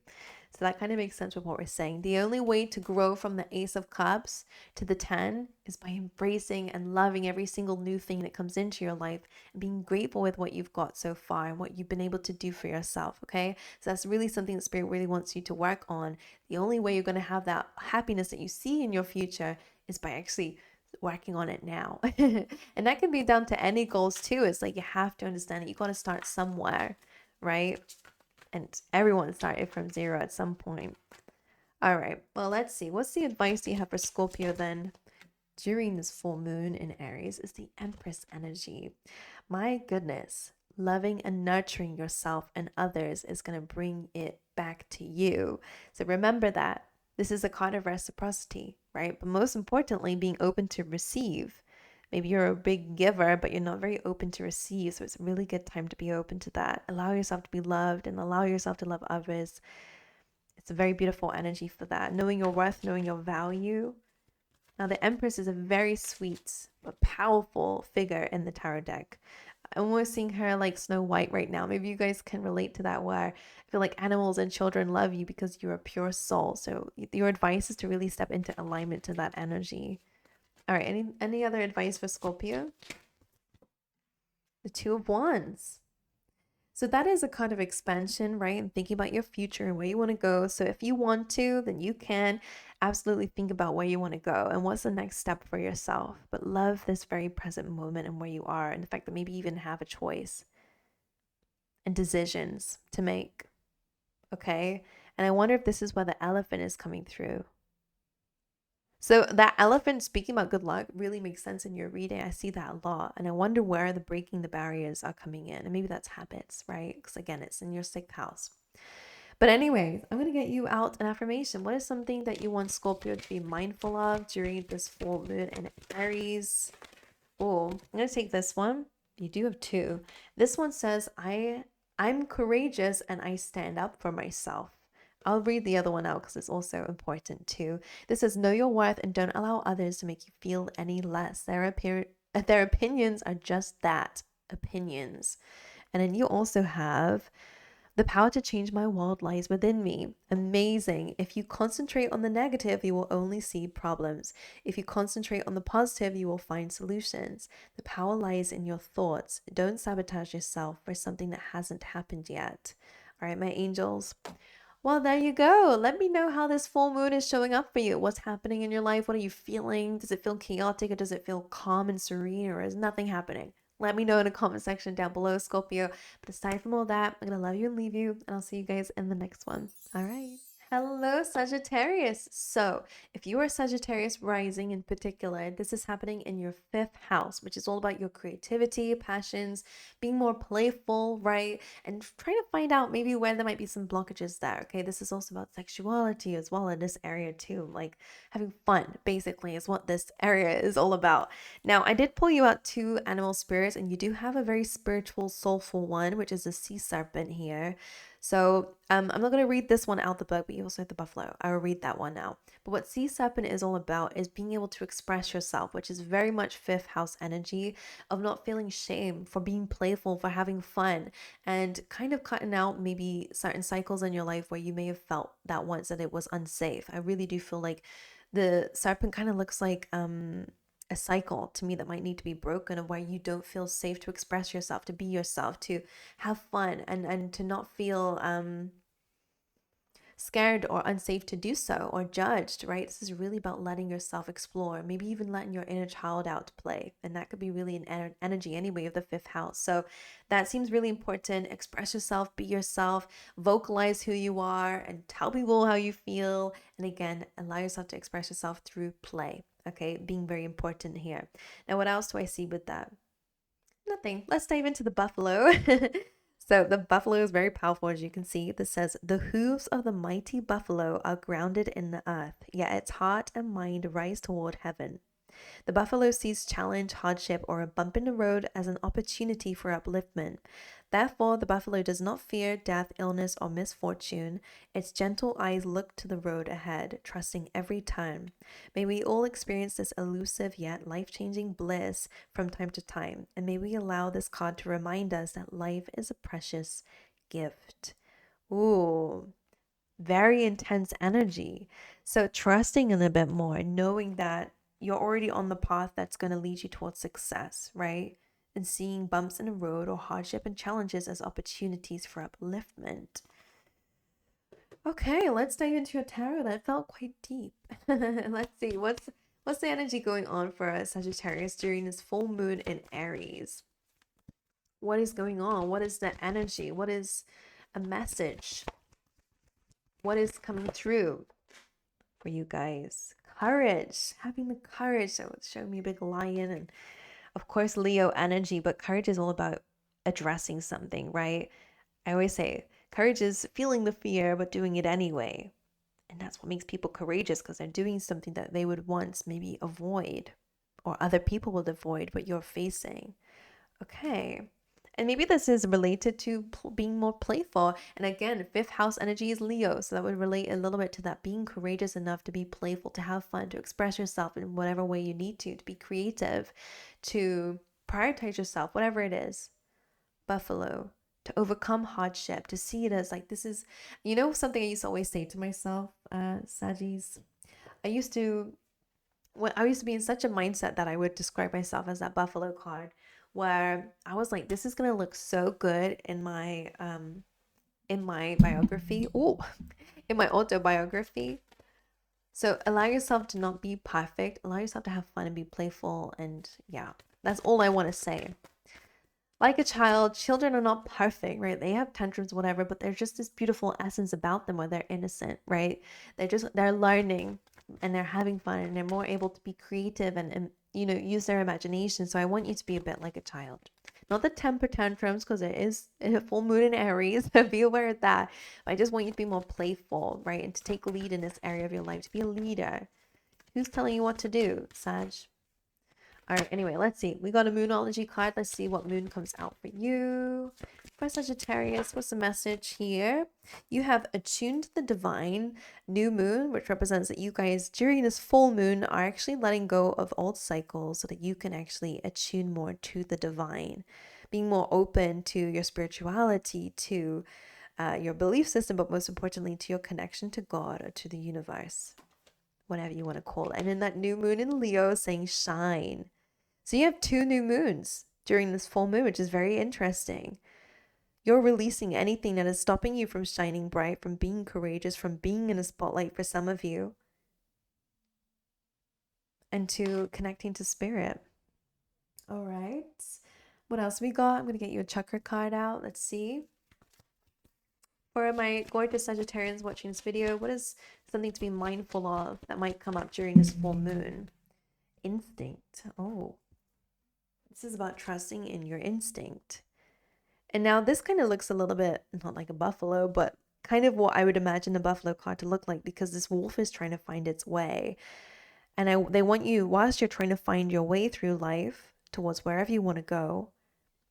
So that kind of makes sense with what we're saying. The only way to grow from the Ace of Cups to the 10 is by embracing and loving every single new thing that comes into your life and being grateful with what you've got so far and what you've been able to do for yourself, okay? So that's really something that Spirit really wants you to work on. The only way you're going to have that happiness that you see in your future is by actually working on it now. And that can be down to any goals too. It's like you have to understand that you got to start somewhere, right? And everyone started from zero at some point. All right, well, let's see. What's the advice you have for Scorpio then during this full moon in Aries? Is the Empress energy. My goodness, loving and nurturing yourself and others is going to bring it back to you. So remember that. This is a card of reciprocity, right? But most importantly, being open to receive. Maybe you're a big giver, but you're not very open to receive. So it's a really good time to be open to that. Allow yourself to be loved and allow yourself to love others. It's a very beautiful energy for that. Knowing your worth, knowing your value. Now, the Empress is a very sweet but powerful figure in the tarot deck. I'm almost seeing her like Snow White right now. Maybe you guys can relate to that, where I feel like animals and children love you because you're a pure soul. So your advice is to really step into alignment to that energy. All right, any other advice for Scorpio? The Two of Wands. So that is a kind of expansion, right? And thinking about your future and where you want to go. So if you want to, then you can absolutely think about where you want to go and what's the next step for yourself. But love this very present moment and where you are, and the fact that maybe you even have a choice and decisions to make. Okay? And I wonder if this is where the elephant is coming through. So that elephant, speaking about good luck, really makes sense in your reading. I see that a lot. And I wonder where the breaking the barriers are coming in. And maybe that's habits, right? Because again, it's in your 6th house. But anyways, I'm going to get you out an affirmation. What is something that you want Scorpio to be mindful of during this full moon in Aries? Oh, I'm going to take this one. You do have 2. This one says, I'm courageous and I stand up for myself. I'll read the other one out because it's also important too. This says, know your worth and don't allow others to make you feel any less. Their opinions are just that, opinions. And then you also have, the power to change my world lies within me. Amazing. If you concentrate on the negative, you will only see problems. If you concentrate on the positive, you will find solutions. The power lies in your thoughts. Don't sabotage yourself for something that hasn't happened yet. All right, my angels. Well, there you go. Let me know how this full moon is showing up for you. What's happening in your life? What are you feeling? Does it feel chaotic, or does it feel calm and serene, or is nothing happening? Let me know in the comment section down below, Scorpio. But aside from all that, I'm going to love you and leave you, and I'll see you guys in the next one. All right. Hello, Sagittarius. So if you are Sagittarius rising in particular, this is happening in your 5th house, which is all about your creativity, passions, being more playful, right? And trying to find out maybe where there might be some blockages there, okay? This is also about sexuality as well in this area too. Like having fun, basically, is what this area is all about. Now, I did pull you out 2 animal spirits, and you do have a very spiritual, soulful one, which is a sea serpent here. So I'm not going to read this one out the book, but you also have the buffalo. I will read that one now. But what sea serpent is all about is being able to express yourself, which is very much 5th house energy of not feeling shame, for being playful, for having fun, and kind of cutting out maybe certain cycles in your life where you may have felt that once that it was unsafe. I really do feel like the serpent kind of looks like a a cycle to me that might need to be broken, of where you don't feel safe to express yourself, to be yourself, to have fun, and to not feel scared or unsafe to do so, or judged, right? This is really about letting yourself explore, maybe even letting your inner child out to play. And that could be really an energy anyway of the fifth house. So that seems really important. Express yourself, be yourself, vocalize who you are, and tell people how you feel. And again, allow yourself to express yourself through play. Okay, being very important here. Now, what else do I see with that? Nothing. Let's dive into the buffalo. So the buffalo is very powerful, as you can see. This says, the hooves of the mighty buffalo are grounded in the earth, yet its heart and mind rise toward heaven. The buffalo sees challenge, hardship, or a bump in the road as an opportunity for upliftment. Therefore, the buffalo does not fear death, illness, or misfortune. Its gentle eyes look to the road ahead, trusting every turn. May we all experience this elusive yet life-changing bliss from time to time, and may we allow this card to remind us that life is a precious gift. Ooh, very intense energy. So trusting in a bit more, knowing that you're already on the path that's going to lead you towards success, right? And seeing bumps in the road or hardship and challenges as opportunities for upliftment. Okay, let's dive into a tarot. That felt quite deep. Let's see, what's the energy going on for Sagittarius during this full moon in Aries? What is going on? What is the energy? What is a message? What is coming through for you guys? Courage, having the courage. So it's showing me a big lion, and of course Leo energy, but courage is all about addressing something, right? I always say courage is feeling the fear but doing it anyway. And that's what makes people courageous, because they're doing something that they would once maybe avoid, or other people would avoid, but you're facing. Okay. And maybe this is related to being more playful. And again, fifth house energy is Leo. So that would relate a little bit to that, being courageous enough to be playful, to have fun, to express yourself in whatever way you need to be creative, to prioritize yourself, whatever it is. Buffalo, to overcome hardship, to see it as like, this is, something I used to always say to myself, Saggies. I used to be in such a mindset that I would describe myself as that buffalo card, where I was like, this is gonna look so good in my biography. Oh, in my autobiography. So allow yourself to not be perfect. Allow yourself to have fun and be playful. And yeah, that's all I want to say. Like a child, children are not perfect, right? They have tantrums, whatever, but there's just this beautiful essence about them where they're innocent, right? They're learning and they're having fun, and they're more able to be creative and use their imagination. So I want you to be a bit like a child. Not the temper tantrums, because it is a full moon in Aries. Be aware of that. But I just want you to be more playful, right? And to take lead in this area of your life, to be a leader. Who's telling you what to do, Sag? All right, anyway, let's see. We got a Moonology card. Let's see what moon comes out for you. For Sagittarius, what's the message here? You have attuned to the divine new moon, which represents that you guys, during this full moon, are actually letting go of old cycles so that you can actually attune more to the divine, being more open to your spirituality, to your belief system, but most importantly, to your connection to God or to the universe, whatever you want to call it. And in that new moon in Leo, saying shine. So you have 2 new moons during this full moon, which is very interesting. You're releasing anything that is stopping you from shining bright, from being courageous, from being in a spotlight for some of you, and to connecting to spirit. All right. What else we got? I'm going to get you a chakra card out. Let's see. For my gorgeous Sagittarians watching this video, what is something to be mindful of that might come up during this full moon? Instinct. Oh. This is about trusting in your instinct. And now this kind of looks a little bit, not like a buffalo, but kind of what I would imagine a buffalo card to look like, because this wolf is trying to find its way. And they want you, whilst you're trying to find your way through life towards wherever you want to go,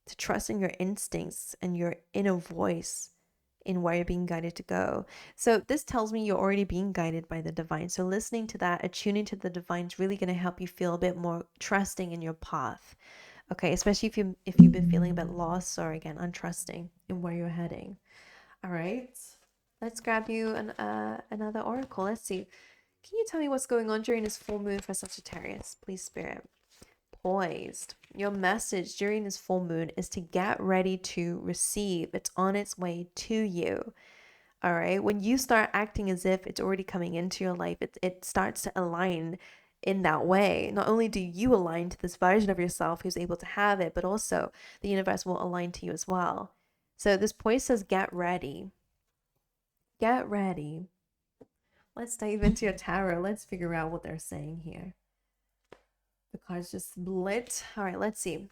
to trust in your instincts and your inner voice in where you're being guided to go. So this tells me you're already being guided by the divine. So listening to that, attuning to the divine is really going to help you feel a bit more trusting in your path. Okay, especially if you've been feeling a bit lost or, again, untrusting in where you're heading. All right, let's grab you another oracle. Let's see. Can you tell me what's going on during this full moon for Sagittarius, please, Spirit? poised. Your message during this full moon is to get ready to receive. It's on its way to you. All right. When you start acting as if it's already coming into your life, it starts to align in that way. Not only do you align to this version of yourself who's able to have it, but also the universe will align to you as well. So this point says, get ready. Get ready. Let's dive into your tarot. Let's figure out what they're saying here. The cards just split. All right, let's see.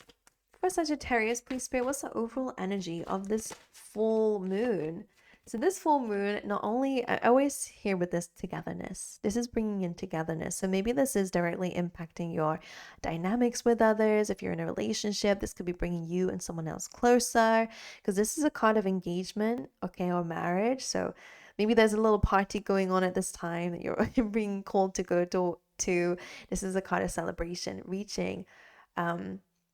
For Sagittarius, please spirit, what's the overall energy of this full moon? So this full moon, not only, I always hear with this togetherness. This is bringing in togetherness. So maybe this is directly impacting your dynamics with others. If you're in a relationship, this could be bringing you and someone else closer, because this is a card of engagement, okay, or marriage. So maybe there's a little party going on at this time that you're being called to go to. This is a card of celebration, reaching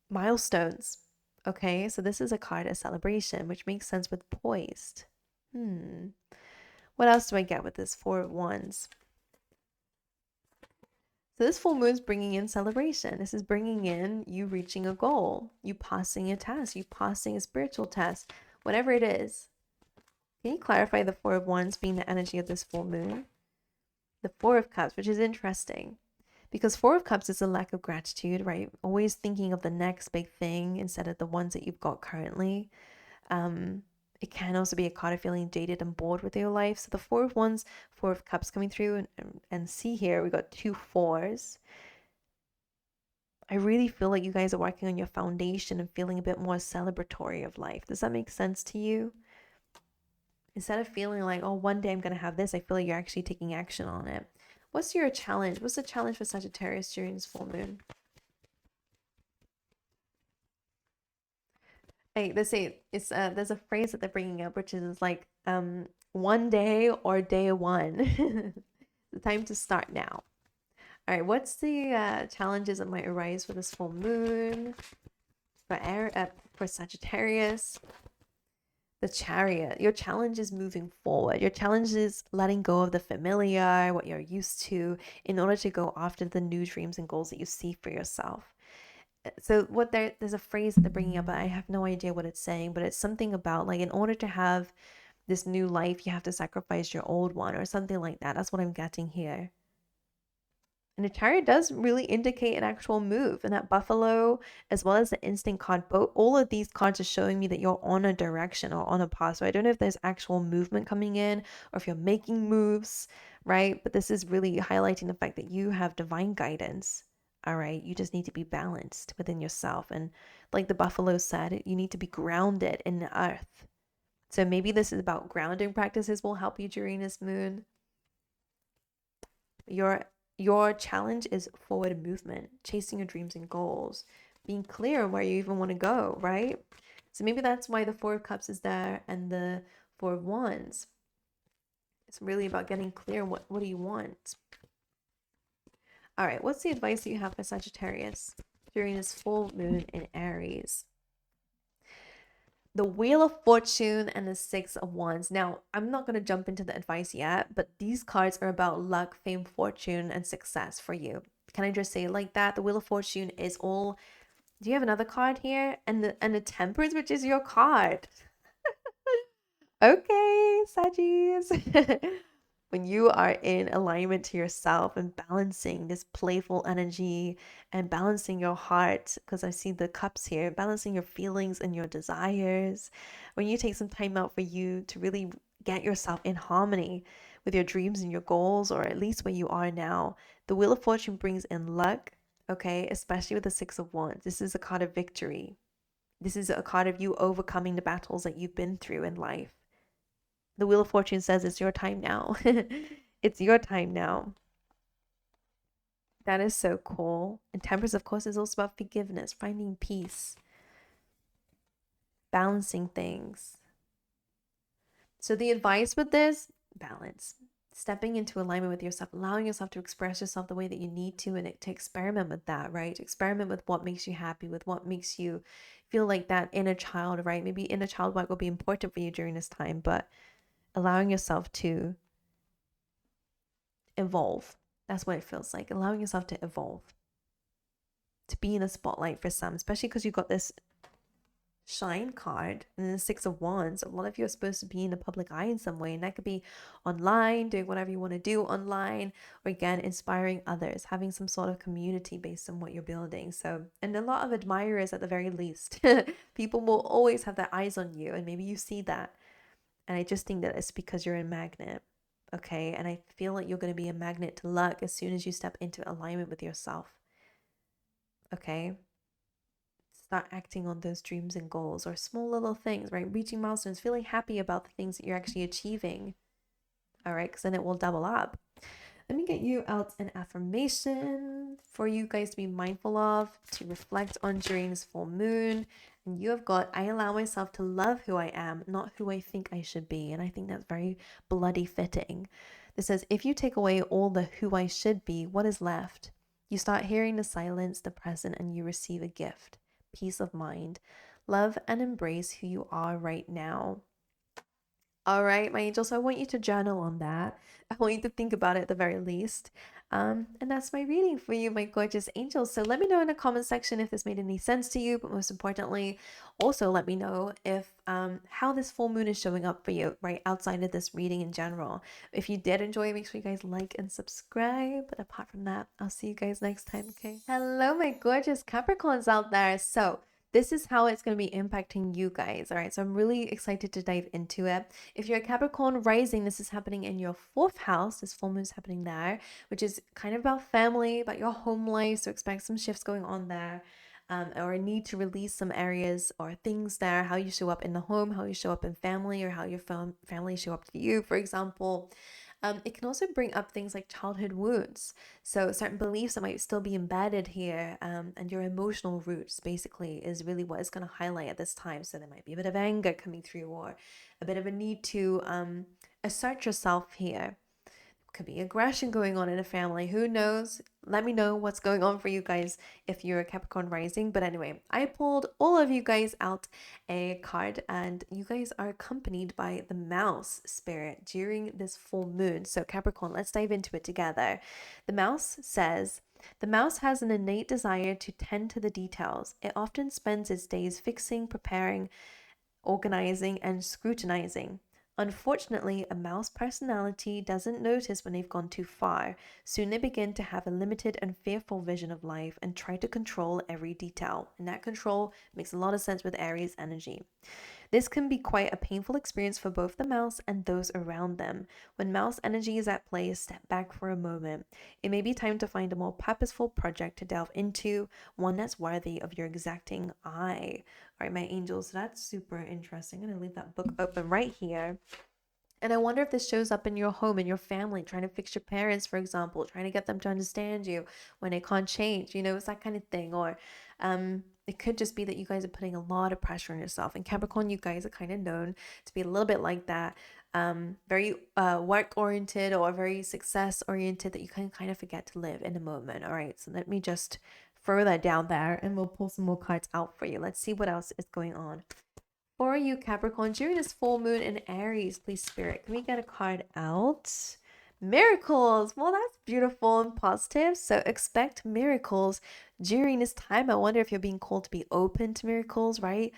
milestones. Okay, so this is a card of celebration, which makes sense with poised. What else do I get with this Four of Wands? So this full moon is bringing in celebration. This is bringing in you reaching a goal, you passing a test, you passing a spiritual test, whatever it is. Can you clarify the Four of Wands being the energy of this full moon? The Four of Cups, which is interesting because Four of Cups is a lack of gratitude, right? Always thinking of the next big thing instead of the ones that you've got currently. It can also be a card of feeling jaded and bored with your life. So the Four of Wands, Four of Cups coming through, and see here, we got 2 4s. I really feel like you guys are working on your foundation and feeling a bit more celebratory of life. Does that make sense to you? Instead of feeling like, oh, one day I'm going to have this, I feel like you're actually taking action on it. What's your challenge? What's the challenge for Sagittarius during this full moon? Hey, they say it's there's a phrase that they're bringing up, which is like one day or day one. The time to start now. All right, what's the challenges that might arise for this full moon for Sagittarius? The Chariot. Your challenge is moving forward. Your challenge is letting go of the familiar, what you're used to, in order to go after the new dreams and goals that you see for yourself. So what there's a phrase that they're bringing up, but I have no idea what it's saying, but it's something about like in order to have this new life, you have to sacrifice your old one or something like that. That's what I'm getting here. And the Chariot does really indicate an actual move, and that Buffalo, as well as the Instinct card, all of these cards are showing me that you're on a direction or on a path. So I don't know if there's actual movement coming in or if you're making moves, right? But this is really highlighting the fact that you have divine guidance. All right, you just need to be balanced within yourself. And like the Buffalo said, you need to be grounded in the earth. So maybe this is about grounding practices will help you during this moon. Your challenge is forward movement, chasing your dreams and goals, being clear on where you even want to go, right? So maybe that's why the Four of Cups is there and the Four of Wands. It's really about getting clear on what do you want. All right, what's the advice that you have for Sagittarius during this full moon in Aries? The Wheel of Fortune and the Six of Wands. Now, I'm not going to jump into the advice yet, but these cards are about luck, fame, fortune, and success for you. Can I just say it like that? The Wheel of Fortune is all... Do you have another card here? And the Temperance, which is your card. Okay, Saggies. When you are in alignment to yourself and balancing this playful energy and balancing your heart, because I see the cups here, balancing your feelings and your desires, when you take some time out for you to really get yourself in harmony with your dreams and your goals, or at least where you are now, the Wheel of Fortune brings in luck, okay, especially with the Six of Wands. This is a card of victory. This is a card of you overcoming the battles that you've been through in life. The Wheel of Fortune says it's your time now. It's your time now. That is so cool. And Temperance, of course, is also about forgiveness, finding peace, balancing things. So the advice with this, balance. Stepping into alignment with yourself, allowing yourself to express yourself the way that you need to, and to experiment with that, right? Experiment with what makes you happy, with what makes you feel like that inner child, right? Maybe inner child work will be important for you during this time, but allowing yourself to evolve. That's what it feels like, allowing yourself to evolve. to be in the spotlight for some, especially because you got this shine card and the 6 of Wands. A lot of you are supposed to be in the public eye in some way, and that could be online, doing whatever you want to do online, or again inspiring others, having some sort of community based on what you're building. So, and a lot of admirers at the very least. People will always have their eyes on you, and maybe you see that. And I just think that it's because you're a magnet. Okay, and I feel like you're going to be a magnet to luck as soon as you step into alignment with yourself. Okay, start acting on those dreams and goals, or small little things, right? Reaching milestones, feeling happy about the things that you're actually achieving. All right, because then it will double up. Let me get you out an affirmation for you guys to be mindful of, to reflect on during this full moon. And you have got, I allow myself to love who I am, not who I think I should be. And I think that's very bloody fitting. This says, if you take away all the who I should be, what is left? You start hearing the silence, the present, and you receive a gift. Peace of mind. Love and embrace who you are right now. All right, my angels, so I want you to journal on that. I want you to think about it at the very least. And that's my reading for you, my gorgeous angels. So let me know in the comment section if this made any sense to you, but most importantly, also let me know if how this full moon is showing up for you, right, outside of this reading in general. If you did enjoy, make sure you guys like and subscribe. But apart from that, I'll see you guys next time, okay? Hello, my gorgeous Capricorns out there. So this is how it's going to be impacting you guys. All right, so I'm really excited to dive into it. If you're a Capricorn rising, this is happening in your 4th house. This full moon is happening there, which is kind of about family, about your home life. So expect some shifts going on there, or a need to release some areas or things there, how you show up in the home, how you show up in family, or how your family show up to you, for example. It can also bring up things like childhood wounds. So certain beliefs that might still be embedded here, and your emotional roots basically is really what is going to highlight at this time. So there might be a bit of anger coming through, or a bit of a need to assert yourself here. Could be aggression going on in a family. Who knows? Let me know what's going on for you guys if you're a Capricorn rising. But anyway, I pulled all of you guys out a card, and you guys are accompanied by the mouse spirit during this full moon. So Capricorn, let's dive into it together. The mouse says, the mouse has an innate desire to tend to the details. It often spends its days fixing, preparing, organizing, and scrutinizing. Unfortunately, a mouse personality doesn't notice when they've gone too far. Soon they begin to have a limited and fearful vision of life and try to control every detail. And that control makes a lot of sense with Aries energy. This can be quite a painful experience for both the mouse and those around them. When mouse energy is at play, step back for a moment. It may be time to find a more purposeful project to delve into, one that's worthy of your exacting eye. All right, my angels, that's super interesting. I'm going to leave that book open right here. And I wonder if this shows up in your home, in your family, trying to fix your parents, for example, trying to get them to understand you when they can't change, it's that kind of thing. Or it could just be that you guys are putting a lot of pressure on yourself. And Capricorn, you guys are kind of known to be a little bit like that, very work-oriented or very success-oriented, that you can kind of forget to live in the moment. All right, so let me just throw that down there, and we'll pull some more cards out for you. Let's see what else is going on for you, Capricorn, during this full moon in Aries. Please, Spirit, can we get a card out? Miracles. Well, that's beautiful and positive. So expect miracles during this time. I wonder if you're being called to be open to miracles, right?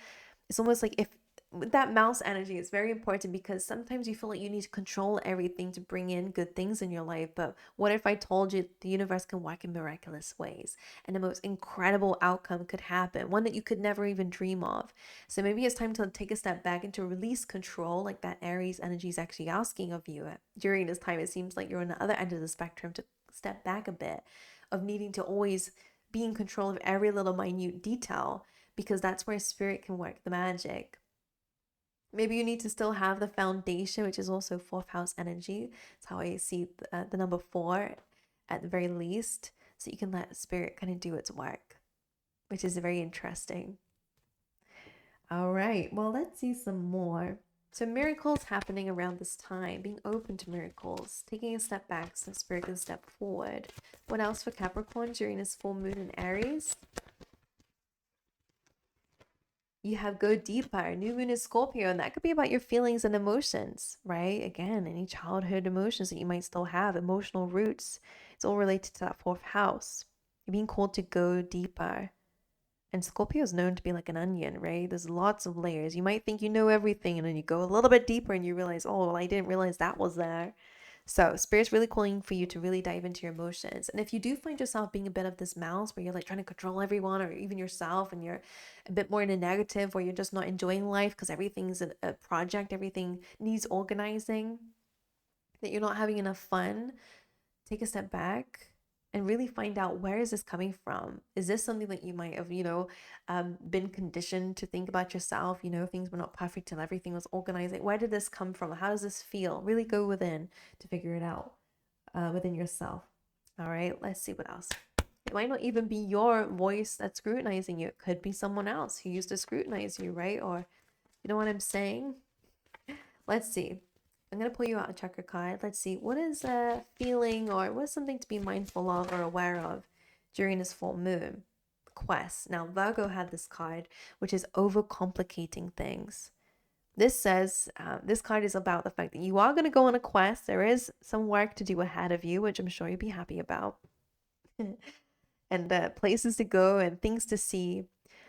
It's almost like if that mouse energy is very important, because sometimes you feel like you need to control everything to bring in good things in your life. But what if I told you the universe can work in miraculous ways, and the most incredible outcome could happen, one that you could never even dream of? So maybe it's time to take a step back and to release control, like that Aries energy is actually asking of you during this time. It seems like you're on the other end of the spectrum, to step back a bit, of needing to always be in control of every little minute detail, because that's where spirit can work the magic. Maybe you need to still have the foundation, which is also 4th house energy. That's how I see the number 4 at the very least. So you can let spirit kind of do its work, which is very interesting. All right, well, let's see some more. So miracles happening around this time, being open to miracles, taking a step back so spirit can step forward. What else for Capricorn during this full moon in Aries? You have go deeper, new moon is Scorpio, and that could be about your feelings and emotions, right? Again, any childhood emotions that you might still have, emotional roots. It's all related to that 4th house. You're being called to go deeper. And Scorpio is known to be like an onion, right? There's lots of layers. You might think you know everything, and then you go a little bit deeper and you realize, oh, well, I didn't realize that was there. So Spirit's really calling for you to really dive into your emotions. And if you do find yourself being a bit of this mouse where you're like trying to control everyone or even yourself, and you're a bit more in a negative where you're just not enjoying life because everything's a project, everything needs organizing, that you're not having enough fun, take a step back and really find out, where is this coming from? Is this something that you might have, been conditioned to think about yourself? Things were not perfect and everything was organized. Like, where did this come from? How does this feel? Really go within to figure it out within yourself. All right, let's see what else. It might not even be your voice that's scrutinizing you. It could be someone else who used to scrutinize you, right? Or, you know what I'm saying? Let's see. I'm going to pull you out a chakra card. Let's see. What is a feeling, or what is something to be mindful of or aware of during this full moon? Quest. Now, Virgo had this card, which is overcomplicating things. This says, this card is about the fact that you are going to go on a quest. There is some work to do ahead of you, which I'm sure you'll be happy about. And places to go and things to see.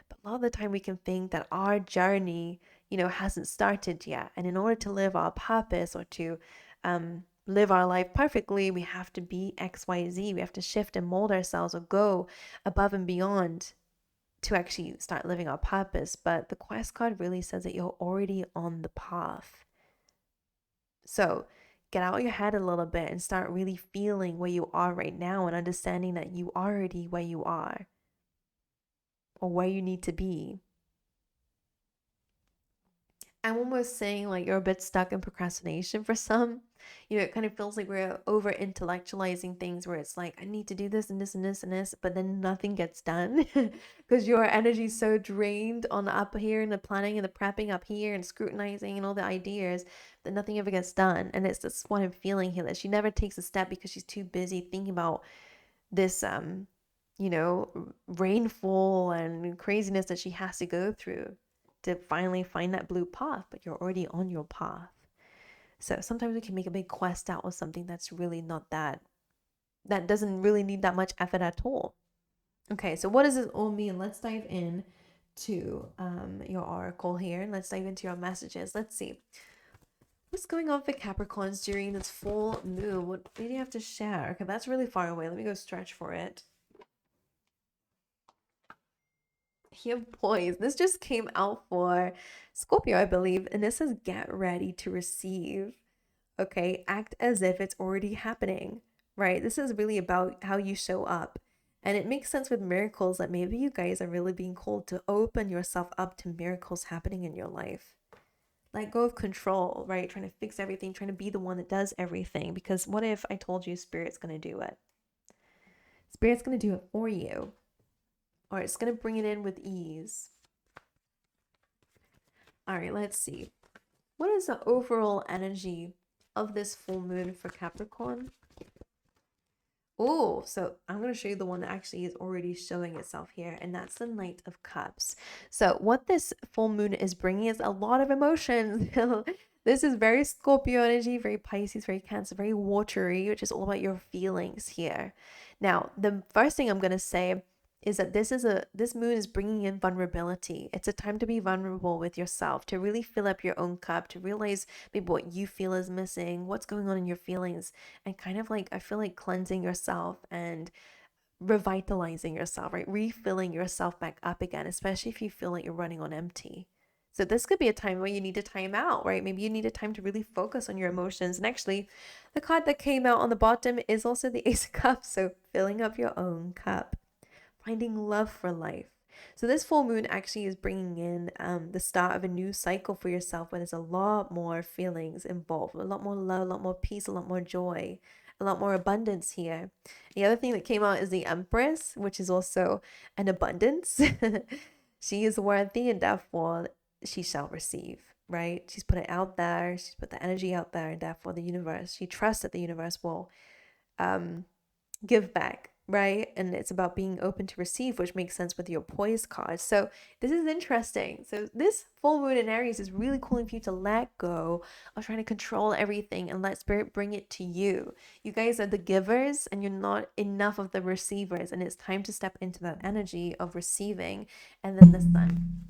But a lot of the time we can think that our journey, hasn't started yet. And in order to live our purpose, or to live our life perfectly, we have to be XYZ. We have to shift and mold ourselves or go above and beyond to actually start living our purpose. But the quest card really says that you're already on the path. So get out of your head a little bit and start really feeling where you are right now, and understanding that you are already where you are, or where you need to be. I'm almost saying like you're a bit stuck in procrastination for some. It kind of feels like we're over intellectualizing things, where it's like, I need to do this and this and this and this, but then nothing gets done because your energy is so drained on up here and the planning and the prepping up here and scrutinizing and all the ideas, that nothing ever gets done. And it's just what I'm feeling here, that she never takes a step because she's too busy thinking about this rainfall and craziness that she has to go through to finally find that blue path. But you're already on your path. So sometimes we can make a big quest out of something that's really not that doesn't really need that much effort at all. Okay, so what does this all mean? Let's dive in to your oracle here, and let's dive into your messages. Let's see. What's going on for Capricorns during this full moon? What do you have to share? Okay, that's really far away. Let me go stretch for it. Here, boys, this just came out for Scorpio, I believe, and this is get ready to receive. Okay, act as if it's already happening, right? This is really about how you show up. And it makes sense with miracles that maybe you guys are really being called to open yourself up to miracles happening in your life. Let go of control, right? Trying to fix everything, trying to be the one that does everything. Because what if I told you Spirit's going to do it? Spirit's going to do it for you. Or it's going to bring it in with ease. All right, let's see. What is the overall energy of this full moon for Capricorn? Oh, so I'm going to show you the one that actually is already showing itself here, and that's the Knight of Cups. So what this full moon is bringing is a lot of emotions. This is very Scorpio energy, very Pisces, very Cancer, very watery, which is all about your feelings here. Now, the first thing I'm going to say is that this moon is bringing in vulnerability. It's a time to be vulnerable with yourself, to really fill up your own cup, to realize maybe what you feel is missing, what's going on in your feelings, and kind of like, I feel like cleansing yourself and revitalizing yourself, right? Refilling yourself back up again, especially if you feel like you're running on empty. So this could be a time where you need to time out, right? Maybe you need a time to really focus on your emotions. And actually, the card that came out on the bottom is also the Ace of Cups. So filling up your own cup. Finding love for life. So this full moon actually is bringing in the start of a new cycle for yourself, where there's a lot more feelings involved, a lot more love, a lot more peace, a lot more joy, a lot more abundance here. The other thing that came out is the Empress, which is also an abundance. She is worthy, and therefore she shall receive, right? She's put it out there. She's put the energy out there, and therefore the universe, she trusts that the universe will give back right? And it's about being open to receive, which makes sense with your poise card. So this is interesting. So this full moon in Aries is really calling for you to let go of trying to control everything and let spirit bring it to you. You guys are the givers and you're not enough of the receivers, and it's time to step into that energy of receiving. And then the sun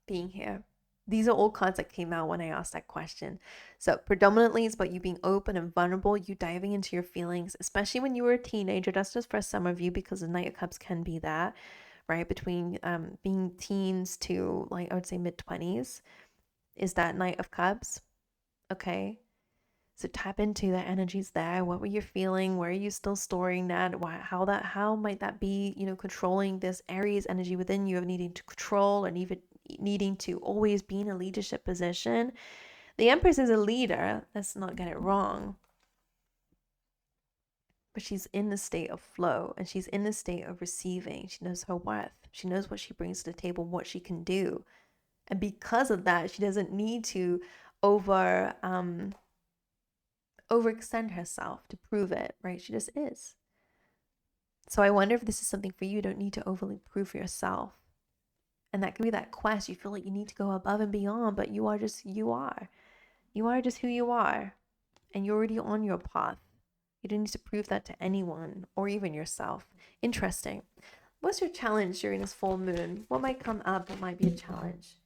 being here. These are all cards that came out when I asked that question. So predominantly it's about you being open and vulnerable, you diving into your feelings, especially when you were a teenager. That's just for some of you, because the Knight of Cups can be that, right? Between being teens to, like, I would say mid-20s is that Knight of Cups. Okay. So tap into that energies there. What were you feeling? Where are you still storing that? How might that be, controlling this Aries energy within you of needing to control and even needing to always be in a leadership position? The Empress is a leader. Let's not get it wrong. But she's in the state of flow and she's in the state of receiving. She knows her worth. She knows what she brings to the table, what she can do. And because of that, she doesn't need to overextend herself to prove it, right? She just is. So I wonder if this is something for you. You don't need to overly prove yourself. And that could be that quest. You feel like you need to go above and beyond, but you are just you are. You are just who you are. And you're already on your path. You don't need to prove that to anyone or even yourself. Interesting. What's your challenge during this full moon? What might come up that might be a challenge?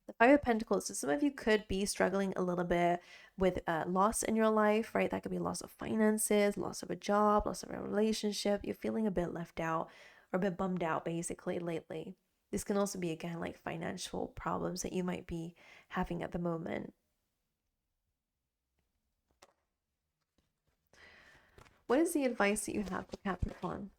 The Five of Pentacles. So some of you could be struggling a little bit with loss in your life, right? That could be loss of finances, loss of a job, loss of a relationship. You're feeling a bit left out or a bit bummed out basically lately. This can also be, again, like financial problems that you might be having at the moment. What is the advice that you have for Capricorn?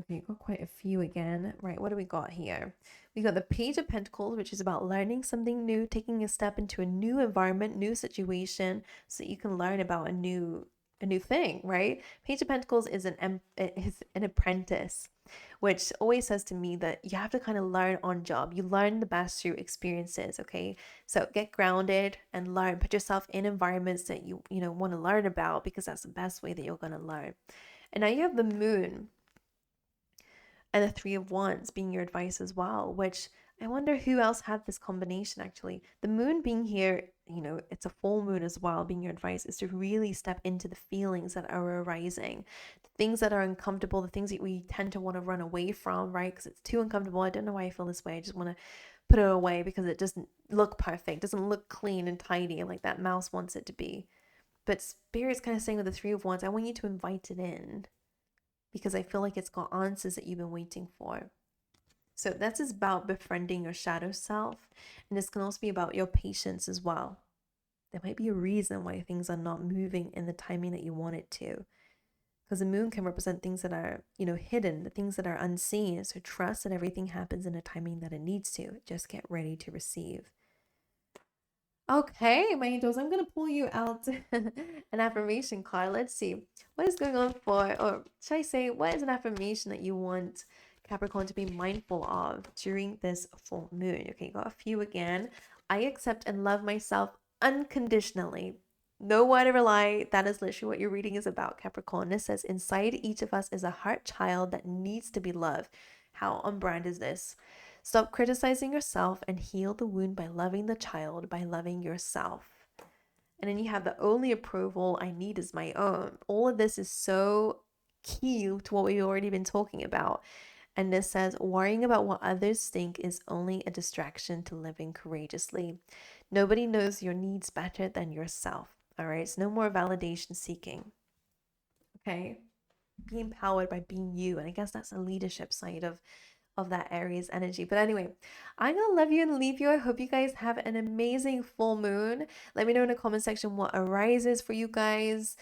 Okay, you've got quite a few again. Right, what do we got here? We got the Page of Pentacles, which is about learning something new, taking a step into a new environment, new situation, so that you can learn about a new thing, right? Page of Pentacles is an apprentice, which always says to me that you have to kind of learn on job. You learn the best through experiences, okay? So get grounded and learn. Put yourself in environments that you want to learn about, because that's the best way that you're going to learn. And now you have the moon and the Three of Wands being your advice as well, which I wonder who else had this combination actually. The moon being here, it's a full moon as well, being your advice is to really step into the feelings that are arising, the things that are uncomfortable, the things that we tend to want to run away from, right? Because it's too uncomfortable. I don't know why I feel this way. I just want to put it away because it doesn't look perfect, doesn't look clean and tidy like that mouse wants it to be. But Spirit's kind of saying with the Three of Wands, I want you to invite it in, because I feel like it's got answers that you've been waiting for. So that's about befriending your shadow self. And this can also be about your patience as well. There might be a reason why things are not moving in the timing that you want it to. Because the moon can represent things that are, hidden, the things that are unseen. So trust that everything happens in a timing that it needs to. Just get ready to receive. Okay, my angels, I'm going to pull you out an affirmation card. Let's see. What is going on or should I say, what is an affirmation that you want Capricorn to be mindful of during this full moon? Okay, got a few again. I accept and love myself unconditionally. No word of a lie. That is literally what your reading is about, Capricorn. It says, inside each of us is a heart child that needs to be loved. How on brand is this? Stop criticizing yourself and heal the wound by loving the child, by loving yourself. And then you have the only approval I need is my own. All of this is so key to what we've already been talking about. And this says, worrying about what others think is only a distraction to living courageously. Nobody knows your needs better than yourself. All right, it's no more validation seeking. Okay, be empowered by being you. And I guess that's the leadership side of that Aries energy. But anyway, I'm gonna love you and leave you. I hope you guys have an amazing full moon. Let me know in the comment section what arises for you guys,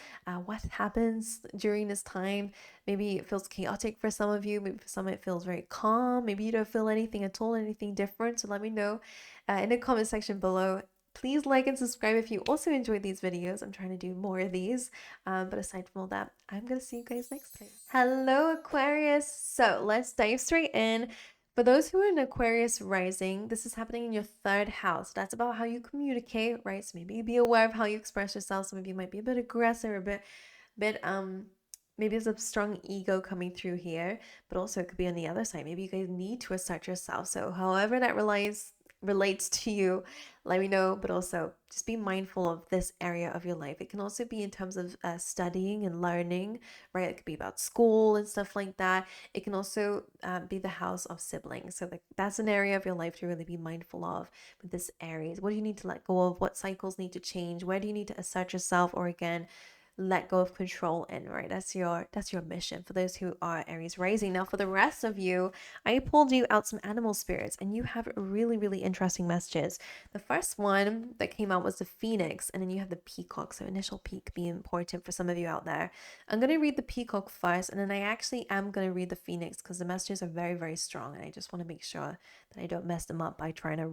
what happens during this time. Maybe it feels chaotic for some of you, maybe for some it feels very calm, maybe you don't feel anything at all, anything different. So let me know in the comment section below. Please like and subscribe if you also enjoyed these videos. I'm trying to do more of these. But aside from all that, I'm going to see you guys next time. Hello, Aquarius. So let's dive straight in. For those who are in Aquarius rising, this is happening in your third house. That's about how you communicate, right? So maybe be aware of how you express yourself. Some of you might be a bit aggressive, or a bit maybe there's a strong ego coming through here, but also it could be on the other side. Maybe you guys need to assert yourself. So however that relates to you, let me know. But also just be mindful of this area of your life. It can also be in terms of studying and learning, right? It could be about school and stuff like that. It can also be the house of siblings. So that's an area of your life to really be mindful of with this Aries. What do you need to let go of? What cycles need to change? Where do you need to assert yourself, or again, let go of control in, right? That's your mission for those who are Aries rising. Now for the rest of you, I pulled you out some animal spirits, and you have really, really interesting messages. The first one that came out was the phoenix, and then you have the peacock. So initial peak being important for some of you out there. I'm going to read the peacock first, and then I actually am going to read the phoenix because the messages are very, very strong, and I just want to make sure that I don't mess them up by trying to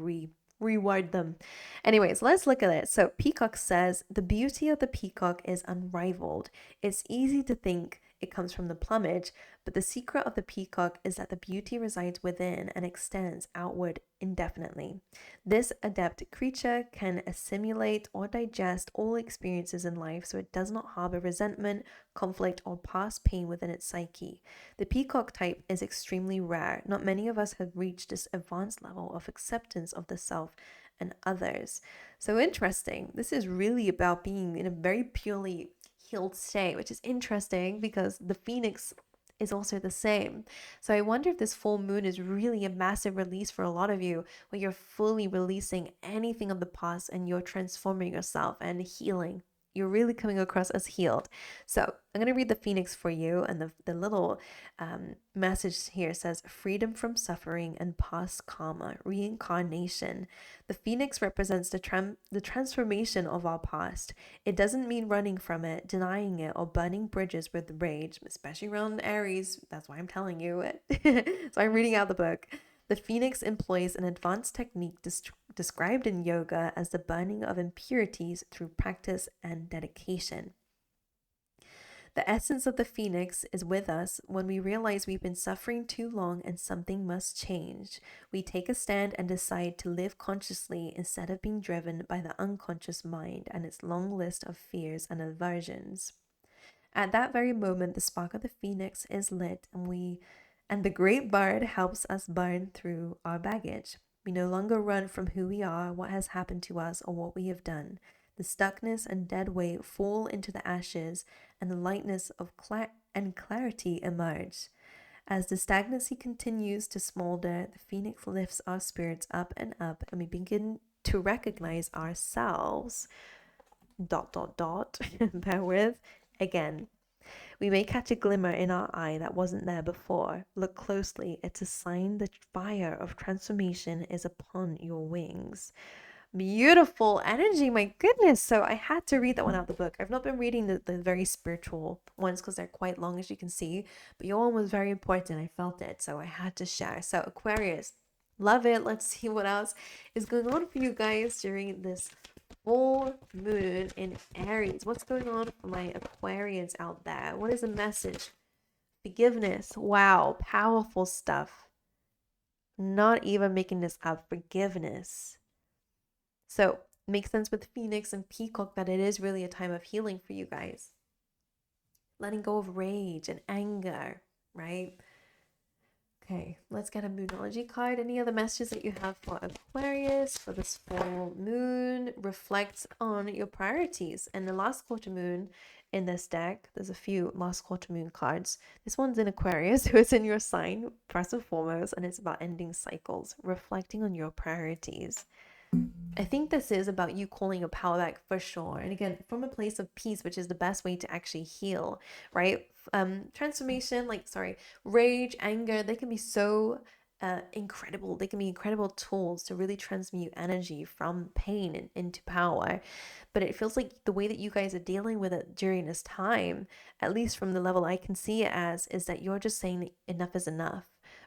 reword them. Anyways, let's look at it. So peacock says, the beauty of the peacock is unrivaled. It's easy to think it comes from the plumage, but the secret of the peacock is that the beauty resides within and extends outward indefinitely. This adept creature can assimilate or digest all experiences in life, so it does not harbor resentment, conflict, or past pain within its psyche. The peacock type is extremely rare. Not many of us have reached this advanced level of acceptance of the self and others. So interesting. This is really about being in a very purely healed state, which is interesting because the phoenix is also the same. So I wonder if this full moon is really a massive release for a lot of you, where you're fully releasing anything of the past and you're transforming yourself and healing. You're really coming across as healed. So I'm going to read the phoenix for you. And the little message here says, freedom from suffering and past karma, reincarnation. The phoenix represents the transformation of our past. It doesn't mean running from it, denying it, or burning bridges with rage, especially around Aries. That's why I'm telling you it. So I'm reading out the book. The phoenix employs an advanced technique described in yoga as the burning of impurities through practice and dedication. The essence of the phoenix is with us when we realize we've been suffering too long and something must change. We take a stand and decide to live consciously instead of being driven by the unconscious mind and its long list of fears and aversions. At that very moment, the spark of the phoenix is lit, and the great bird helps us burn through our baggage. We no longer run from who we are, what has happened to us, or what we have done. The stuckness and dead weight fall into the ashes, and the lightness of clarity emerge. As the stagnancy continues to smolder, the phoenix lifts our spirits up, and we begin to recognize ourselves. ... Bear with. Again, we may catch a glimmer in our eye that wasn't there before. Look closely. It's a sign the fire of transformation is upon your wings. Beautiful energy, my goodness. So I had to read that one out of the book. I've not been reading the very spiritual ones because they're quite long, as you can see, but your one was very important. I felt it, so I had to share. So Aquarius, love it. Let's see what else is going on for you guys during this full moon in Aries. What's going on for my Aquarians out there? What is the message? Forgiveness. Wow, powerful stuff. Not even making this up. Forgiveness. So makes sense with Phoenix and Peacock that it is really a time of healing for you guys. Letting go of rage and anger, right? Okay, let's get a Moonology card. Any other messages that you have for Aquarius for this full moon? Reflect on your priorities. And the last quarter moon in this deck, there's a few last quarter moon cards. This one's in Aquarius, so it's in your sign, first and foremost, and it's about ending cycles, reflecting on your priorities. I think this is about you calling your power back for sure. And again, from a place of peace, which is the best way to actually heal, right? Transformation, rage, anger, they can be so incredible. They can be incredible tools to really transmute energy from pain into power. But it feels like the way that you guys are dealing with it during this time, at least from the level I can see it as, is that you're just saying enough is enough.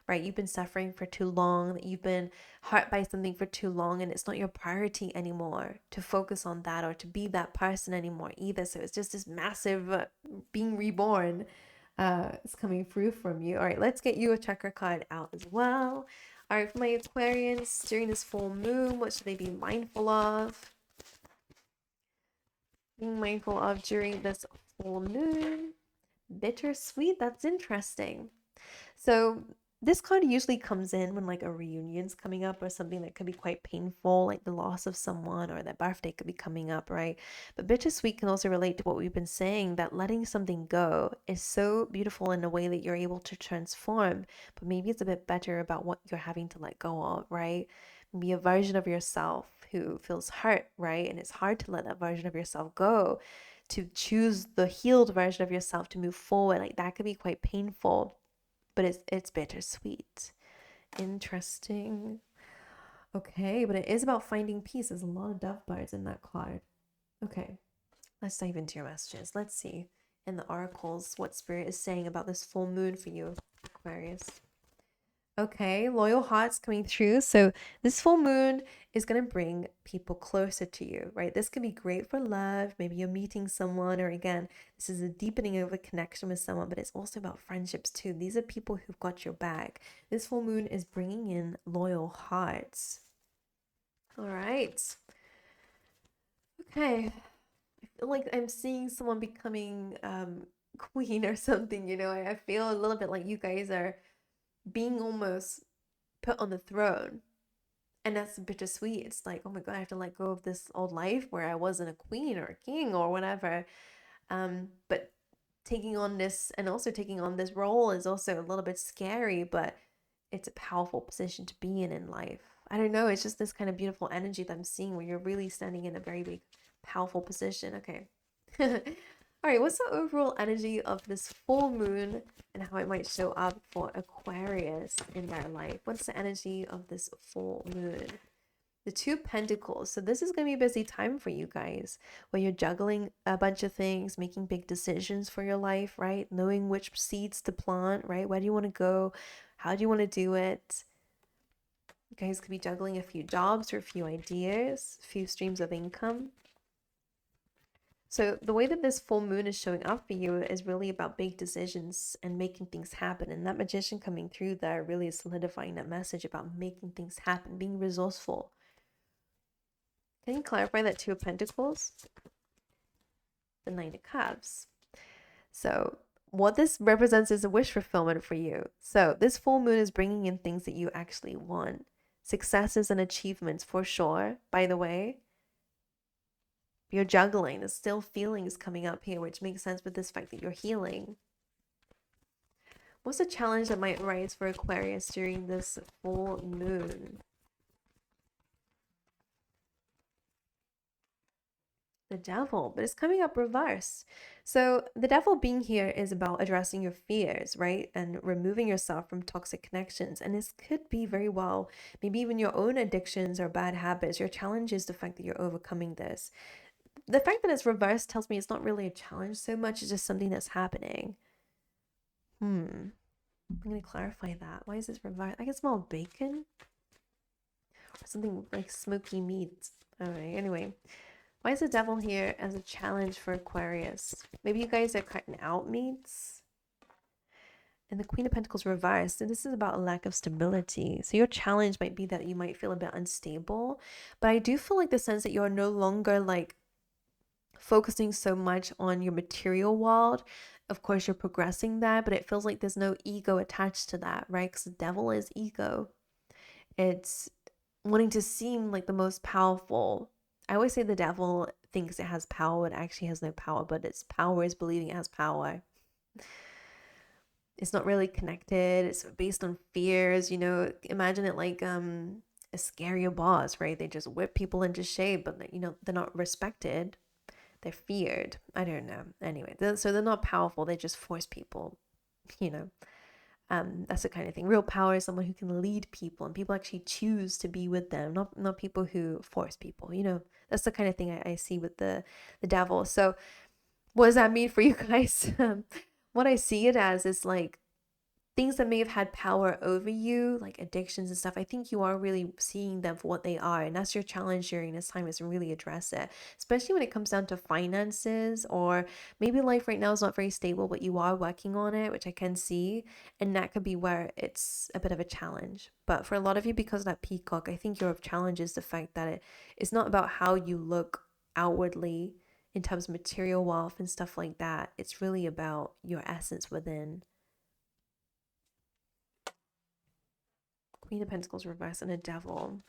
Right? You've been suffering for too long, you've been hurt by something for too long, and it's not your priority anymore to focus on that or to be that person anymore either. So it's just this massive being reborn is coming through from you. All right, let's get you a chakra card out as well. All right, for my Aquarians, during this full moon, what should they be mindful of? Being mindful of during this full moon. Bittersweet, that's interesting. So this card usually comes in when like a reunion's coming up or something that could be quite painful, like the loss of someone or their birthday could be coming up, right? But bittersweet can also relate to what we've been saying, that letting something go is so beautiful in a way that you're able to transform, but maybe it's a bit better about what you're having to let go of, right? Maybe a version of yourself who feels hurt, right? And it's hard to let that version of yourself go, to choose the healed version of yourself to move forward. Like that could be quite painful, but it's bittersweet. Interesting. Okay, but it is about finding peace. There's a lot of dove birds in that card. Okay, let's dive into your messages. Let's see in the oracles what spirit is saying about this full moon for you, Aquarius. Okay, loyal hearts coming through. So this full moon is going to bring people closer to you, right? This can be great for love. Maybe you're meeting someone, or again, this is a deepening of a connection with someone, but it's also about friendships too. These are people who've got your back. This full moon is bringing in loyal hearts. All right. Okay. I feel like I'm seeing someone becoming queen or something, you know? I feel a little bit like you guys are being almost put on the throne. And that's bittersweet. It's like, oh my God, I have to let go of this old life where I wasn't a queen or a king or whatever. But taking on this and also taking on this role is also a little bit scary, but it's a powerful position to be in life. I don't know. It's just this kind of beautiful energy that I'm seeing where you're really standing in a very big, powerful position. Okay. All right. What's the overall energy of this full moon and how it might show up for Aquarius in their life? What's the energy of this full moon? The Two of Pentacles. So this is going to be a busy time for you guys where you're juggling a bunch of things, making big decisions for your life, right? Knowing which seeds to plant, right? Where do you want to go? How do you want to do it? You guys could be juggling a few jobs or a few ideas, a few streams of income. So the way that this full moon is showing up for you is really about big decisions and making things happen. And that Magician coming through there really is solidifying that message about making things happen, being resourceful. Can you clarify that Two of Pentacles? The Nine of Cups. So what this represents is a wish fulfillment for you. So this full moon is bringing in things that you actually want. Successes and achievements for sure, by the way. You're juggling. There's still feelings coming up here, which makes sense with this fact that you're healing. What's the challenge that might arise for Aquarius during this full moon? The Devil, but it's coming up reverse. So the Devil being here is about addressing your fears, right? And removing yourself from toxic connections. And this could be very well, maybe even your own addictions or bad habits. Your challenge is the fact that you're overcoming this. The fact that it's reversed tells me it's not really a challenge so much, it's just something that's happening. I'm going to clarify that. Why is this reversed? I can smell bacon or something like smoky meat. All right, anyway. Why is the Devil here as a challenge for Aquarius? Maybe you guys are cutting out meats. And the Queen of Pentacles reversed. And this is about a lack of stability. So your challenge might be that you might feel a bit unstable. But I do feel like the sense that you're no longer like focusing so much on your material world. Of course, you're progressing that, but it feels like there's no ego attached to that, right? Because the Devil is ego. It's wanting to seem like the most powerful. I always say the Devil thinks it has power. It actually has no power, but its power is believing it has power. It's not really connected. It's based on fears. You know, imagine it like a scary boss, right? They just whip people into shape, but you know, they're not respected. They're feared. I don't know. Anyway, so they're not powerful. They just force people, you know. That's the kind of thing. Real power is someone who can lead people and people actually choose to be with them, not people who force people, you know. That's the kind of thing I see with the Devil. So what does that mean for you guys? What I see it as is like things that may have had power over you, like addictions and stuff. I think you are really seeing them for what they are. And that's your challenge during this time, is to really address it, especially when it comes down to finances, or maybe life right now is not very stable, but you are working on it, which I can see. And that could be where it's a bit of a challenge. But for a lot of you, because of that peacock, I think your challenge is the fact that it's not about how you look outwardly. in terms of material wealth and stuff like that. It's really about your essence within. Queen of Pentacles reversed and a Devil.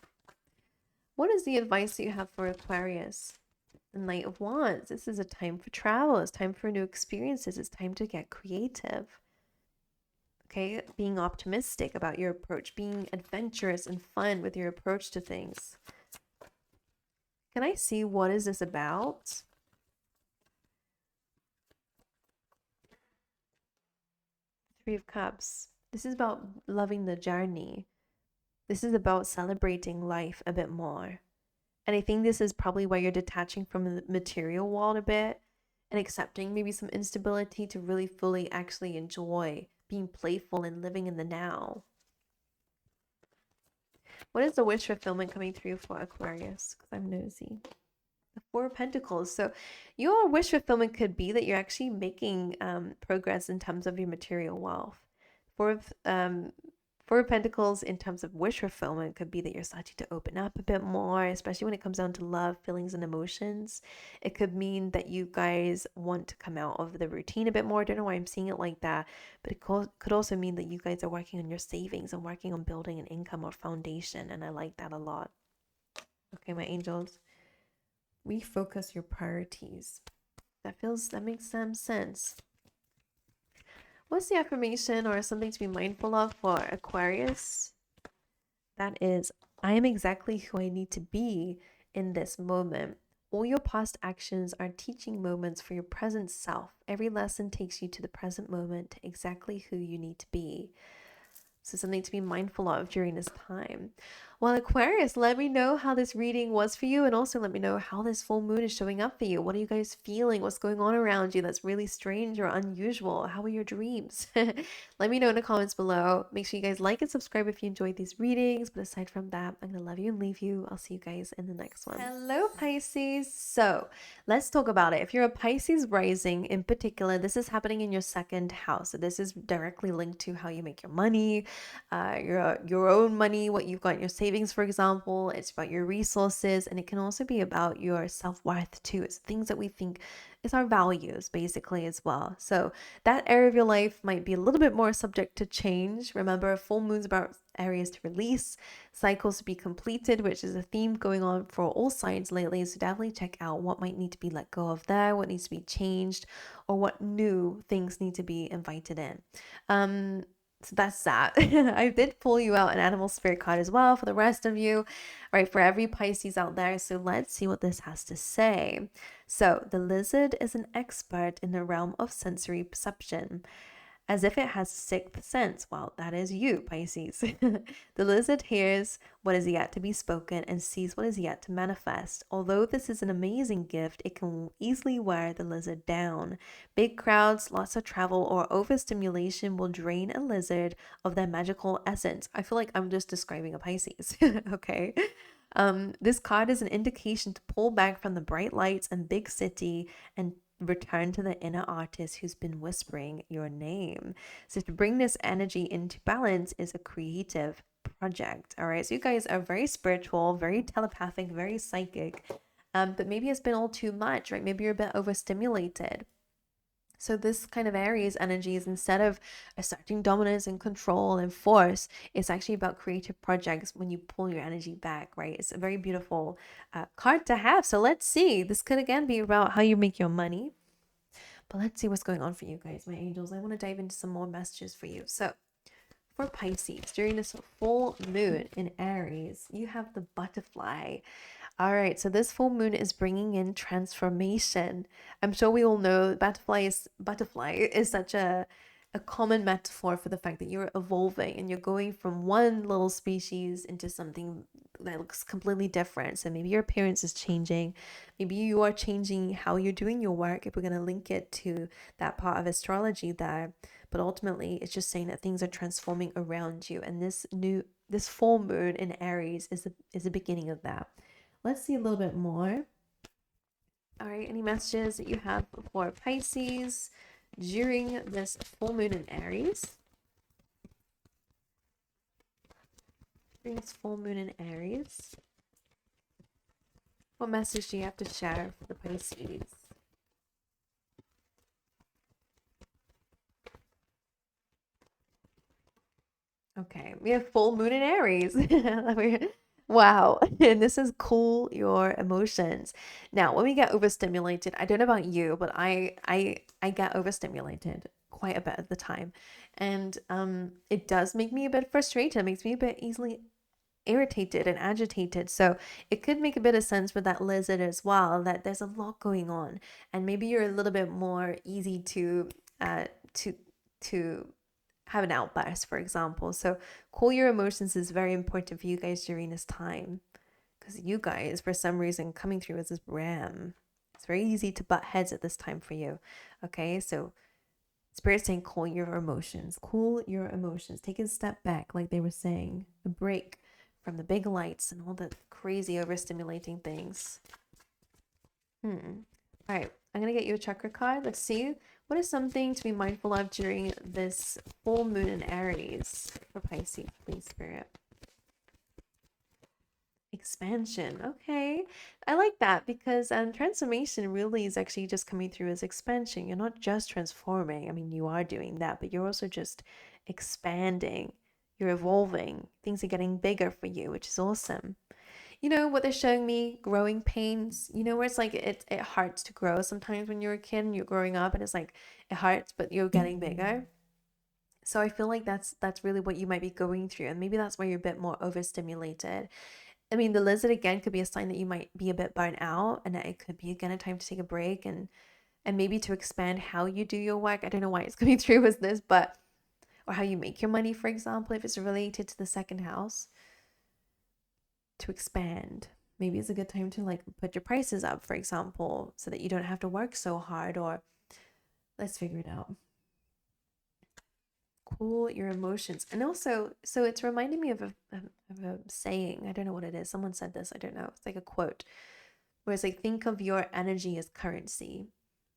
What is the advice that you have for Aquarius? The Knight of Wands. This is a time for travel. It's time for new experiences. It's time to get creative. Okay, being optimistic about your approach, being adventurous and fun with your approach to things. Can I see what is this about? Three of Cups. This is about loving the journey. This is about celebrating life a bit more. And I think this is probably why you're detaching from the material world a bit and accepting maybe some instability to really fully actually enjoy being playful and living in the now. What is the wish fulfillment coming through for Aquarius? Because I'm nosy. The Four of Pentacles. So your wish fulfillment could be that you're actually making progress in terms of your material wealth. Four of Pentacles in terms of wish fulfillment could be that you're starting to open up a bit more, especially when it comes down to love, feelings, and emotions. It could mean that you guys want to come out of the routine a bit more. I don't know why I'm seeing it like that, but it could also mean that you guys are working on your savings and working on building an income or foundation, and I like that a lot. Okay, my angels. Refocus your priorities. That makes some sense. What's the affirmation or something to be mindful of for Aquarius? That is, I am exactly who I need to be in this moment. All your past actions are teaching moments for your present self. Every lesson takes you to the present moment, to exactly who you need to be. So something to be mindful of during this time. Well, Aquarius, let me know how this reading was for you, and also let me know how this full moon is showing up for you. What are you guys feeling? What's going on around you that's really strange or unusual? How are your dreams? Let me know in the comments below. Make sure you guys like and subscribe if you enjoyed these readings. But aside from that, I'm going to love you and leave you. I'll see you guys in the next one. Hello, Pisces. So let's talk about it. If you're a Pisces rising in particular, this is happening in your second house. So this is directly linked to how you make your money, your own money, what you've got in your savings, for example. It's about your resources, and it can also be about your self-worth too. It's things that we think is our values basically as well. So that area of your life might be a little bit more subject to change. Remember, full moon's about areas to release, cycles to be completed, which is a theme going on for all signs lately. So definitely check out what might need to be let go of there, what needs to be changed, or what new things need to be invited in. So that's that. I did pull you out an animal spirit card as well for the rest of you, right? For every Pisces out there. So let's see what this has to say. So the lizard is an expert in the realm of sensory perception, as if it has sixth sense. Well, that is you, Pisces. The lizard hears what is yet to be spoken and sees what is yet to manifest. Although this is an amazing gift, it can easily wear the lizard down. Big crowds, lots of travel, or overstimulation will drain a lizard of their magical essence. I feel like I'm just describing a Pisces. Okay. This card is an indication to pull back from the bright lights and big city and return to the inner artist who's been whispering your name. So to bring this energy into balance is a creative project. All right, so you guys are very spiritual, very telepathic, very psychic, but maybe it's been all too much, right? Maybe you're a bit overstimulated. So this kind of Aries energy is, instead of asserting dominance and control and force, it's actually about creative projects when you pull your energy back, right? It's a very beautiful card to have. So let's see. This could again be about how you make your money. But let's see what's going on for you guys, my angels. I want to dive into some more messages for you. So for Pisces, during this full moon in Aries, you have the butterfly. All right, so this full moon is bringing in transformation. I'm sure we all know butterfly is such a common metaphor for the fact that you're evolving and you're going from one little species into something that looks completely different. So maybe your appearance is changing. Maybe you are changing how you're doing your work, if we're going to link it to that part of astrology there. But ultimately, it's just saying that things are transforming around you. And this full moon in Aries is the beginning of that. Let's see a little bit more. All right, any messages that you have for Pisces during this full moon in Aries? During this full moon in Aries, what message do you have to share for the Pisces? Okay, we have full moon in Aries. Wow, and this is cool your emotions. Now, when we get overstimulated, I don't know about you, but I get overstimulated quite a bit at the time, and it does make me a bit frustrated. It makes me a bit easily irritated and agitated. So it could make a bit of sense with that lizard as well, that there's a lot going on, and maybe you're a little bit more easy to uh to to have an outburst, for example. So cool your emotions is very important for you guys during this time, because you guys, for some reason, coming through as this ram. It's very easy to butt heads at this time for you. Okay, so Spirit saying cool your emotions. Cool your emotions. Take a step back, like they were saying. A break from the big lights and all the crazy overstimulating things. All right, I'm gonna get you a chakra card. Let's see. What is something to be mindful of during this full moon in Aries for Pisces, please, Spirit? Expansion. Okay. I like that because transformation really is actually just coming through as expansion. You're not just transforming. I mean, you are doing that, but you're also just expanding. You're evolving. Things are getting bigger for you, which is awesome. You know what they're showing me? Growing pains. You know where it's like it hurts to grow sometimes when you're a kid and you're growing up and it's like it hurts, but you're getting bigger. So I feel like that's really what you might be going through, and maybe that's why you're a bit more overstimulated. I mean, the lizard again could be a sign that you might be a bit burnt out, and that it could be again a time to take a break and maybe to expand how you do your work. I don't know why it's coming through as this, but or how you make your money, for example, if it's related to the second house, to expand. Maybe it's a good time to like put your prices up, for example, so that you don't have to work so hard. Or let's figure it out. Cool your emotions. And also, so it's reminding me of a saying. I don't know what it is. Someone said this. I don't know. It's like a quote where it's like, think of your energy as currency.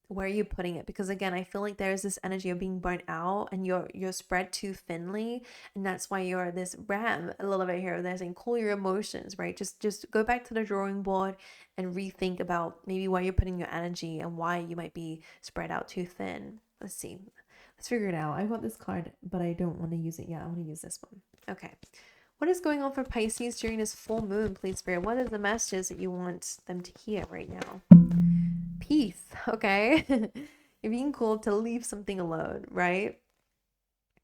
Where are you putting it? Because again, I feel like there's this energy of being burnt out and you're spread too thinly, and that's why you're this ram a little bit here. They're saying cool your emotions, right? Just go back to the drawing board and rethink about maybe where you're putting your energy and why you might be spread out too thin. Let's see. Let's figure it out. I want this card, but I don't want to use it yet. I want to use this one. Okay. What is going on for Pisces during this full moon, please, Spirit? What are the messages that you want them to hear right now? Peace, okay? You're being called to leave something alone, right?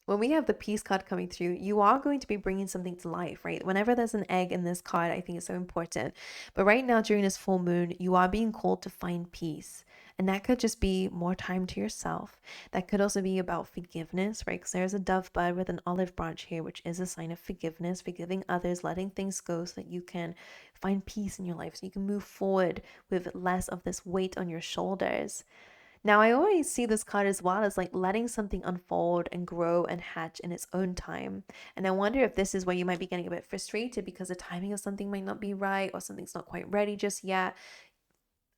When we have the peace card coming through, you are going to be bringing something to life, right? Whenever there's an egg in this card, I think it's so important. But right now, during this full moon, you are being called to find peace. And that could just be more time to yourself. That could also be about forgiveness, right? Because there's a dove bud with an olive branch here, which is a sign of forgiveness, forgiving others, letting things go so that you can find peace in your life, so you can move forward with less of this weight on your shoulders. Now, I always see this card as well as like letting something unfold and grow and hatch in its own time. And I wonder if this is where you might be getting a bit frustrated because the timing of something might not be right, or something's not quite ready just yet.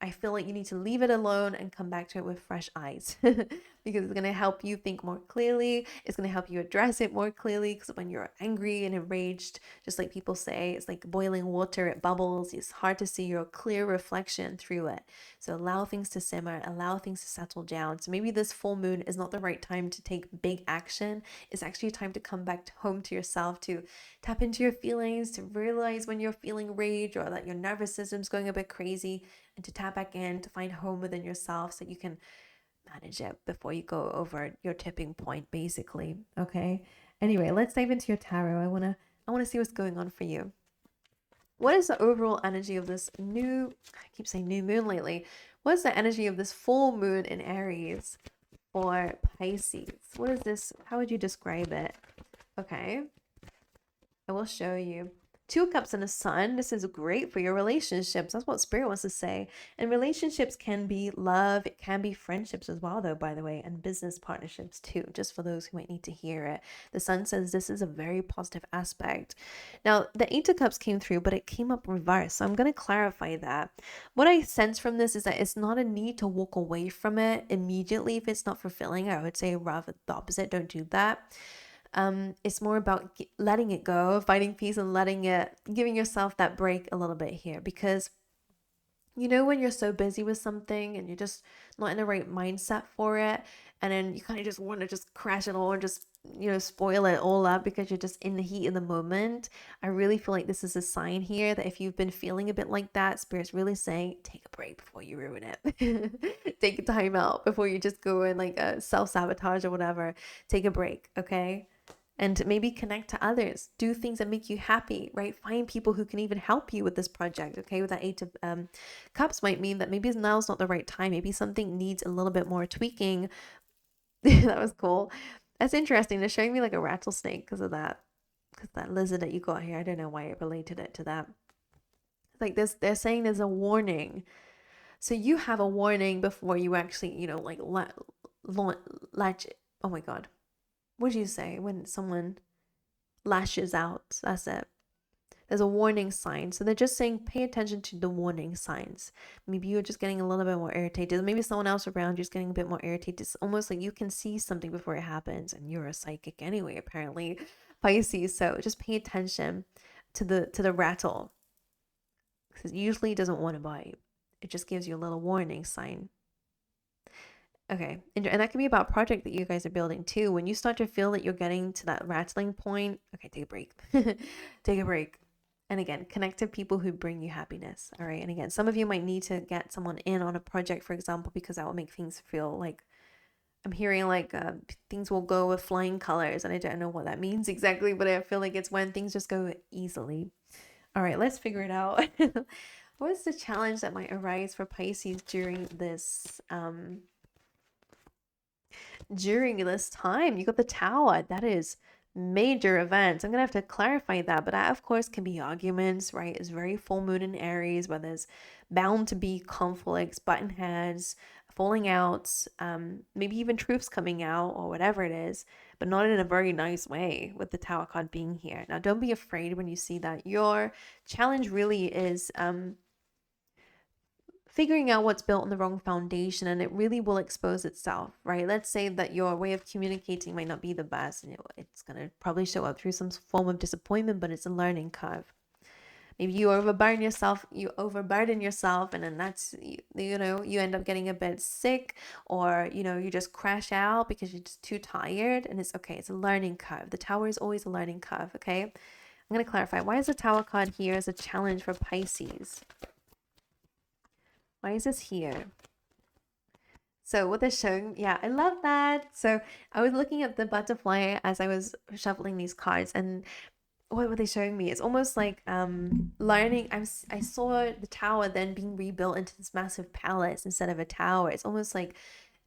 I feel like you need to leave it alone and come back to it with fresh eyes because it's going to help you think more clearly. It's going to help you address it more clearly, because when you're angry and enraged, just like people say, it's like boiling water, it bubbles. It's hard to see your clear reflection through it. So allow things to simmer, allow things to settle down. So maybe this full moon is not the right time to take big action. It's actually a time to come back home to yourself, to tap into your feelings, to realize when you're feeling rage or that your nervous system's going a bit crazy, and to tap back in, to find home within yourself so you can manage it before you go over your tipping point, basically. Okay. Anyway, let's dive into your tarot. I wanna see what's going on for you. What is the overall energy of this I keep saying new moon lately. What is the energy of this full moon in Aries for Pisces? What is this? How would you describe it? Okay. I will show you. 2 cups and a sun. This is great for your relationships. That's what Spirit wants to say. And relationships can be love. It can be friendships as well, though, by the way, and business partnerships too, just for those who might need to hear it. The sun says this is a very positive aspect. Now, the 8 of cups came through, but it came up reversed. So I'm going to clarify that. What I sense from this is that it's not a need to walk away from it immediately if it's not fulfilling. I would say rather the opposite. Don't do that. It's more about letting it go, finding peace and giving yourself that break a little bit here, because You know, when you're so busy with something and you're just not in the right mindset for it, and then you kind of just want to just crash it all and just, you know, spoil it all up because you're just in the heat of the moment. I really feel like this is a sign here that if you've been feeling a bit like that, Spirit's really saying, take a break before you ruin it. Take a time out before you just go and like self-sabotage or whatever. Take a break, okay? And maybe connect to others, do things that make you happy, right? Find people who can even help you with this project, okay? With that Eight of Cups might mean that maybe now's not the right time. Maybe something needs a little bit more tweaking. That was cool. That's interesting. They're showing me like a rattlesnake because of that, because that lizard that you got here. I don't know why it related it to that. Like this, they're saying there's a warning. So you have a warning before you actually, you know, like latch. Oh my God. What do you say when someone lashes out? That's it. There's a warning sign. So they're just saying pay attention to the warning signs. Maybe you're just getting a little bit more irritated. Maybe someone else around you is getting a bit more irritated. It's almost like you can see something before it happens, and you're a psychic anyway, apparently, Pisces. So just pay attention to the rattle, because it usually doesn't want to bite. It just gives you a little warning sign. Okay, and that can be about a project that you guys are building too. When you start to feel that you're getting to that rattling point, okay, take a break. Take a break. And again, connect to people who bring you happiness. All right. And again, some of you might need to get someone in on a project, for example, because that will make things feel like, I'm hearing like things will go with flying colors. And I don't know what that means exactly, but I feel like it's when things just go easily. All right, let's figure it out. What is the challenge that might arise for Pisces during this time? You got the Tower. That is major events. I'm gonna have to clarify that, but that of course can be arguments, right? It's very full moon in Aries where there's bound to be conflicts, button heads, falling outs, maybe even truths coming out or whatever it is, but not in a very nice way with the Tower card being here. Now don't be afraid when you see that. Your challenge really is figuring out what's built on the wrong foundation, and it really will expose itself, right? Let's say that your way of communicating might not be the best, and it's going to probably show up through some form of disappointment, but it's a learning curve. Maybe you overburden yourself, and then that's, you know, you end up getting a bit sick, or, you know, you just crash out because you're just too tired, and it's okay. It's a learning curve. The Tower is always a learning curve, okay? I'm going to clarify. Why is the Tower card here as a challenge for Pisces? Why is this here? So what they're showing, yeah, I love that. So I was looking at the butterfly as I was shuffling these cards, and what were they showing me? It's almost like learning. I saw the Tower then being rebuilt into this massive palace instead of a tower. It's almost like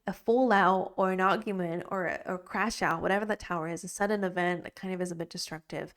a fallout or an argument or a crash out, whatever that tower is, a sudden event that kind of is a bit destructive,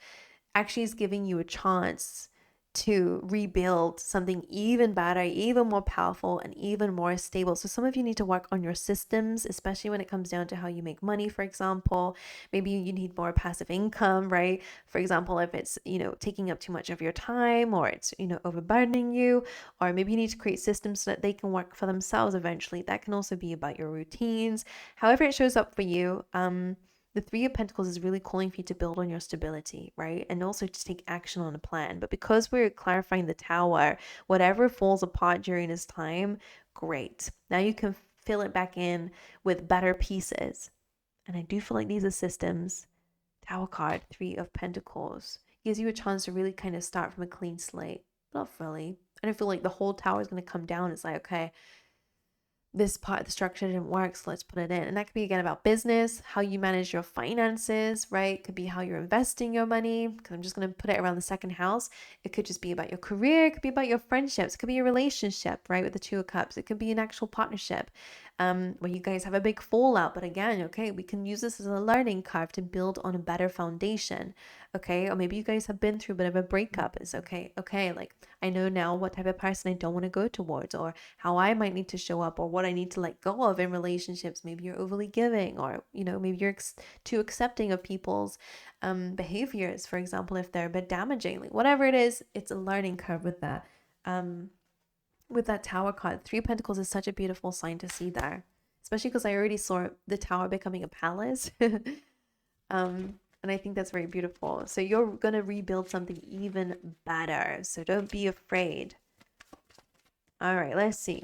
actually is giving you a chance to rebuild something even better, even more powerful, and even more stable. So some of you need to work on your systems, especially when it comes down to how you make money, for example. Maybe you need more passive income, right? For example, if it's, you know, taking up too much of your time, or it's, you know, overburdening you, or maybe you need to create systems so that they can work for themselves eventually. That can also be about your routines. However it shows up for you, the Three of Pentacles is really calling for you to build on your stability, right? And also to take action on a plan. But because we're clarifying the Tower, whatever falls apart during this time, great. Now you can fill it back in with better pieces. And I do feel like these are systems. Tower card, Three of Pentacles, gives you a chance to really kind of start from a clean slate. Not really. I don't feel like the whole tower is going to come down. It's like, okay, this part of the structure didn't work, so let's put it in. And that could be, again, about business, how you manage your finances, right? Could be how you're investing your money, because I'm just going to put it around the second house. It could just be about your career. It could be about your friendships. It could be your relationship, right? With the Two of Cups. It could be an actual partnership where you guys have a big fallout. But again, okay, we can use this as a learning curve to build on a better foundation, okay? Or maybe you guys have been through a bit of a breakup. It's okay, like I know now what type of person I don't want to go towards, or how I might need to show up, or what I need to let go of in relationships. Maybe you're overly giving, or, you know, maybe you're too accepting of people's behaviors, for example, if they're a bit damaging. Like whatever it is, it's a learning curve with that. With that Tower card, Three of Pentacles is such a beautiful sign to see there, especially because I already saw the Tower becoming a palace. And I think that's very beautiful. So you're going to rebuild something even better. So don't be afraid. All right, let's see.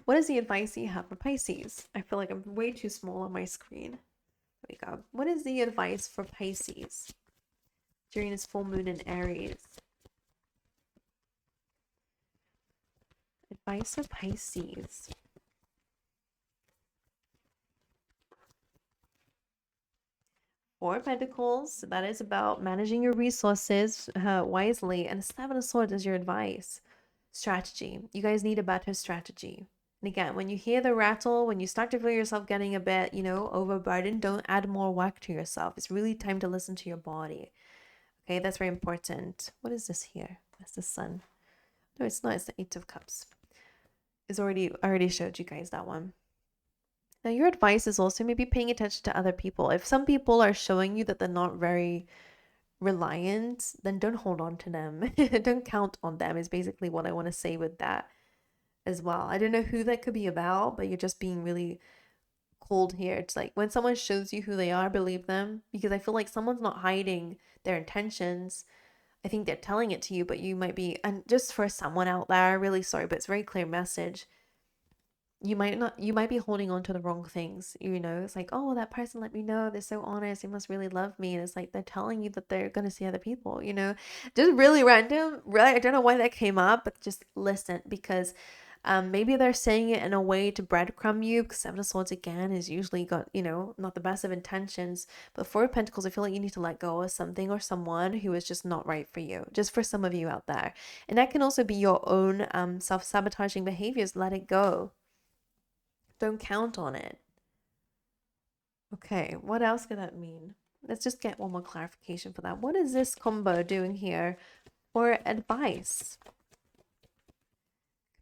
What is the advice you have for Pisces? I feel like I'm way too small on my screen. There we go. What is the advice for Pisces during this full moon in Aries? Advice for Pisces. Four of Pentacles, that is about managing your resources wisely. And Seven of Swords is your advice. Strategy. You guys need a better strategy. And again, when you hear the rattle, when you start to feel yourself getting a bit, overburdened, don't add more work to yourself. It's really time to listen to your body. Okay, that's very important. What is this here? That's the Sun. No, it's not. It's the Eight of Cups. I already showed you guys that one. Now, your advice is also maybe paying attention to other people. If some people are showing you that they're not very reliant, then don't hold on to them. Don't count on them, is basically what I want to say with that as well. I don't know who that could be about, but you're just being really cold here. It's like when someone shows you who they are, believe them, because I feel like someone's not hiding their intentions. I think they're telling it to you, but you might be, and just for someone out there, really sorry, but it's a very clear message. You might be holding on to the wrong things. It's like, oh, that person let me know, they're so honest, they must really love me. And it's like they're telling you that they're gonna see other people. Just really random. Really, I don't know why that came up, but just listen, because maybe they're saying it in a way to breadcrumb you, because Seven of Swords again is usually got, not the best of intentions. But Four of Pentacles, I feel like you need to let go of something or someone who is just not right for you, just for some of you out there. And that can also be your own self-sabotaging behaviors. Let it go. Don't count on it. Okay, what else could that mean? Let's just get one more clarification for that. What is this combo doing here for advice?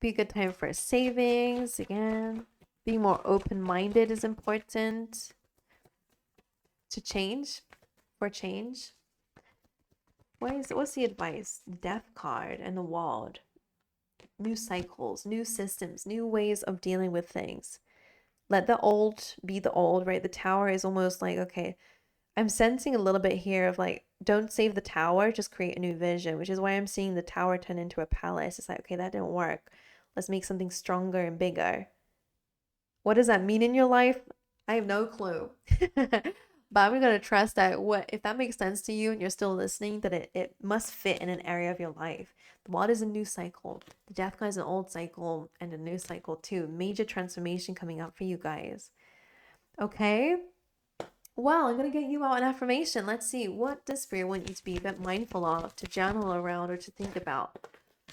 Be a good time for savings again. Being more open-minded is important. To change, for change. What's the advice? Death card and the Wand. New cycles, new systems, new ways of dealing with things. Let the old be the old, right? The Tower is almost like, okay, I'm sensing a little bit here of like, don't save the Tower, just create a new vision, which is why I'm seeing the Tower turn into a palace. It's like, okay, that didn't work. Let's make something stronger and bigger. What does that mean in your life? I have no clue. But I'm going to trust that if that makes sense to you and you're still listening, that it must fit in an area of your life. The Wand is a new cycle. The Death card is an old cycle and a new cycle too. Major transformation coming up for you guys. Okay? Well, I'm going to get you out an affirmation. Let's see. What does Spirit want you to be a bit mindful of, to journal around, or to think about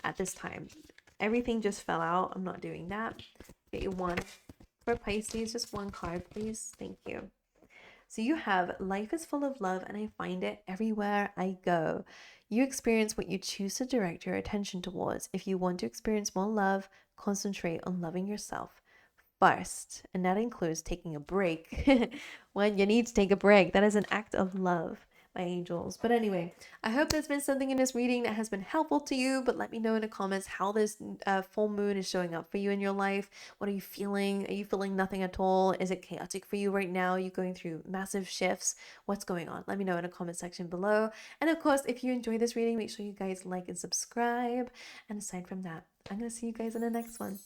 at this time? Everything just fell out. I'm not doing that. Get you one. For Pisces, just one card, please. Thank you. So you have, life is full of love and I find it everywhere I go. You experience what you choose to direct your attention towards. If you want to experience more love, concentrate on loving yourself first. And that includes taking a break when you need to take a break. That is an act of love, my angels. But anyway, I hope there's been something in this reading that has been helpful to you. But let me know in the comments how this full moon is showing up for you in your life. What are you feeling? Are you feeling nothing at all? Is it chaotic for you right now? Are you going through massive shifts? What's going on? Let me know in the comment section below. And of course, if you enjoy this reading, make sure you guys like and subscribe. And aside from that, I'm going to see you guys in the next one.